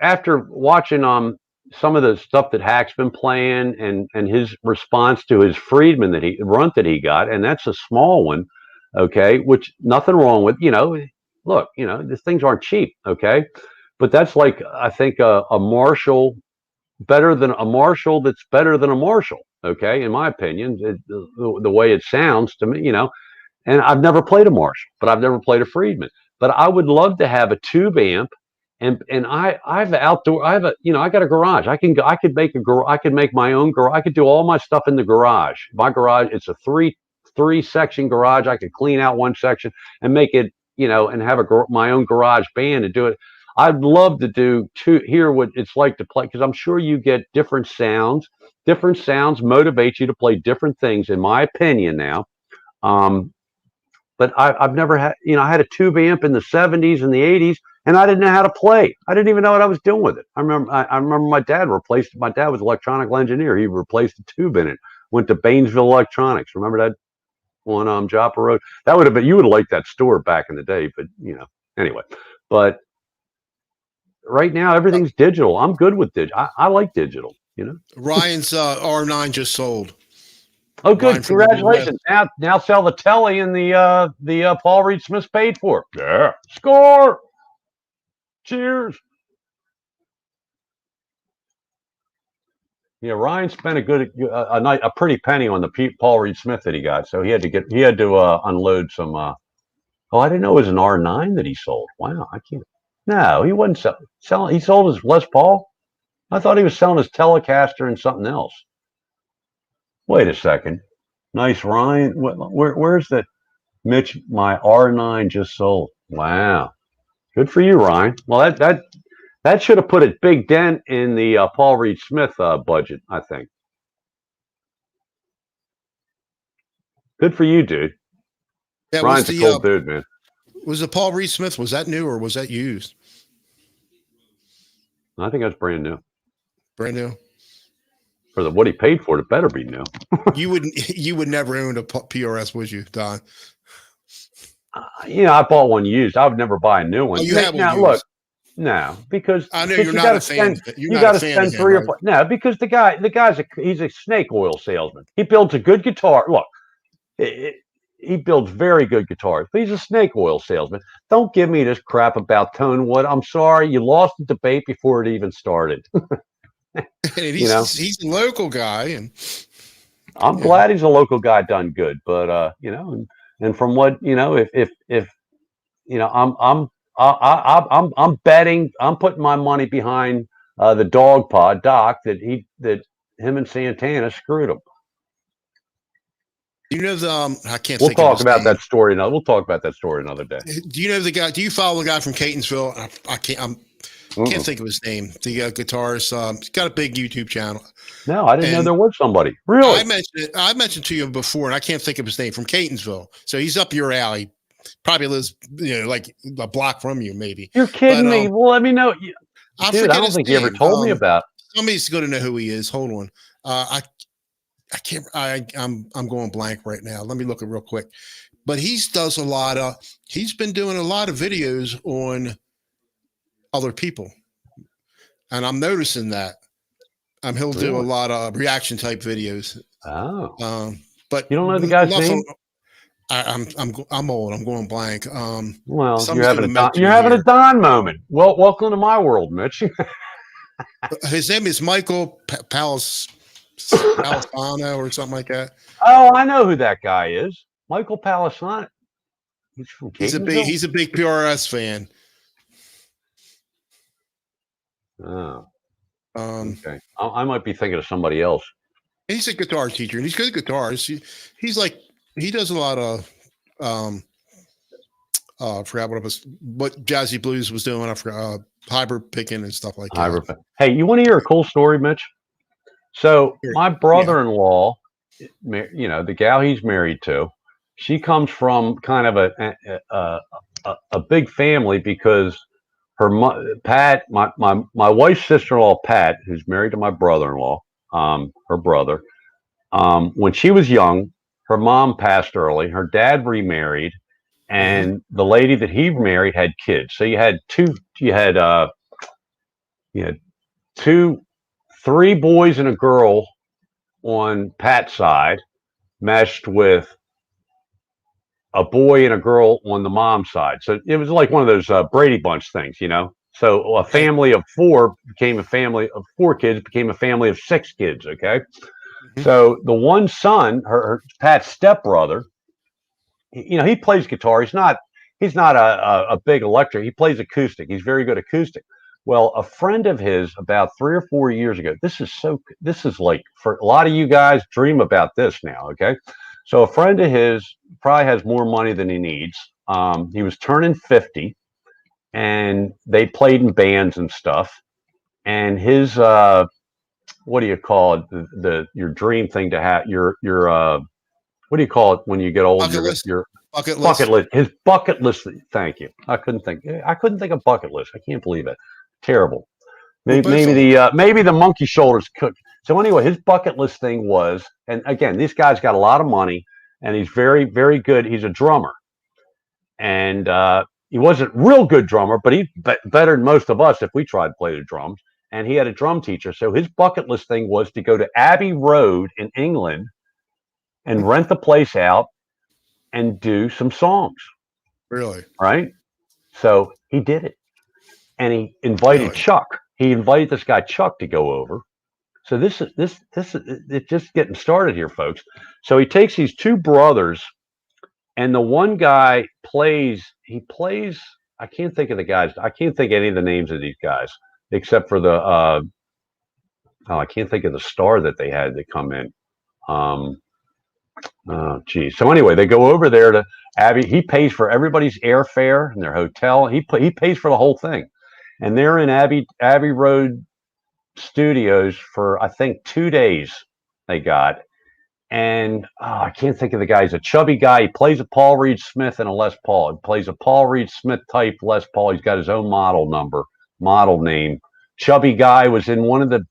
after watching some of the stuff that Hack's been playing and his response to his Friedman that he got, and that's a small one, okay. Which nothing wrong with. Look, these things aren't cheap, okay. But that's like I think a Marshall better than a Marshall that's better than a Marshall. Okay, in my opinion, the way it sounds to me, and I've never played a Marshall, but I've never played a Friedman. But I would love to have a tube amp, and I have outdoor. I got a garage. I could make my own garage. I could do all my stuff in the garage. My garage, it's a three section garage. I could clean out one section and make it, and have my own garage band and do it. I'd love to hear what it's like to play, because I'm sure you get different sounds. Different sounds motivate you to play different things, in my opinion now. But I've never had, I had a tube amp in the 70s and the 80s, and I didn't know how to play. I didn't even know what I was doing with it. I remember my dad was an electronical engineer. He replaced a tube in it. Went to Bainesville Electronics. Remember that on Joppa Road? That would have been, you would have liked that store back in the day, but anyway. But right now everything's digital. I'm good with digital. I like digital. Ryan's R9 just sold. Oh, good! Congratulations! Now sell the telly and the Paul Reed Smith's paid for. Yeah, score! Cheers! Yeah, Ryan spent a pretty penny on the Paul Reed Smith that he got, so he had to unload some. Oh, I didn't know it was an R9 that he sold. Wow, I can't. No, he wasn't selling. He sold his Les Paul. I thought he was selling his Telecaster and something else. Wait a second. Nice, Ryan. Where's the Mitch? My R9 just sold. Wow. Good for you, Ryan. Well, that should have put a big dent in the Paul Reed Smith budget, I think. Good for you, dude. Yeah, Brian's a cool dude, man. was the Paul Reed Smith, was that new or was that used? I think that's brand new. Brand new. For what he paid for it better be new. You would never own a PRS, would you, Don? I bought one used. I would never buy a new one. Oh, you have one now, used. look, no, because I know because you're you not gotta a fan. spend, You're you not got a to fan spend of him, 3 or right? 4. No, because the guy's he's a snake oil salesman. He builds a good guitar. Look, he builds very good guitars, but he's a snake oil salesman. Don't give me this crap about tone wood. I'm sorry, you lost the debate before it even started. And You know, he's a local guy, and I'm glad he's a local guy done good, but and from what if I'm betting, I'm putting my money behind the dog pod Doc that him and Santana screwed him. do you know the I can't We'll think of talk his about name. that story now. We'll talk about that story another day. Do you know the guy? Do you follow the guy from Catonsville? I can't Mm-mm. think of his name. The guitarist. He's got a big YouTube channel. No, I didn't know And there was somebody. Really? I mentioned to you before, and I can't think of his name, from Catonsville. So he's up your alley. Probably lives, like a block from you, maybe. You're kidding But, me. Well, let me know. I Dude, forget I don't his think you ever name. told me about. Somebody's going to know who he is. Hold on. I can't. I'm going blank right now. Let me look it real quick. But he's been doing a lot of videos on other people, and I'm noticing that. He'll do a Really? lot of reaction type videos. Oh. But You don't know the guy's name? I'm old. I'm going blank. Well, somebody's gonna mention you're it having a here. Don moment. Well, welcome to my world, Mitch. His name is Michael Palisano or something like that. Oh, I know who that guy is. Michael Palisano. He's from Catonsville? He's a big PRS fan. Oh, Okay. I might be thinking of somebody else. He's a guitar teacher and he's good guitarist. He does a lot of I forgot what Jazzy Blues was doing. I forgot hybrid picking and stuff like that. Hey, you want to hear a cool story, Mitch? So my brother-in-law, the gal he's married to, she comes from kind of a big family because Pat, my wife's sister-in-law, Pat, who's married to my brother-in-law, her brother, when she was young, her mom passed early. Her dad remarried, and the lady that he married had kids. So you had three boys and a girl on Pat's side, meshed with a boy and a girl on the mom's side. So it was like one of those Brady Bunch things, So a family of 4 became a family of 4 kids, became a family of 6 kids. Okay. So the one son, her Pat's stepbrother, he plays guitar. He's not a big electric. He plays acoustic. He's very good acoustic. Well, a friend of his about 3 or 4 years ago, this is like, for a lot of you guys, dream about this now. Okay. So a friend of his probably has more money than he needs. He was turning 50 and they played in bands and stuff. And his, what do you call it? Your dream thing to have, your what do you call it when you get old? Bucket list. Bucket list. His bucket list. Thank you. I couldn't think of bucket list. I can't believe it. Terrible. Maybe the monkey shoulders cook. So anyway, his bucket list thing was, and again, this guy's got a lot of money, and he's very, very good. He's a drummer, and he wasn't real good drummer, but he's better than most of us if we tried to play the drums. And he had a drum teacher. So his bucket list thing was to go to Abbey Road in England and rent the place out and do some songs. Really? Right? So he did it. And he invited Chuck. He invited this guy Chuck to go over. So this is it's just getting started here, folks. So he takes these 2 brothers, and the one guy plays. I can't think of the guys. I can't think of any of the names of these guys except for the. I can't think of the star that they had to come in. Oh, geez. So anyway, they go over there to Abbey. He pays for everybody's airfare and their hotel. He pays for the whole thing, and they're in Abbey Road Studios for I think 2 days. They got, and I can't think of the guy. He's a chubby guy. He plays a Paul Reed Smith and a Les Paul. He plays a Paul Reed Smith type Les Paul. He's got his own model name. Chubby guy was in one of the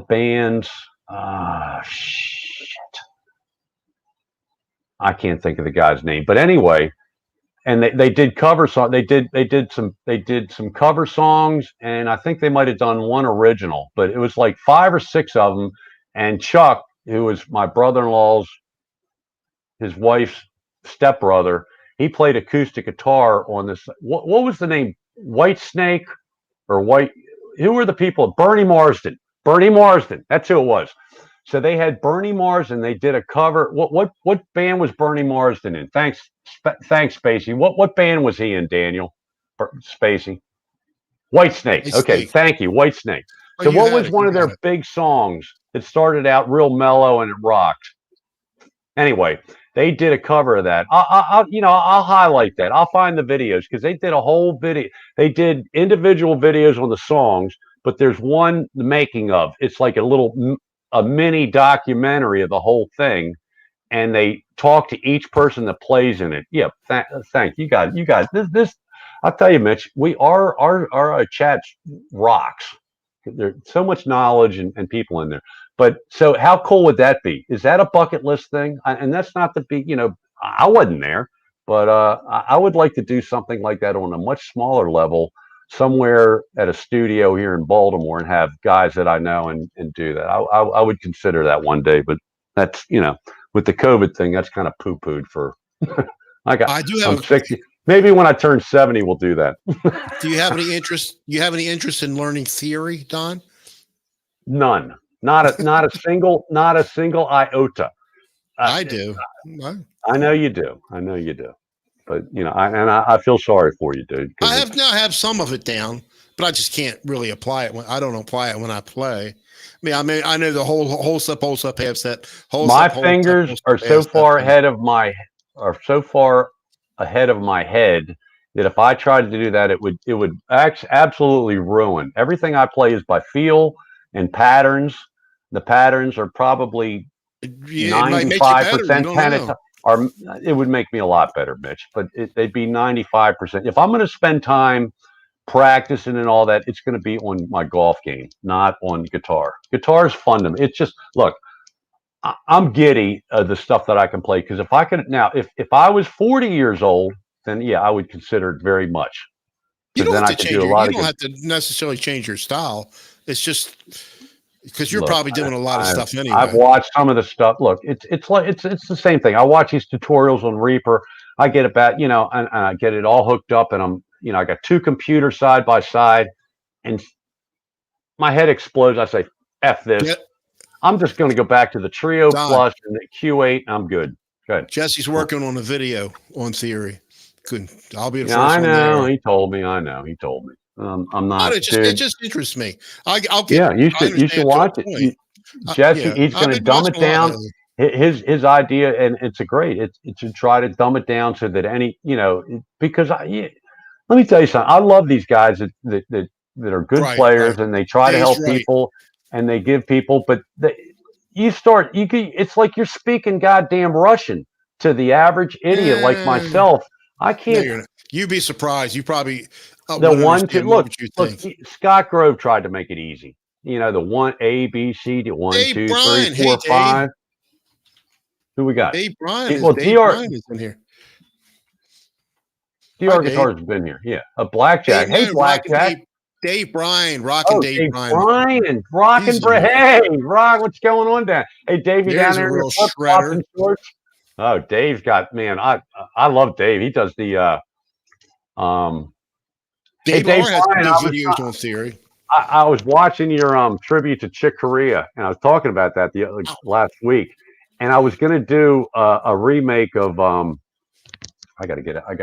bands. Shit. I can't think of the guy's name, but anyway, and they did cover song. They did some cover songs, and I think they might have done one original, but it was like 5 or 6 of them. And Chuck, who was my brother-in-law's, his wife's stepbrother, he played acoustic guitar on this. What was the name? White Snake or White? Who were the people? Bernie Marsden. Bernie Marsden. That's who it was. So they had Bernie Marsden. They did a cover. What band was Bernie Marsden in? Thanks, Spacey. What band was he in, Daniel? Spacey. White Snake. Okay, thank you, White Snake. So what was one of their big songs? It started out real mellow and it rocked. Anyway, they did a cover of that. I'll highlight that. I'll find the videos because they did a whole video. They did individual videos on the songs, but there's one the making of. It's like a mini documentary of the whole thing, and they talk to each person that plays in it. Yeah, thank you guys. You guys, this I'll tell you, Mitch. Our chat rocks. There's so much knowledge and people in there. But so how cool would that be? Is that a bucket list thing? And that's not to be, I wasn't there, but I would like to do something like that on a much smaller level, somewhere at a studio here in Baltimore, and have guys that I know and do that. I would consider that one day, but that's, with the COVID thing, that's kind of poo-pooed for. I'm 60. Maybe when I turn 70, we'll do that. Do you have any interest? You have any interest in learning theory, Don? None. Not a single iota. I do. I know you do. But I feel sorry for you, dude. I have some of it down, but I just can't really apply it. I don't apply it when I play. I mean, I know the whole step, half step. My fingers are so far ahead of my head that if I tried to do that, it would absolutely ruin everything I play. Is by feel and patterns. The patterns are probably 95% it would make me a lot better, Mitch, but they'd be 95%. If I'm going to spend time practicing and all that, it's going to be on my golf game, not on guitar. Guitar is fun to me. It's just, look, I'm giddy of the stuff that I can play, because if I could now, if I was 40 years old, then yeah, I would consider it very much. You don't have to necessarily change your style. It's just because you're probably doing a lot of stuff anyway. I've watched some of the stuff. Look, it's the same thing. I watch these tutorials on Reaper. I get about, and I get it all hooked up, and I'm, I got 2 computers side by side, and my head explodes. I say, F this. Yep. I'm just going to go back to the Trio Plus and the Q8, and I'm good. Good. Jesse's working on a video on theory. I'll be the first I know. one there. He told me. I'm not. It just interests me. You should watch it. Jesse, he's going to dumb it down. His idea, and it's to try to dumb it down so that because let me tell you something. I love these guys that are good players, and they try to help people, and they give people. But it's like you're speaking goddamn Russian to the average idiot like myself. I can't. No, you'd be surprised. You probably look. Scott Grove tried to make it easy. The one A, B, C, D, 1, 2, 3, 4, 5. Who we got? Dave Bryan. Dave Bryan is in here. DR Guitars has been here. Yeah, a Blackjack. Hey, Blackjack. Dave Bryan, rocking Dave Bryan. Rocking. Hey, Rock. What's going on down? Hey, Davey down there in the shredder. Oh, Dave's got, man. I love Dave. He does the Dave Bryan has videos on theory. I was watching your tribute to Chick Corea, and I was talking about that last week, and I was going to do a remake of I got to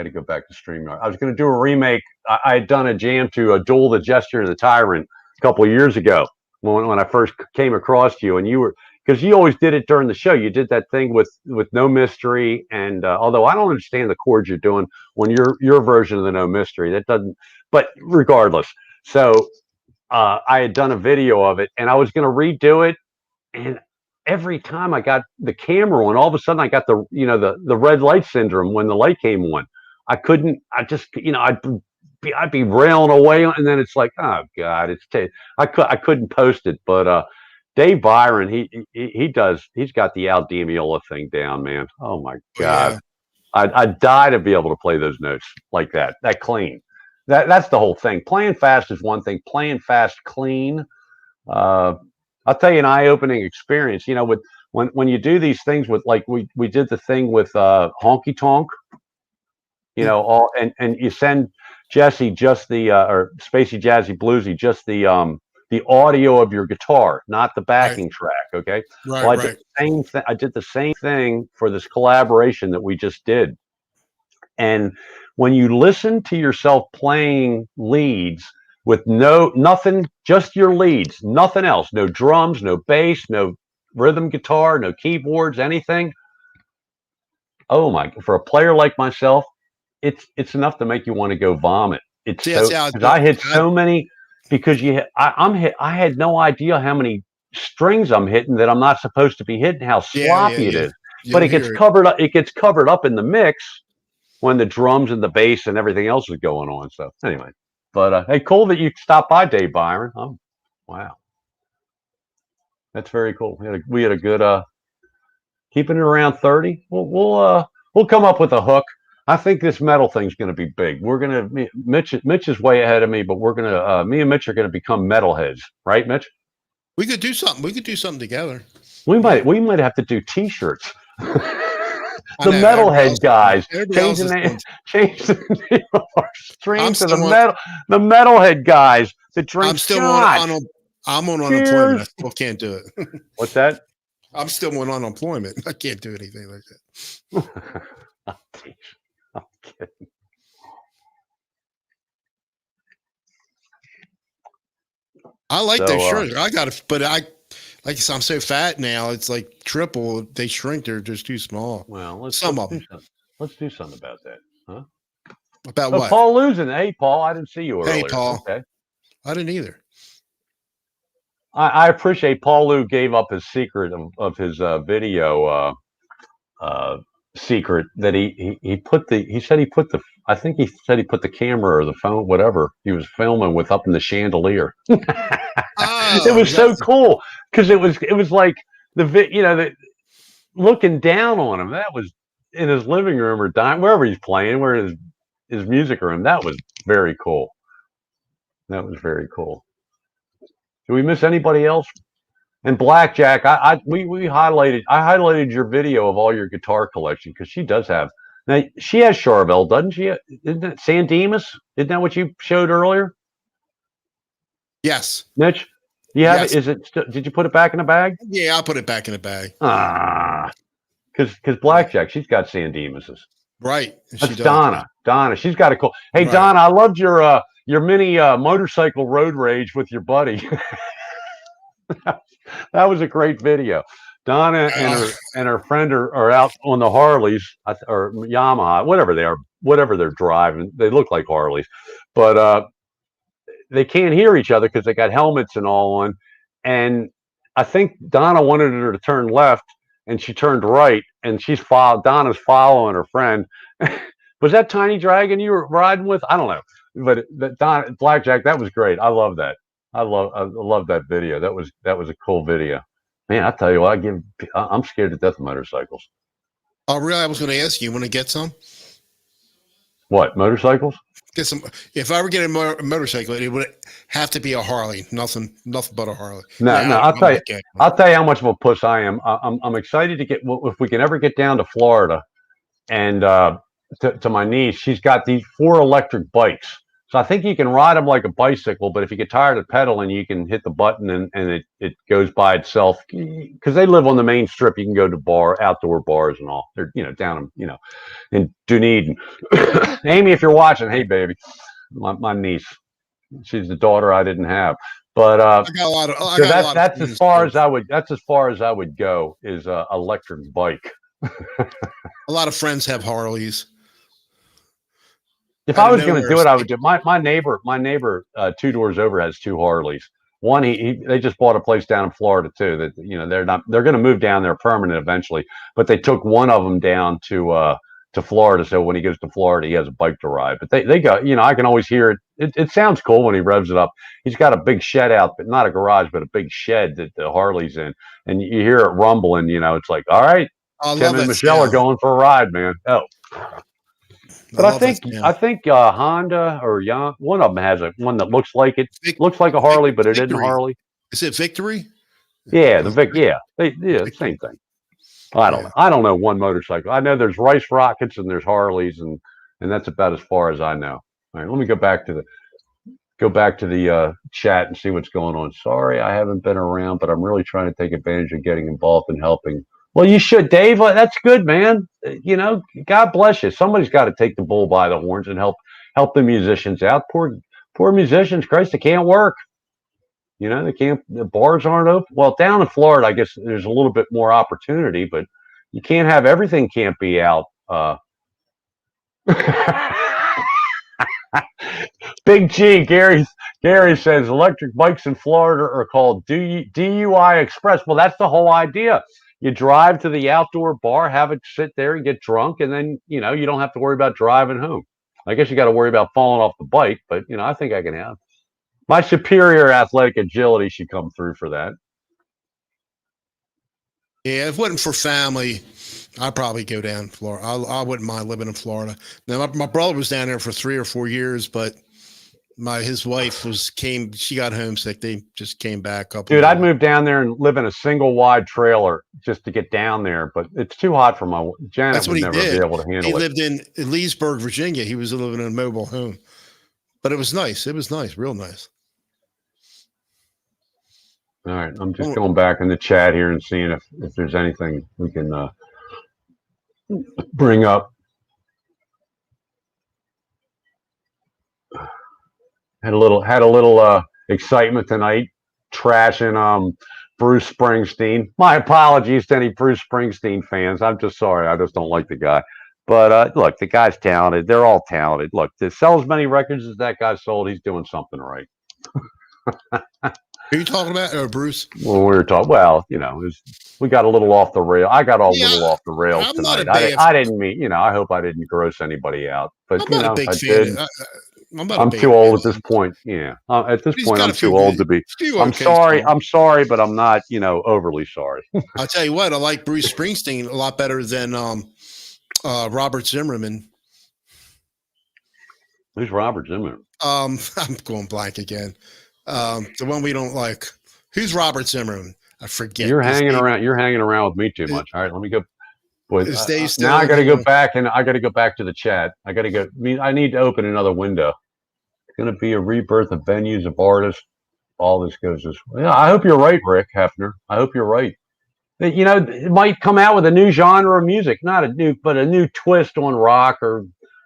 go back to StreamYard. I was going to do a remake. I had done a jam to a Duel the Jester and the Tyrant a couple of years ago when I first came across you, and you were, because you always did it during the show. You did that thing with No Mystery, and although I don't understand the chords you're doing on your version of the No Mystery, that doesn't. But regardless, so I had done a video of it, and I was going to redo it, and every time I got the camera on, all of a sudden I got the red light syndrome when the light came on. I couldn't. I just I'd be railing away, and then it's like, oh God, I couldn't post it. But Dave Byron, he's got the Al Di Meola thing down, man. Oh my God. Yeah. I'd die to be able to play those notes like that clean. That's the whole thing. Playing fast is one thing. Playing fast clean. I'll tell you an eye-opening experience. With when you do these things with, like, we did the thing with Honky Tonk. All and you send Jesse just the or Spacey Jazzy Bluesy just the audio of your guitar, not the backing track. Okay. Right. Well, I did the same thing for this collaboration that we just did. And when you listen to yourself playing leads with nothing, just your leads, nothing else, no drums, no bass, no rhythm guitar, no keyboards, anything. Oh my! For a player like myself, it's enough to make you want to go vomit. It's because I hit so many. Because I had no idea how many strings I'm hitting that I'm not supposed to be hitting. How sloppy it is. But it gets covered up. It gets covered up in the mix when the drums and the bass and everything else is going on. So anyway, but hey, cool that you stopped by, Dave Byron. Oh, wow, that's very cool. We had a good keeping it around 30. We'll come up with a hook. I think this metal thing's going to be big. Mitch is way ahead of me, but me and Mitch are going to become metalheads, right, Mitch? We could do something. We could do something together. We might have to do T-shirts. The metalhead guys change the name of our stream to the metalhead guys that drink. I'm still I'm on unemployment. I still can't do it. What's that? I'm still on unemployment. I can't do anything like that. I'm kidding. I like those shirts. I got it, but like I said, I'm so fat now. It's like triple. They shrink. They're just too small. Well, let's do something about that, huh? About what? Paul losing. Hey, Paul, I didn't see you earlier. Hey, Paul. Okay. I didn't either. I appreciate Paul Lou gave up his secret of his video secret that he said he put the camera or the phone, whatever he was filming with, up in the chandelier. It was so cool because it was like the looking down on him. That was in his living room or wherever he's playing, where his music room. That was very cool. That was very cool. Did we miss anybody else? And Blackjack, I highlighted your video of all your guitar collection because she does have. Now she has Charvel, doesn't she? Isn't that San Dimas? Isn't that what you showed earlier? Yes. Mitch, you have it? Is it? Did you put it back in the bag? Yeah, I'll put it back in the bag. Because Blackjack, she's got San Dimas's. Right. That's Donna. Donna, she's got a cool. Hey, right. Donna, I loved your mini motorcycle road rage with your buddy. That was a great video. Donna and her friend are out on the Harleys or Yamaha, whatever they're driving. They look like Harleys, but they can't hear each other because they got helmets and all on. And I think Donna wanted her to turn left, and she turned right, and Donna's following her friend. Was that Tiny Dragon you were riding with? I don't know, but Donna Blackjack, that was great. I love that. I love that video. That was a cool video. Man, I tell you what, I'm scared to death of motorcycles. Oh, really? I was going to ask you want to get some? What, motorcycles? Get some. If I were getting a motorcycle, it would have to be a Harley. Nothing but a Harley. No. I'll tell you how much of a puss I am. I'm excited to get, if we can ever get down to Florida, and to my niece, she's got these 4 electric bikes. So I think you can ride them like a bicycle, but if you get tired of pedaling, you can hit the button and it goes by itself. Because they live on the main strip, you can go to outdoor bars and all. They're down in Dunedin. Amy, if you're watching, hey baby, my niece, she's the daughter I didn't have. But that's as far as I would go is electric bike. A lot of friends have Harleys. If I was going to do it, I would do. My neighbor, 2 doors over has 2 Harleys. One, they just bought a place down in Florida too. That they're going to move down there permanent eventually. But they took one of them down to Florida, so when he goes to Florida, he has a bike to ride. But they got I can always hear it. It sounds cool when he revs it up. He's got a big shed out, but not a garage, but a big shed that the Harley's in, and you hear it rumbling. It's like, all right, I Tim love and that Michelle are sound. going for a ride, man. Oh. But I love that think sound. Honda or one of them has one that looks like it. Vic- Looks like a Harley, but it isn't Victory. Harley. Is it Victory? Yeah, same thing. I don't know. I don't know one motorcycle. I know there's Rice Rockets and there's Harleys, and that's about as far as I know. All right, let me go back to the chat and see what's going on. Sorry, I haven't been around, but I'm really trying to take advantage of getting involved and helping. Well, you should, Dave. That's good, man. God bless you. Somebody's got to take the bull by the horns and help the musicians out. Poor musicians, Christ, they can't work. They can't. The bars aren't open. Well, down in Florida, I guess there's a little bit more opportunity, but you can't have everything. Can't be out. Big G, Gary says electric bikes in Florida are called DUI Express. Well, that's the whole idea. You drive to the outdoor bar, have it sit there and get drunk, and then you don't have to worry about driving home. I guess you got to worry about falling off the bike, but I think I can have. My superior athletic agility should come through for that. Yeah, if it wasn't for family, I'd probably go down to Florida. I wouldn't mind living in Florida. Now, my brother was down there for 3 or 4 years, but his wife she got homesick. They just came back up. Dude, I'd move down there and live in a single wide trailer just to get down there, but it's too hot for my Janet. That's what would he never did. be able to handle it. He lived in Leesburg, Virginia. He was living in a mobile home, but it was nice. It was nice, real nice. All right, I'm just going back in the chat here and seeing if there's anything we can bring up. Had a little excitement tonight, trashing Bruce Springsteen. My apologies to any Bruce Springsteen fans. I'm just sorry. I just don't like the guy. But look, the guy's talented. They're all talented. Look, to sell as many records as that guy sold, he's doing something right. Are you talking about Bruce? Well, we were talking. Well, we got a little off the rail. I got a little off the rails tonight. I didn't mean. I hope I didn't gross anybody out. But I'm not a big I fan. did. I'm too old at this point. Yeah, at this point, I'm too old to be. I'm sorry. I'm sorry, but I'm not. Overly sorry. I'll tell you what. I like Bruce Springsteen a lot better than Robert Zimmerman. Who's Robert Zimmerman? I'm going blank again. The one we don't like. Who's Robert Zimmerman? I forget. You're hanging around with me too much. All right, let me go. Boy, now I got to go back to the chat. I got to go. I need to open another window. It's going to be a rebirth of venues, of artists. All this goes this way. Yeah, I hope you're right, Rick Hefner. I hope you're right. It might come out with a new genre of music, not a new twist on rock or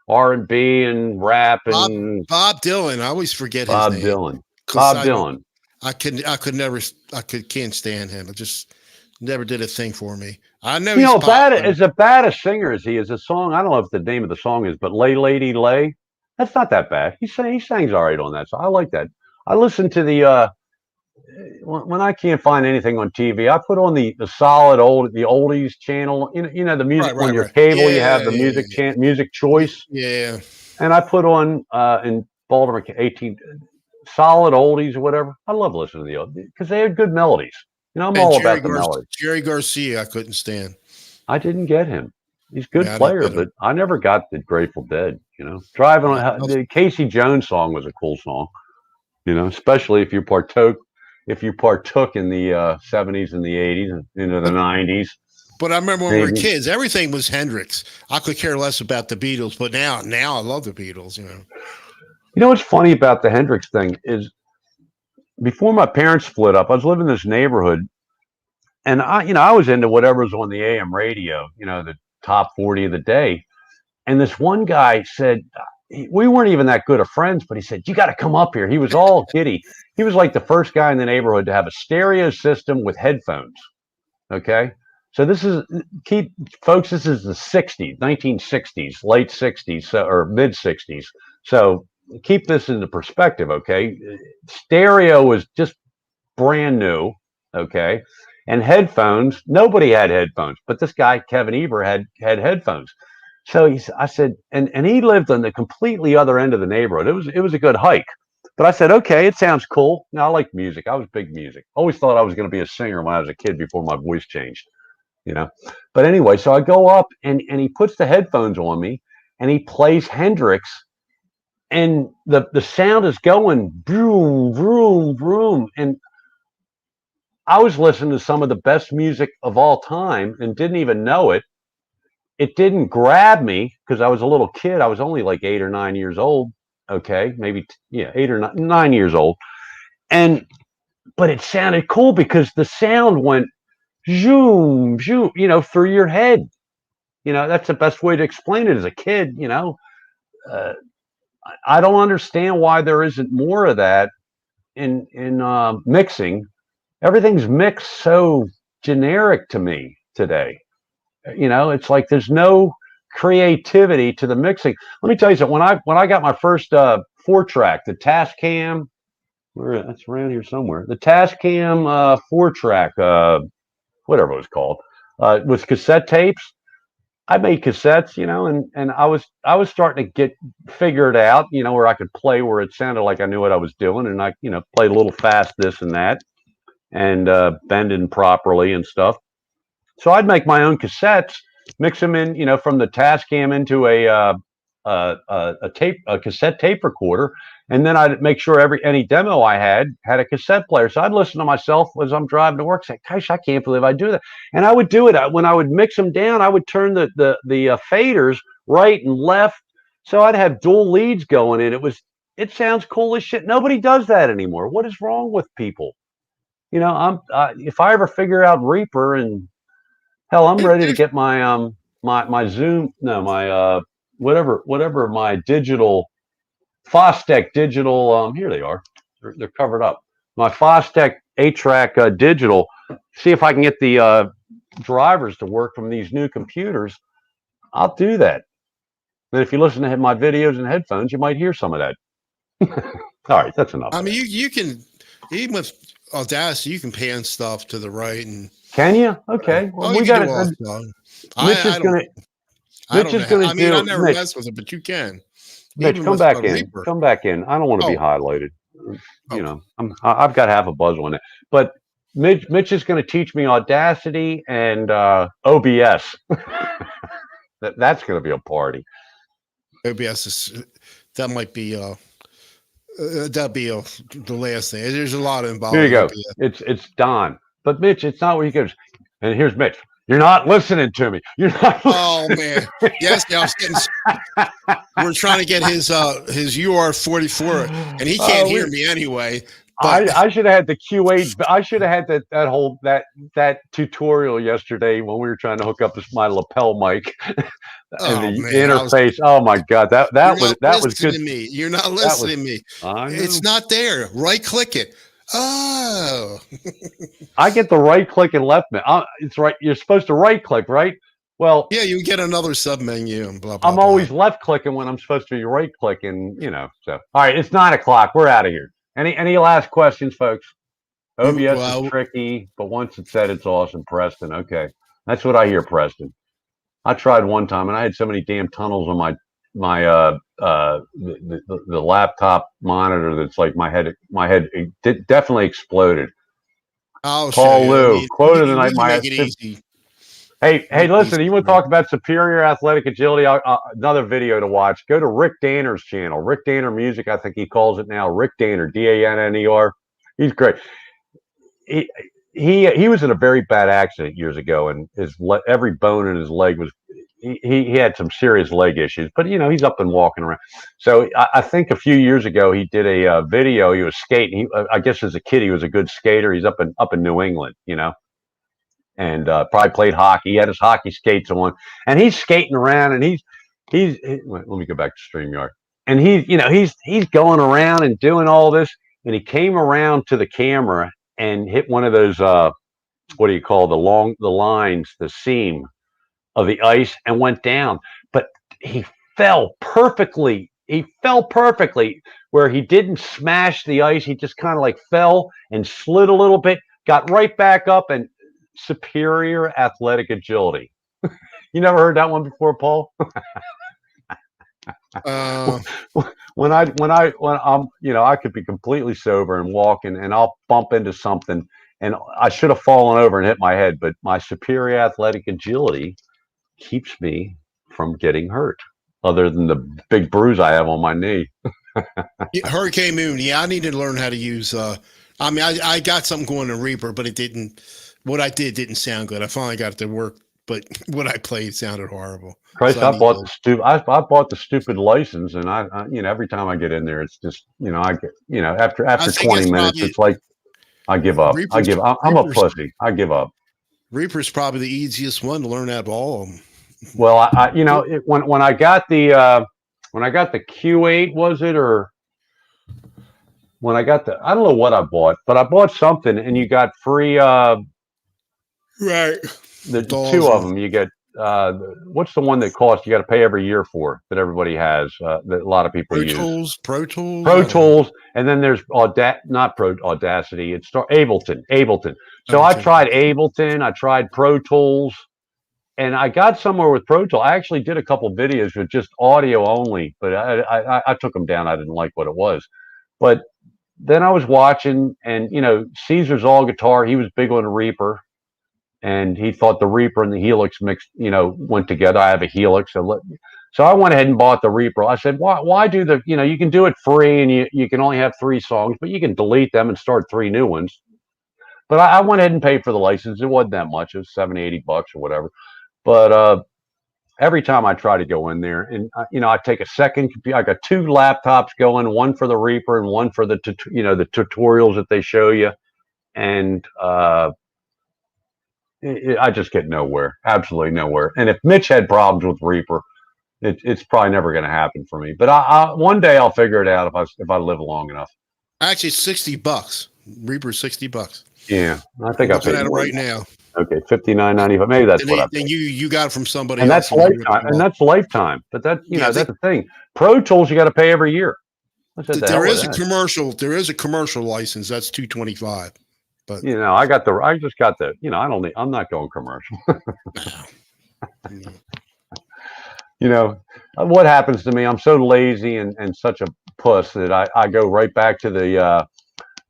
R&B and rap and Bob Dylan. I always forget his name. Bob Dylan. I can't stand him. It just never did a thing for me. I know. As bad a singer as he is, a song. I don't know if the name of the song is, but "Lay Lady Lay." That's not that bad. He sings all right on that. So I like that. I listen to the when I can't find anything on TV, I put on the solid oldies channel. The music on your cable. You have the music choice. Yeah. And I put on in Baltimore 18 solid oldies or whatever. I love listening to the oldies because they had good melodies. I'm all about the melodies. Jerry Garcia, I couldn't stand. I didn't get him. He's a good player, but I never got the Grateful Dead. Driving on the Casey Jones song was a cool song. Especially if you partook in the 70s and the 80s and into the 90s. But I remember when we were kids, everything was Hendrix. I could care less about the Beatles, but now I love the Beatles. What's funny about the Hendrix thing is, before my parents split up, I was living in this neighborhood, and I was into whatever was on the AM radio, the top 40 of the day. And this one guy said, we weren't even that good of friends, but he said, you got to come up here. He was all giddy. He was like the first guy in the neighborhood to have a stereo system with headphones. Okay. So this is the 60s, 1960s, late 60s, or mid 60s. So keep this into perspective. Okay. Stereo was just brand new, okay, and headphones. Nobody had headphones, but this guy Kevin Eber had headphones. So I said, and he lived on the completely other end of the neighborhood. It was a good hike. But I said, okay, it sounds cool. Now I like music. I was big music. Always thought I was going to be a singer when I was a kid before my voice changed, you know. But anyway, so I go up and he puts the headphones on me and he plays Hendrix, and the sound is going vroom, vroom, vroom. And I was listening to some of the best music of all time and didn't even know it. It didn't grab me because I was a little kid. I was only like 8 or 9 years old. Okay, maybe 8 or 9 years old. But it sounded cool because the sound went zoom, zoom, through your head. That's the best way to explain it as a kid. I don't understand why there isn't more of that in mixing. Everything's mixed so generic to me today. It's like there's no creativity to the mixing. Let me tell you something. When I got my first 4-track, the Tascam, that's around here somewhere. The Tascam 4-track, whatever it was called, with cassette tapes. I made cassettes, and I was starting to get figured out, where I could play where it sounded like I knew what I was doing, and I, played a little fast this and that, and bending properly and stuff. So I'd make my own cassettes, mix them in, from the Tascam into a cassette tape recorder, and then I'd make sure any demo I had a cassette player. So I'd listen to myself as I'm driving to work. Say, "Gosh, I can't believe I do that." And I would do it when I would mix them down. I would turn the faders right and left, so I'd have dual leads going in. It sounds cool as shit. Nobody does that anymore. What is wrong with people? If I ever figure out Reaper, and hell, I'm ready to get my my Zoom, no, my whatever my digital Fostech digital, here they are. They're covered up. My Fostech 8-track digital. See if I can get the drivers to work from these new computers. I'll do that. And if you listen to my videos and headphones, you might hear some of that. All right, that's enough. I mean, you can, even with Audacity, you can pan stuff to the right and. Can you? Okay. Well, we got it. Mitch is going to. Mitch is going to do. I never mess with it, but you can. Mitch, come back in. Reaper. Come back in. I don't want to be highlighted. I've got half a buzz on it. But Mitch is going to teach me Audacity and OBS. That's going to be a party. OBS that might be that'd be the last thing. There's a lot involved. Here you go. It's Don. But Mitch, it's not where he goes. And here's Mitch. You're not listening to me. You're not. Oh man, yes, I was getting. We're trying to get his UR44, and he can't hear me anyway. I should have had the Q8. I should have had that tutorial yesterday when we were trying to hook up my lapel mic and the interface. Oh my god, that was good. To me. You're not listening to me. It's not there. Right click it. Oh, I get the right click and left. It's right. You're supposed to right click, right? Well, yeah, you get another sub menu and blah blah. I'm always left clicking when I'm supposed to be right clicking. So all right, it's 9 o'clock. We're out of here. Any last questions, folks? OBS is tricky, but once it's said, it's awesome. Preston, okay, that's what I hear, Preston. I tried one time, and I had so many damn tunnels on my the laptop monitor that's like my head it definitely exploded. Paul Lou quoted tonight. Hey, listen, you want to talk about superior athletic agility? Another video to watch. Go to Rick Danner's channel, Rick Danner Music, I think he calls it now. Rick Danner, Danner. He's great. He was in a very bad accident years ago, and every bone in his leg was. He had some serious leg issues, but he's up and walking around. So I think a few years ago he did a video. He was skating. I guess as a kid he was a good skater. He's up in New England, and probably played hockey. He had his hockey skates on, and he's skating around, and he's let me go back to StreamYard, and he's going around and doing all this, and he came around to the camera and hit one of those what do you call the lines, the seam of the ice, and went down. But he fell perfectly he fell perfectly where he didn't smash the ice. He just kind of like fell and slid a little bit, got right back up, and superior athletic agility. You never heard that one before, Paul? when I'm, I could be completely sober and walking, and I'll bump into something, and I should have fallen over and hit my head, but my superior athletic agility keeps me from getting hurt, other than the big bruise I have on my knee. Hurricane Moon. Yeah, I need to learn how to use. I got something going in Reaper, but it didn't. What I did didn't sound good. I finally got it to work, but what I played sounded horrible. Christ, I bought the stupid license, and I every time I get in there, it's just I get after 20 minutes, it's like I give up. I'm a pussy. I give up. Reaper's probably the easiest one to learn out of all of them. Well, when I got the Q8, was it, or when I got I don't know what I bought, but I bought something, and you got free. Right. The two of them. You get what's the one that costs you got to pay every year for, that everybody has, that a lot of people use. Pro Tools, and then there's Audacity. It's Ableton. So I tried Ableton. I tried Pro Tools. And I got somewhere with Pro Tools. I actually did a couple videos with just audio only, but I took them down. I didn't like what it was. But then I was watching, and Caesar's all guitar. He was big on the Reaper, and he thought the Reaper and the Helix mixed, went together. I have a Helix, so I went ahead and bought the Reaper. I said, why do the you can do it free, and you can only have 3 songs, but you can delete them and start 3 new ones. But I went ahead and paid for the license. It wasn't that much. It was $70-80 or whatever. But every time I try to go in there, and I take a second computer. I got 2 laptops going, one for the Reaper and one for the the tutorials that they show you, and I just get nowhere, absolutely nowhere. And if Mitch had problems with Reaper, it's probably never going to happen for me. But one day I'll figure it out if I live long enough. Actually, $60. Reaper's $60. Yeah, I think I'm looking at it right now. Okay, $59.95. Maybe that's what I paid. And you got it from somebody and else. That's lifetime. And that's lifetime. But that's that's the thing. Pro Tools you got to pay every year. There is a commercial. There is a commercial license. That's $225. But I just got the. I'm not going commercial. What happens to me? I'm so lazy and such a puss that I go right back to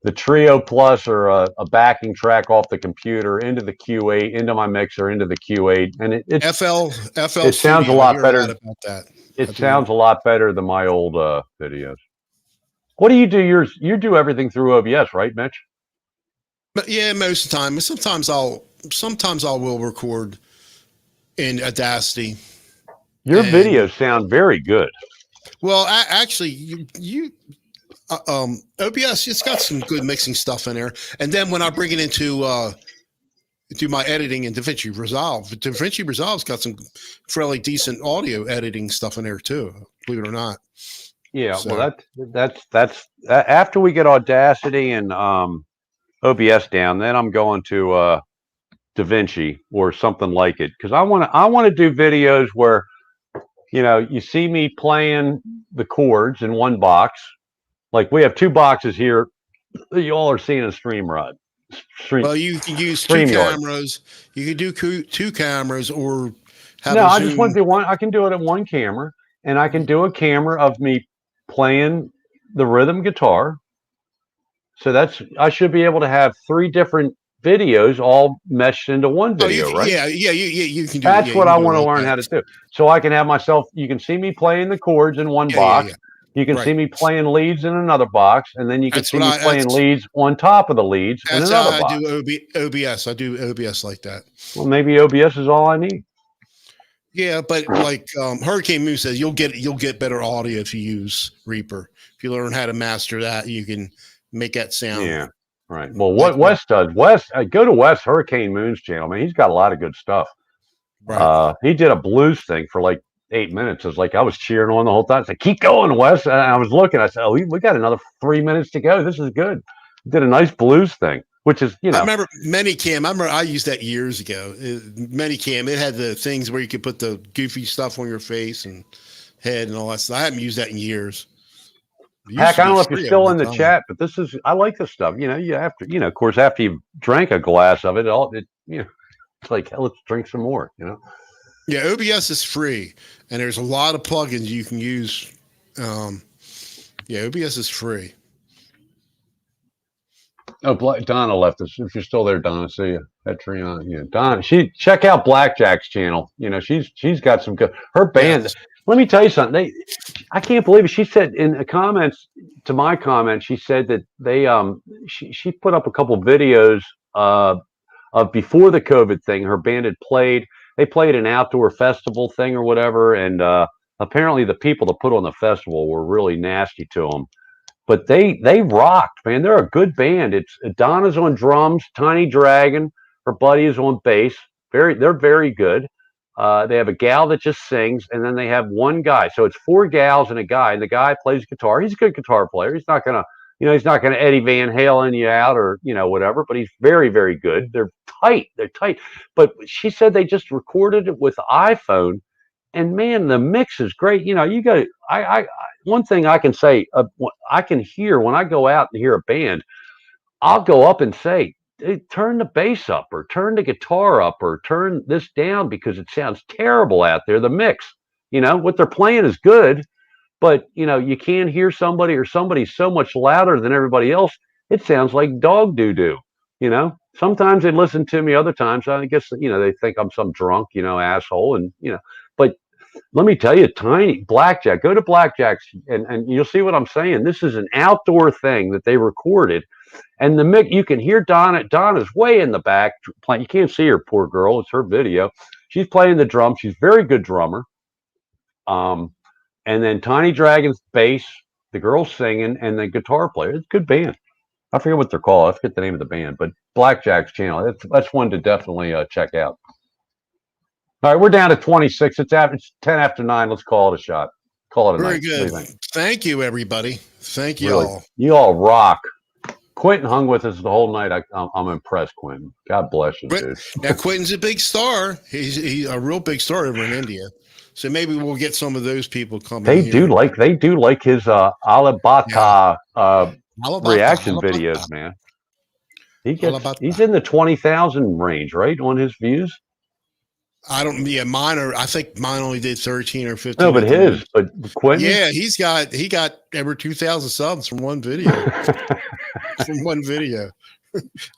the Trio Plus, or a backing track off the computer, into the Q8, into my mixer, into the Q8, and it sounds a lot better. About that. It sounds a lot better than my old videos. What do you do? You do everything through OBS, right, Mitch? But yeah, most of the time. Sometimes I will record in Audacity. Your videos sound very good. Well, actually, you OBS, it's got some good mixing stuff in there. And then when I bring it into do my editing in DaVinci Resolve, DaVinci Resolve's got some fairly decent audio editing stuff in there too, believe it or not. Yeah, so. Well, that's after we get Audacity and OBS down, then I'm going to DaVinci or something like it, because I want to do videos where you see me playing the chords in one box. Like we have 2 boxes here that you all are seeing in StreamYard. Well, you can use 2 cameras. You can do 2 cameras, or have I just want to do one. I can do it at 1 camera, and I can do a camera of me playing the rhythm guitar. So I should be able to have 3 different videos all meshed into one video, right? Yeah. You can do. That's what I want to learn how to do. So I can have myself. You can see me playing the chords in one box. Yeah. You can see me playing leads in another box, and then you can see me playing leads on top of the leads in another box. I do OBS. I do OBS like that. Well, maybe OBS is all I need. Yeah, but like Hurricane Moon says, you'll get better audio if you use Reaper. If you learn how to master that, you can make that sound. Yeah, right. Well, what Wes does, go to Wes Hurricane Moon's channel. Man, he's got a lot of good stuff. Right. He did a blues thing for like 8 minutes. It was like I was cheering on the whole time. I said, "Keep going, Wes." And I was looking. I said, "Oh, we got another 3 minutes to go. This is good." He did a nice blues thing, which is I remember Minicam. I used that years ago. Minicam. It had the things where you could put the goofy stuff on your face and head and all that stuff. I haven't used that in years. It used Heck, to I don't be know if you're free at still one in the time. chat, but I like this stuff. You have to, of course, after you drank a glass of it, it's like, hell, let's drink some more, Yeah, OBS is free, and there's a lot of plugins you can use. Yeah, OBS is free. Oh, Donna left us. If you're still there, Donna, see you. Patreon, yeah, Donna. Check out Blackjack's channel. She's got some good. Her band. Yes. Let me tell you something. I can't believe it. She said in the comments to my comment, she said that she put up a couple videos of before the COVID thing. Her band had played. They played an outdoor festival thing or whatever, and apparently the people that put on the festival were really nasty to them. But they rocked, man. They're a good band. It's Donna's on drums, Tiny Dragon, her buddy is on bass. They're very good. They have a gal that just sings, and then they have one guy. So it's 4 gals and a guy, and the guy plays guitar. He's a good guitar player. He's not gonna Eddie Van Halen you out or whatever. But he's very, very good. They're tight. But she said they just recorded it with iPhone. And man, the mix is great. You got one thing I can say, I can hear when I go out and hear a band, I'll go up and say, hey, turn the bass up or turn the guitar up or turn this down because it sounds terrible out there. The mix, what they're playing is good, but you can't hear somebody or somebody's so much louder than everybody else. It sounds like dog doo-doo, Sometimes they listen to me, other times I guess, they think I'm some drunk, asshole and, but let me tell you, Tiny Blackjack, go to Blackjack's and you'll see what I'm saying. This is an outdoor thing that they recorded, and the mix, you can hear Donna. Donna's way in the back playing. You can't see her, poor girl. It's her video. She's playing the drums. She's a very good drummer. And then Tiny Dragon's bass, the girl's singing, and the guitar player. It's a good band. I forget what they're called. I forget the name of the band, but Blackjack's channel. That's one to definitely check out. All right, we're down to 26. It's 10 after 9. Let's call it a shot. Call it a night. Very good. Thank you, everybody. Thank you really, all. You all rock. Quentin hung with us the whole night. I'm impressed, Quentin. God bless you, dude. Now, Quentin's a big star. He's a real big star over in India. So maybe we'll get some of those people coming. They do like his Alabata reaction videos, man. He's in the 20,000 range, right, on his views. I think mine only did 13 or 15. No, but Quentin. Yeah, he got over 2,000 subs from one video.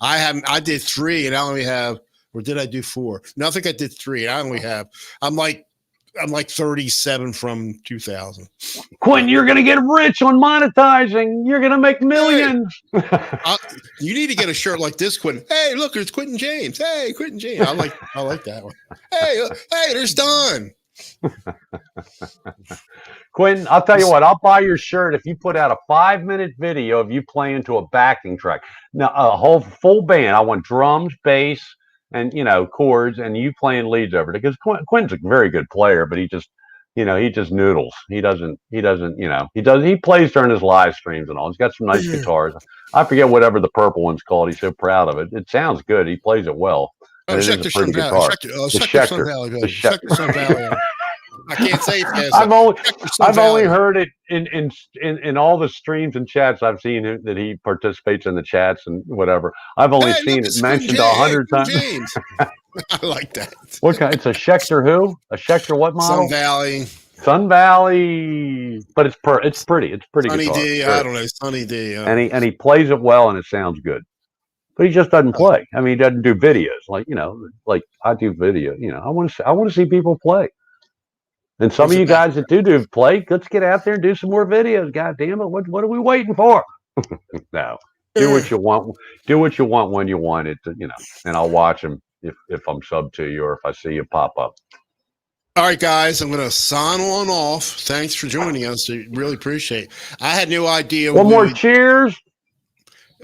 I did 3 and I only have, or did I do 4? No, I think I did 3 and I only have, I'm like 37 from 2,000. Quentin, you're going to get rich on monetizing. You're going to make millions. Hey, you need to get a shirt like this, Quentin. Hey, look, there's Quentin James. Hey, Quentin James. I like that one. Hey, there's Don. Quentin, I'll tell you what, I'll buy your shirt if you put out a 5-minute video of you playing to a backing track. Now, a whole full band. I want drums, bass, and chords, and you playing leads over it, because Quentin's a very good player, but he just noodles. He plays during his live streams and all. He's got some nice guitars. I forget whatever the purple one's called. He's so proud of it. It sounds good. He plays it well. Schecter Sun Valley. Schecter Sun Valley. I can't say it. I've only heard it in all the streams and chats I've seen that he participates in the chats and whatever. I've only seen it mentioned 100 times. I like that. What kind? It's a Schecter who? A Schecter what model? Sun Valley. But it's pretty. It's pretty. Sunny guitar. D. I don't know. Sunny D. And he plays it well and it sounds good. But he just doesn't play. I mean, he doesn't do videos like I do video. I want to see people play. And some of you guys that do play, let's get out there and do some more videos. God damn it. What are we waiting for? No. Do what you want. Do what you want when you want it, and I'll watch them if I'm sub to you or if I see you pop up. All right, guys, I'm going to sign on off. Thanks for joining us. I really appreciate it. I had no idea. One more cheers.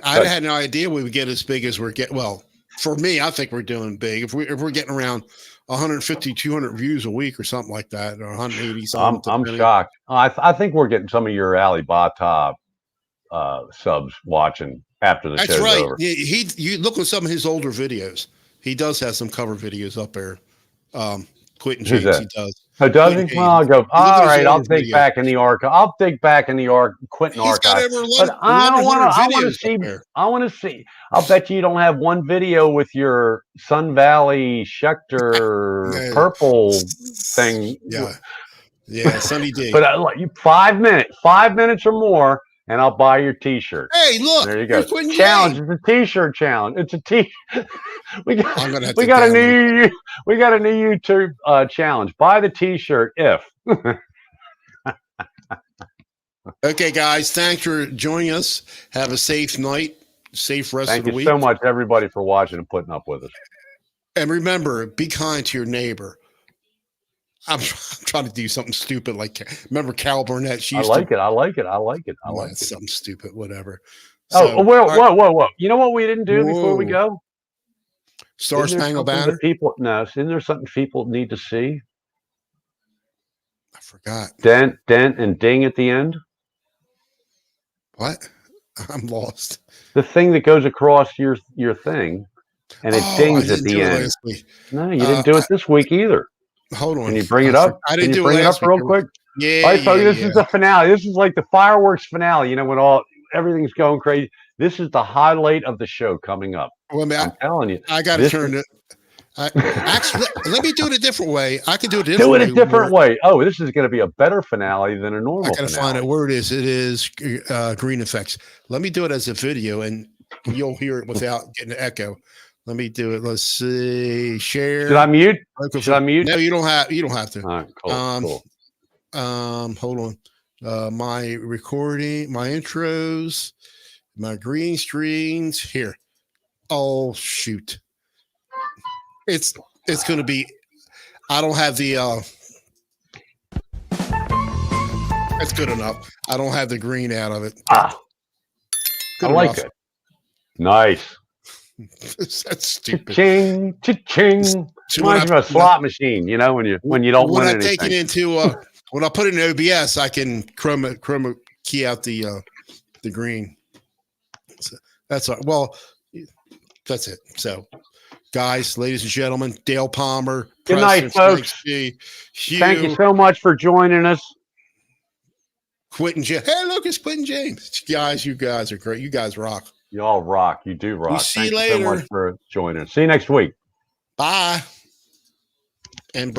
I had no idea we would get as big as we're getting. Well, for me, I think we're doing big. If we're getting around 150, 200 views a week or something like that, or 180 something. I'm shocked. I think we're getting some of your Alibaba subs watching after the show's over. Yeah, you look at some of his older videos. He does have some cover videos up there. Quentin James, he does. Oh, does Quentin he? Well, I'll James. go. You look All at his right, I'll older dig video. back in the archive. I'll dig back in the Quentin He's got archive. over But I don't want to. 1,100 I want to videos up see. there. I want to see. I'll bet you don't have one video with your Sun Valley Schecter No. purple thing. Yeah, Sunny D. But you 5 minutes or more, and I'll buy your T-shirt. Hey, look, There you go. there's Quentin Challenge. James. It's a T-shirt challenge. It's a T. we got. I'm gonna have We to got a download. new. We got a new YouTube challenge. Buy the T-shirt if. Okay, guys, thanks for joining us. Have a safe night, safe rest Thank of the you week. so much, everybody, for watching and putting up with us. And remember, be kind to your neighbor. I'm trying to do something stupid like remember Cal Burnett. She I used like to, it. I like it. I like it. I well, like it's it. something stupid, whatever. Oh, So, whoa, all right. whoa, whoa, whoa! You know what we didn't do before we Whoa. go? Star Isn't there Spangled something Banner. that people no? Isn't there something people need to see? I forgot. Dent, and ding at the end. What? I'm lost. The thing that goes across your thing, and it I dings at didn't the do it end. last week. No, you didn't do it this week either. Hold on. Can you bring it up? I Can didn't you do bring it it last up week. real quick? Yeah, All right, so this yeah. is the finale. This is like the fireworks finale. You know, when everything's going crazy. This is the highlight of the show coming up. Well, man, I'm telling you. I got to this turn is- it. Actually, let me do it a different way. I can do it a Do different it way. a different way. Oh, this is going to be a better finale than a normal I gotta finale. find out where it is. It is Green Effects. Let me do it as a video, and you'll hear it without getting an echo. Let me do it. Let's see. Share. Should I mute? Microphone. Should I mute? No, you don't have. You don't have to. All right, cool. Cool. Hold on. My recording, my intros, my green screens here. Oh shoot! It's going to be. I don't have the. That's good enough. I don't have the green out of it. Good I like enough. it. Nice. That's stupid. Cha-ching, cha-ching. So when Reminds me of a slot machine, you know, when you don't win I anything. take it into when I put it in OBS, I can chroma key out the green. So that's all. Well, that's it. So, guys, ladies and gentlemen, Dale Palmer. Good night, folks. Hugh, Thank you so much for joining us. Quentin James. Hey, look, it's Quentin James. Guys, you guys are great. You guys rock. You all rock. You do rock. We'll see you Thank you so later. much for joining us. See you next week. Bye. And